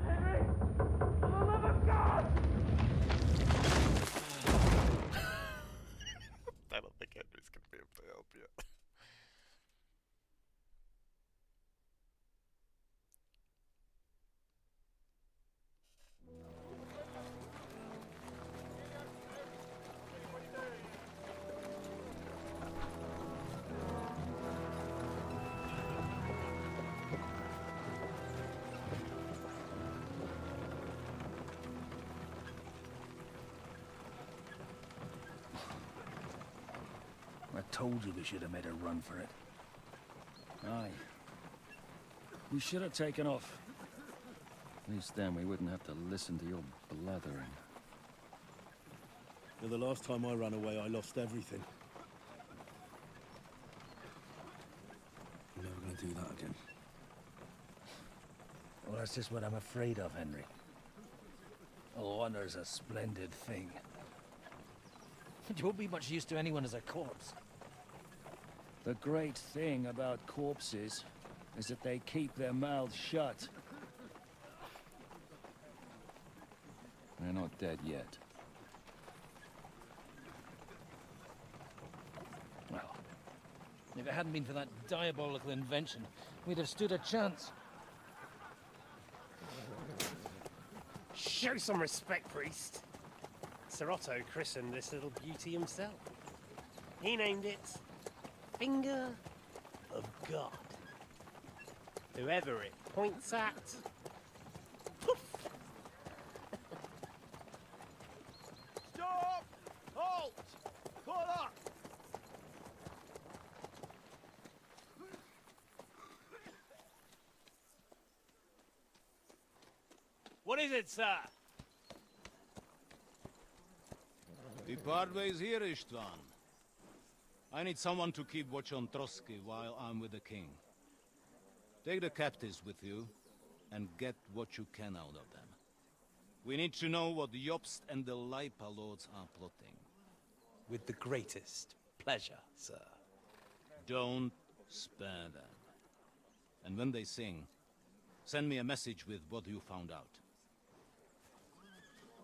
Henry! For the love of God! I don't think Henry's gonna be able to help you. I told you we should have made a run for it. Aye. We should have taken off. At least then we wouldn't have to listen to your blathering. Well, the last time I ran away, I lost everything. I'm never gonna do that again. Well, that's just what I'm afraid of, Henry. Honor's a splendid thing. You won't be much use to anyone as a corpse. The great thing about corpses is that they keep their mouths shut. They're not dead yet. Well, if If it hadn't been for that diabolical invention, we'd have stood a chance. Show some respect, priest. Sir Otto christened this little beauty himself. He named it Finger of God. Whoever it points at, poof! Stop! Halt! Pull up! What is it, sir? We part ways here, Istvan. I need someone to keep watch on Trotsky while I'm with the king. Take the captives with you, and get what you can out of them. We need to know what the Jobst and the Leipa lords are plotting. With the greatest pleasure, sir. Don't spare them. And when they sing, send me a message with what you found out.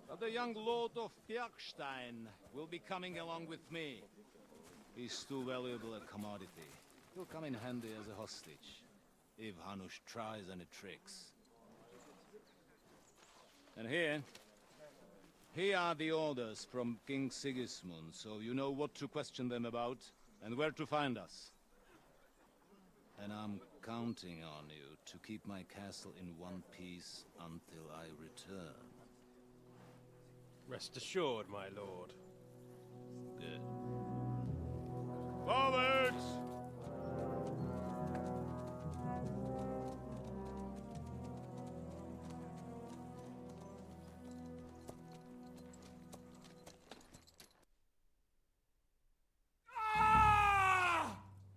But the young lord of Bjergstein will be coming along with me. He's too valuable a commodity. He'll come in handy as a hostage, if Hanush tries any tricks. And here are the orders from King Sigismund, so you know what to question them about, and where to find us. And I'm counting on you to keep my castle in one piece until I return. Rest assured, my lord. Good. Forwards!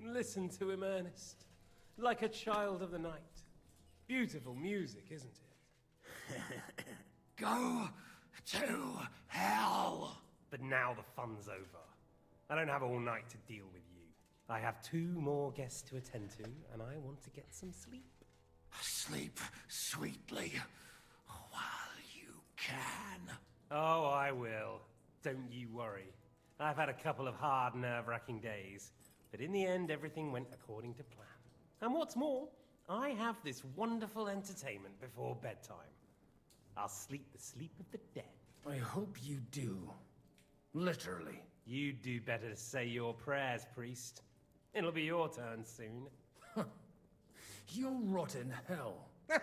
Listen to him, Ernest. Like a child of the night. Beautiful music, isn't it? Go to hell! But now the fun's over. I don't have all night to deal with you. I have 2 more guests to attend to, and I want to get some sleep. Sleep sweetly while you can. Oh, I will. Don't you worry. I've had a couple of hard, nerve-wracking days, but in the end, everything went according to plan. And what's more, I have this wonderful entertainment before bedtime. I'll sleep the sleep of the dead. I hope you do. Literally. You'd do better to say your prayers, priest. It'll be your turn soon. You'll rot in hell. Do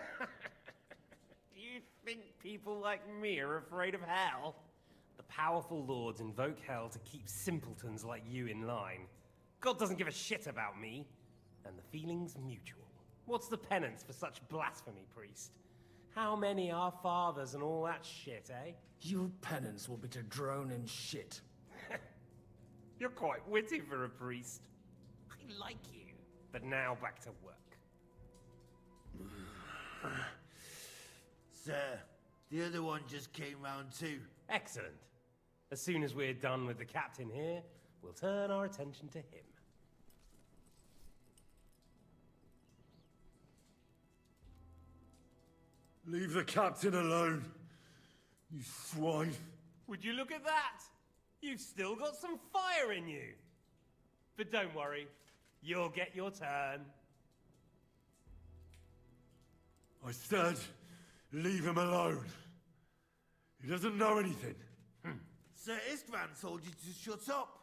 you think people like me are afraid of hell? The powerful lords invoke hell to keep simpletons like you in line. God doesn't give a shit about me, and the feeling's mutual. What's the penance for such blasphemy, priest? How many are fathers and all that shit, eh? Your penance will be to drown in shit. You're quite witty for a priest. I like you. But now back to work. Sir, the other one just came round too. Excellent. As soon as we're done with the captain here, we'll turn our attention to him. Leave the captain alone, you swine. Would you look at that? You've still got some fire in you. But don't worry, you'll get your turn. I said, leave him alone. He doesn't know anything. Sir Istvan told you to shut up.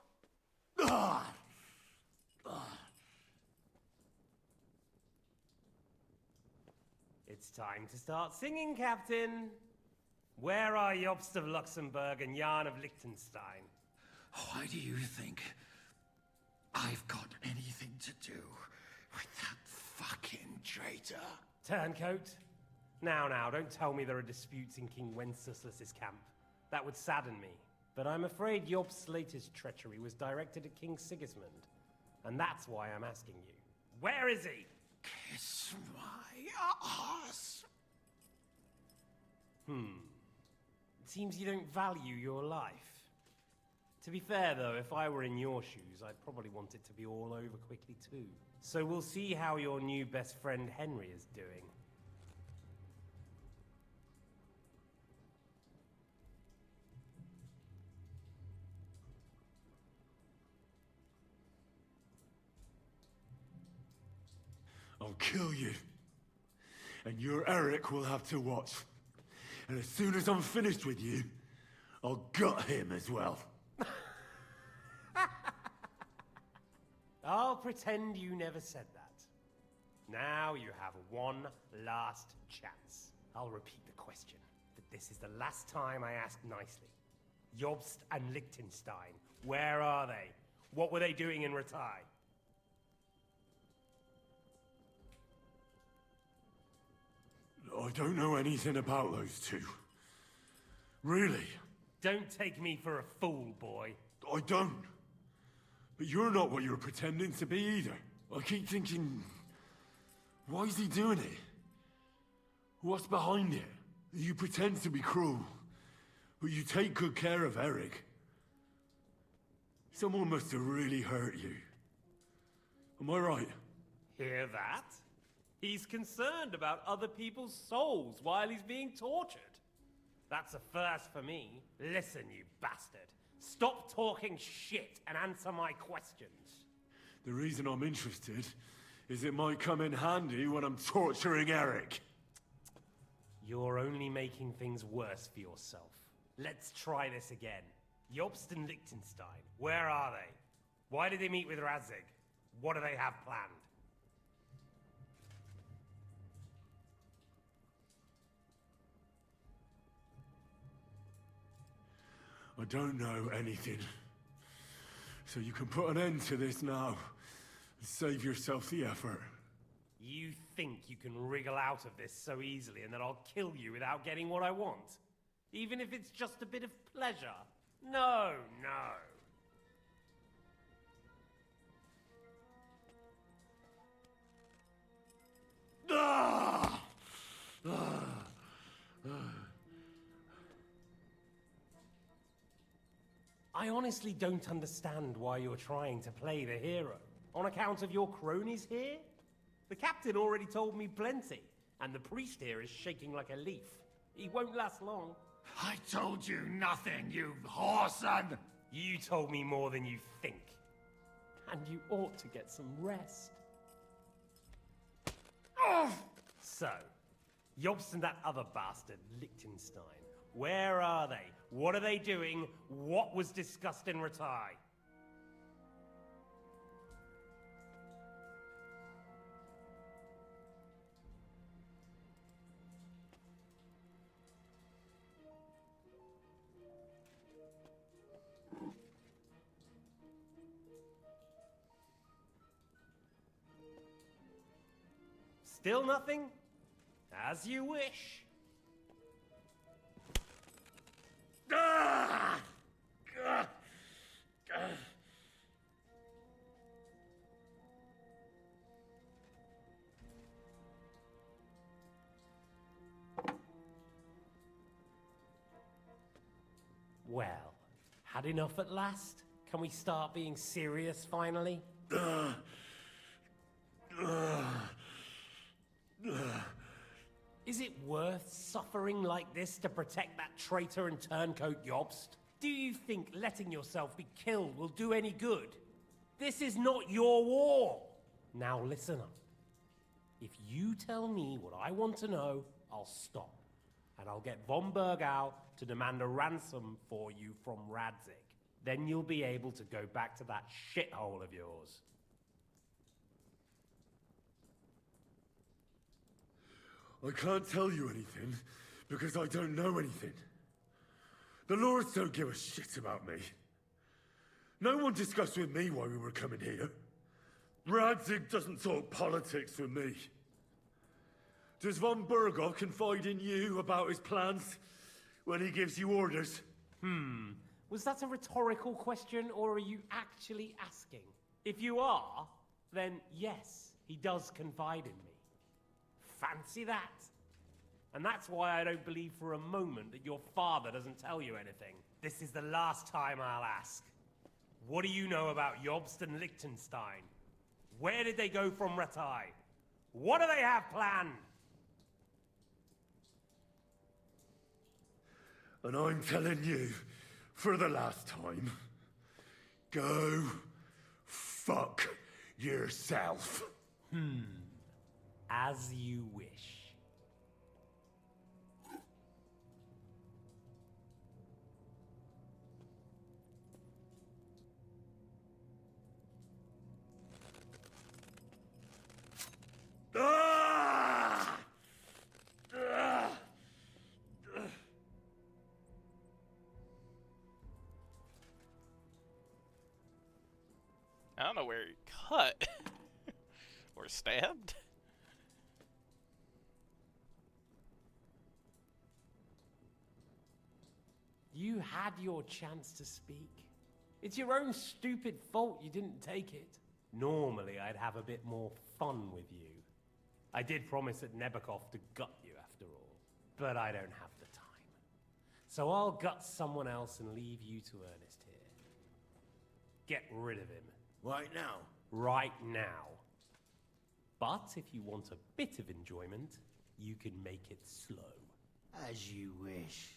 It's time to start singing, Captain. Where are Jobst of Luxembourg and Jan of Liechtenstein? Why do you think I've got anything to do with that fucking traitor? Turncoat. Now, don't tell me there are disputes in King Wenceslas's camp. That would sadden me. But I'm afraid Jobst's latest treachery was directed at King Sigismund. And that's why I'm asking you. Where is he? Kiss my ass. It seems you don't value your life. To be fair, though, if I were in your shoes, I'd probably want it to be all over quickly, too. So we'll see how your new best friend Henry is doing. I'll kill you. And your Eric will have to watch. And as soon as I'm finished with you, I'll gut him as well. I'll pretend you never said that. Now you have one last chance. I'll repeat the question, but this is the last time I ask nicely. Jobst and Liechtenstein, where are they? What were they doing in Ratai? I don't know anything about those two. Really? Don't take me for a fool, boy. I don't. But you're not what you're pretending to be either. I keep thinking, why is he doing it? What's behind it? You pretend to be cruel, but you take good care of Eric. Someone must have really hurt you. Am I right? Hear that? He's concerned about other people's souls while he's being tortured. That's a first for me. Listen, you bastard. Stop talking shit and answer my questions. The reason I'm interested is it might come in handy when I'm torturing Eric. You're only making things worse for yourself. Let's try this again. Jobst and Liechtenstein, where are they? Why did they meet with Radzig? What do they have planned? I don't know anything. So you can put an end to this now and save yourself the effort. You think you can wriggle out of this so easily and that I'll kill you without getting what I want? Even if it's just a bit of pleasure? No, no. Ah! I honestly don't understand why you're trying to play the hero. On account of your cronies here? The captain already told me plenty, and the priest here is shaking like a leaf. He won't last long. I told you nothing, you whoreson! You told me more than you think. And you ought to get some rest. So, Jobst and that other bastard, Liechtenstein. Where are they? What are they doing? What was discussed in Ratai? Still nothing? As you wish. Ah! Ah! Ah! Well, had enough at last? Can we start being serious finally? Is it worth suffering like this to protect that traitor and turncoat Jobst? Do you think letting yourself be killed will do any good? This is not your war! Now listen up. If you tell me what I want to know, I'll stop. And I'll get von Bergau to demand a ransom for you from Radzig. Then you'll be able to go back to that shithole of yours. I can't tell you anything, because I don't know anything. The Lords don't give a shit about me. No one discussed with me why we were coming here. Radzig doesn't talk politics with me. Does von Bergov confide in you about his plans when he gives you orders? Was that a rhetorical question, or are you actually asking? If you are, then yes, he does confide in me. Fancy that. And that's why I don't believe for a moment that your father doesn't tell you anything. This is the last time I'll ask. What do you know about Jobst and Liechtenstein? Where did they go from Ratai? What do they have planned? And I'm telling you, for the last time, go fuck yourself. As you wish. I don't know where he cut. Or stabbed. You had your chance to speak. It's your own stupid fault you didn't take it. Normally, I'd have a bit more fun with you. I did promise at Nebakov to gut you after all, but I don't have the time. So I'll gut someone else and leave you to Ernest here. Get rid of him. Right now? Right now. But if you want a bit of enjoyment, you can make it slow. As you wish.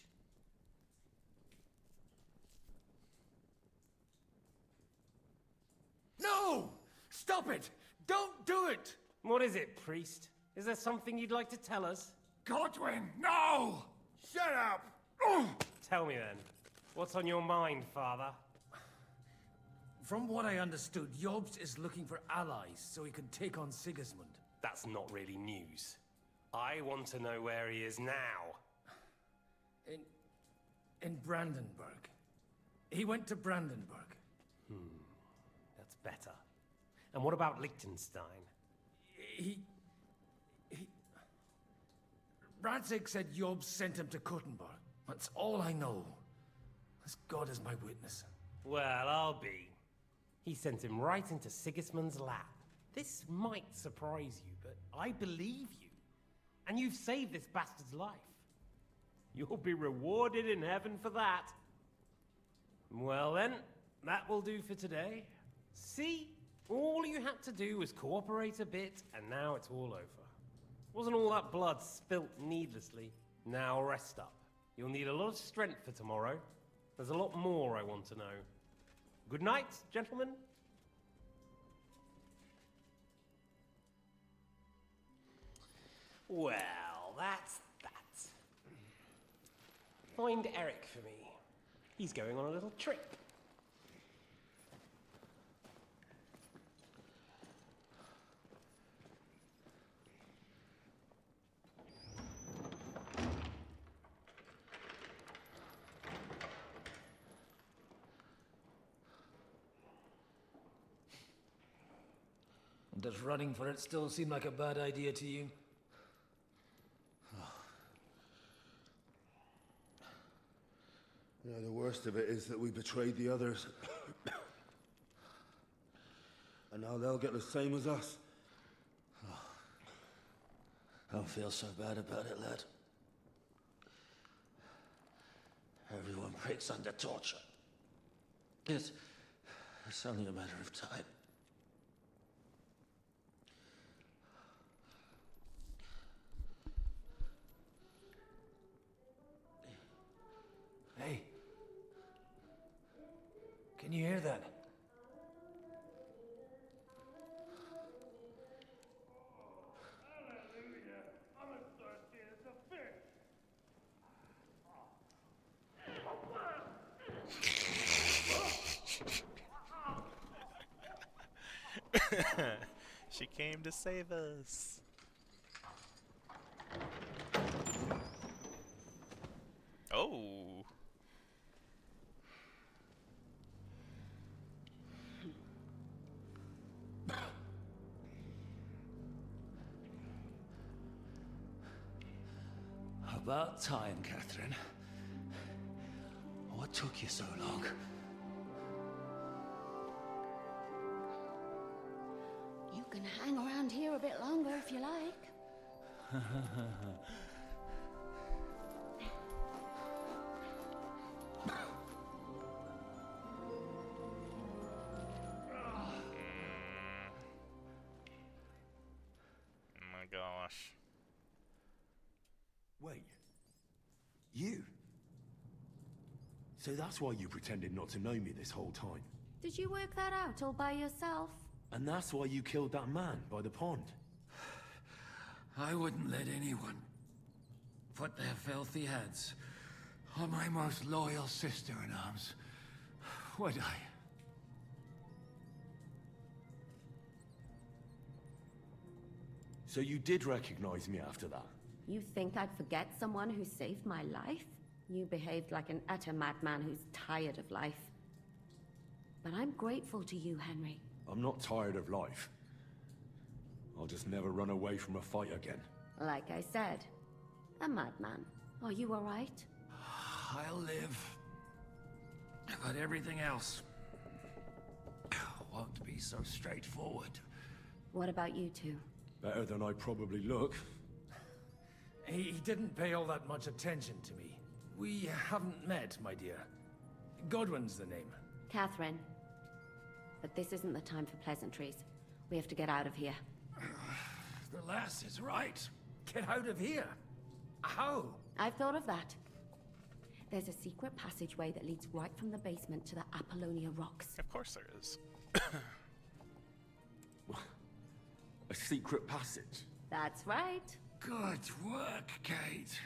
No! Stop it! Don't do it! What is it, priest? Is there something you'd like to tell us? Godwin, no! Shut up! Tell me then. What's on your mind, father? From what I understood, Jobst is looking for allies so he can take on Sigismund. That's not really news. I want to know where he is now. In Brandenburg. He went to Brandenburg. That's better. And what about Liechtenstein? Radzig said Jobst sent him to Kuttenberg. That's all I know. As God is my witness. Well, I'll be. He sent him right into Sigismund's lap. This might surprise you, but I believe you. And you've saved this bastard's life. You'll be rewarded in heaven for that. Well then, that will do for today. See? All you had to do was cooperate a bit, and now it's all over. Wasn't all that blood spilt needlessly. Now rest up. You'll need a lot of strength for tomorrow. There's a lot more I want to know. Good night, gentlemen. Well, that's that. Find Eric for me. He's going on a little trip. Does running for it still seem like a bad idea to you? You know, the worst of it is that we betrayed the others. And now they'll get the same as us. Don't feel so bad about it, lad. Everyone breaks under torture. It's only a matter of time. Hey. Can you hear that? She came to save us. Oh. About time, Catherine. What took you so long? You can hang around here a bit longer if you like. Oh my gosh. Wait. You? So that's why you pretended not to know me this whole time. Did you work that out all by yourself? And that's why you killed that man by the pond. I wouldn't let anyone put their filthy hands on my most loyal sister-in-arms, would I? So you did recognize me after that? You think I'd forget someone who saved my life? You behaved like an utter madman who's tired of life. But I'm grateful to you, Henry. I'm not tired of life. I'll just never run away from a fight again. Like I said, a madman. Are you all right? I'll live. But everything else won't be so straightforward. What about you two? Better than I probably look. He didn't pay all that much attention to me. We haven't met, my dear. Godwin's the name. Catherine. But this isn't the time for pleasantries. We have to get out of here. The lass is right. Get out of here. How? I've thought of that. There's a secret passageway that leads right from the basement to the Apollonia Rocks. Of course there is. A secret passage? That's right. Good work, Kate.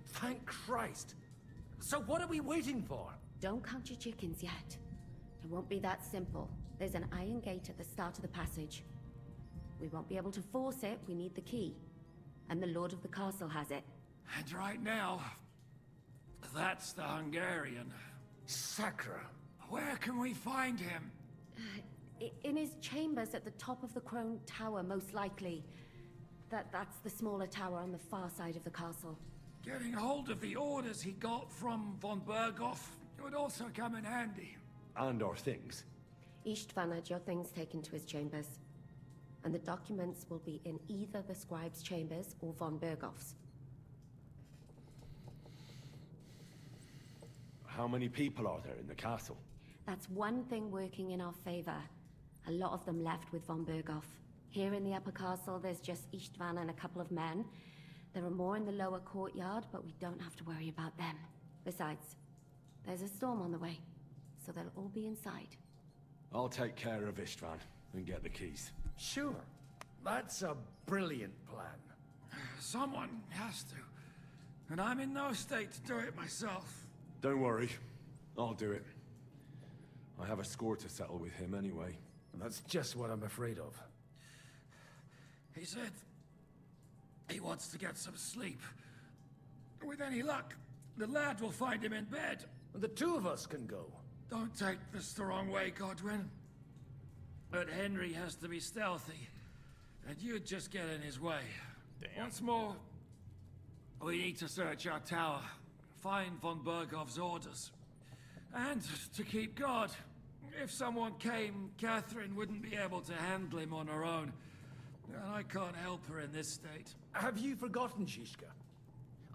Thank Christ. So what are we waiting for? Don't count your chickens yet. It won't be that simple. There's an iron gate at the start of the passage. We won't be able to force it, we need the key. And the Lord of the Castle has it. And right now, that's the Hungarian. Sacra. Where can we find him? In his chambers at the top of the Crone Tower, most likely. That's the smaller tower on the far side of the castle. Getting hold of the orders he got from von Berghoff would also come in handy. And our things. Istvan had your things taken to his chambers. And the documents will be in either the scribe's chambers or von Berghoff's. How many people are there in the castle? That's one thing working in our favor. A lot of them left with von Berghoff. Here in the upper castle, there's just Istvan and a couple of men. There are more in the lower courtyard, but we don't have to worry about them. Besides, there's a storm on the way, so they'll all be inside. I'll take care of Istvan and get the keys. Sure. That's a brilliant plan. Someone has to. And I'm in no state to do it myself. Don't worry. I'll do it. I have a score to settle with him anyway. That's just what I'm afraid of. He said he wants to get some sleep. With any luck, the lad will find him in bed. The two of us can go. Don't take this the wrong way, Godwin. But Henry has to be stealthy, and you'd just get in his way. Damn. Once more, we need to search our tower, find von Berghoff's orders. And to keep guard. If someone came, Catherine wouldn't be able to handle him on her own. And I can't help her in this state. Have you forgotten, Shishka?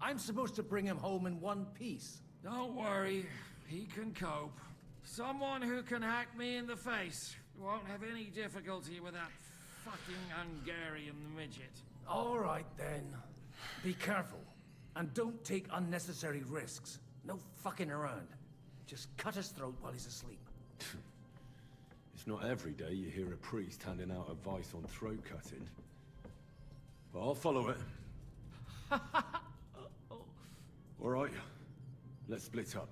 I'm supposed to bring him home in one piece. Don't worry, he can cope. Someone who can hack me in the face won't have any difficulty with that fucking Hungarian midget. All right, then. Be careful. And don't take unnecessary risks. No fucking around. Just cut his throat while he's asleep. It's not every day you hear a priest handing out advice on throat cutting. But I'll follow it. Alright, let's split up.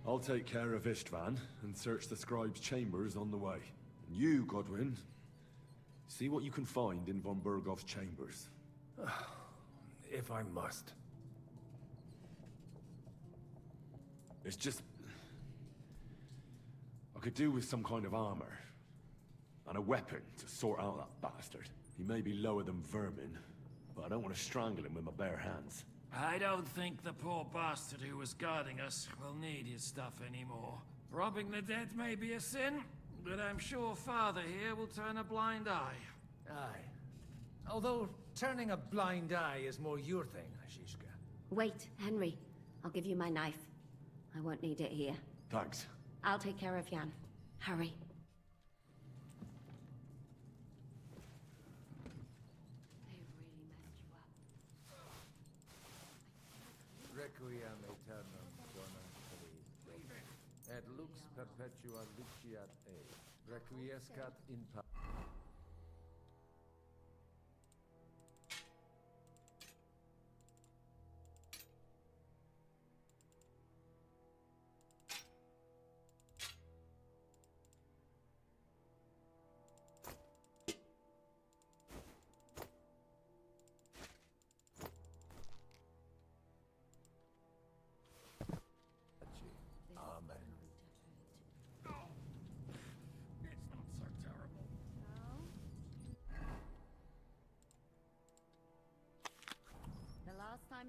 I'll take care of Istvan and search the scribe's chambers on the way. And you, Godwin, see what you can find in von Berghoff's chambers. If I must. It's just... I could do with some kind of armor. And a weapon to sort out that bastard. He may be lower than vermin, but I don't want to strangle him with my bare hands. I don't think the poor bastard who was guarding us will need his stuff anymore. Robbing the dead may be a sin, but I'm sure Father here will turn a blind eye. Aye. Although, turning a blind eye is more your thing, Ashishka. Wait, Henry. I'll give you my knife. I won't need it here. Thanks. I'll take care of Jan. Hurry. Requiem aeternam quam feliz. Et lux perpetua luciat Requiescat in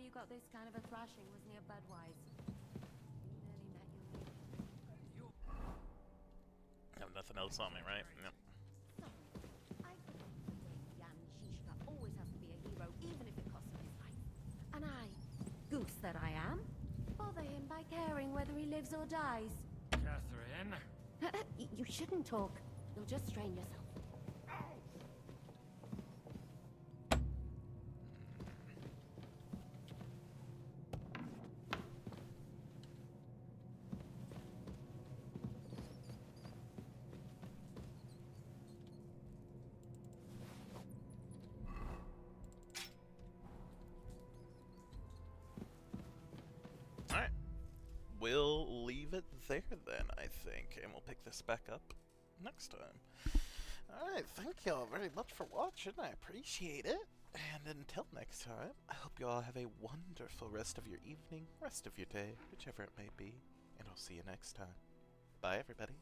you got this kind of a thrashing was near Budweiser. You nearly met your mate. I have nothing else on me, right? Yep. I think Jan Zizka always has to be a hero, even if it costs him his life. And I, goose that I am, bother him by caring whether he lives or dies. Catherine? You shouldn't talk. You'll just strain yourself. Alright. We'll leave it there then, I think, and we'll pick this back up next time. Alright, thank y'all very much for watching. I appreciate it. And until next time, I hope you all have a wonderful rest of your evening, rest of your day, whichever it may be. And I'll see you next time. Bye, everybody.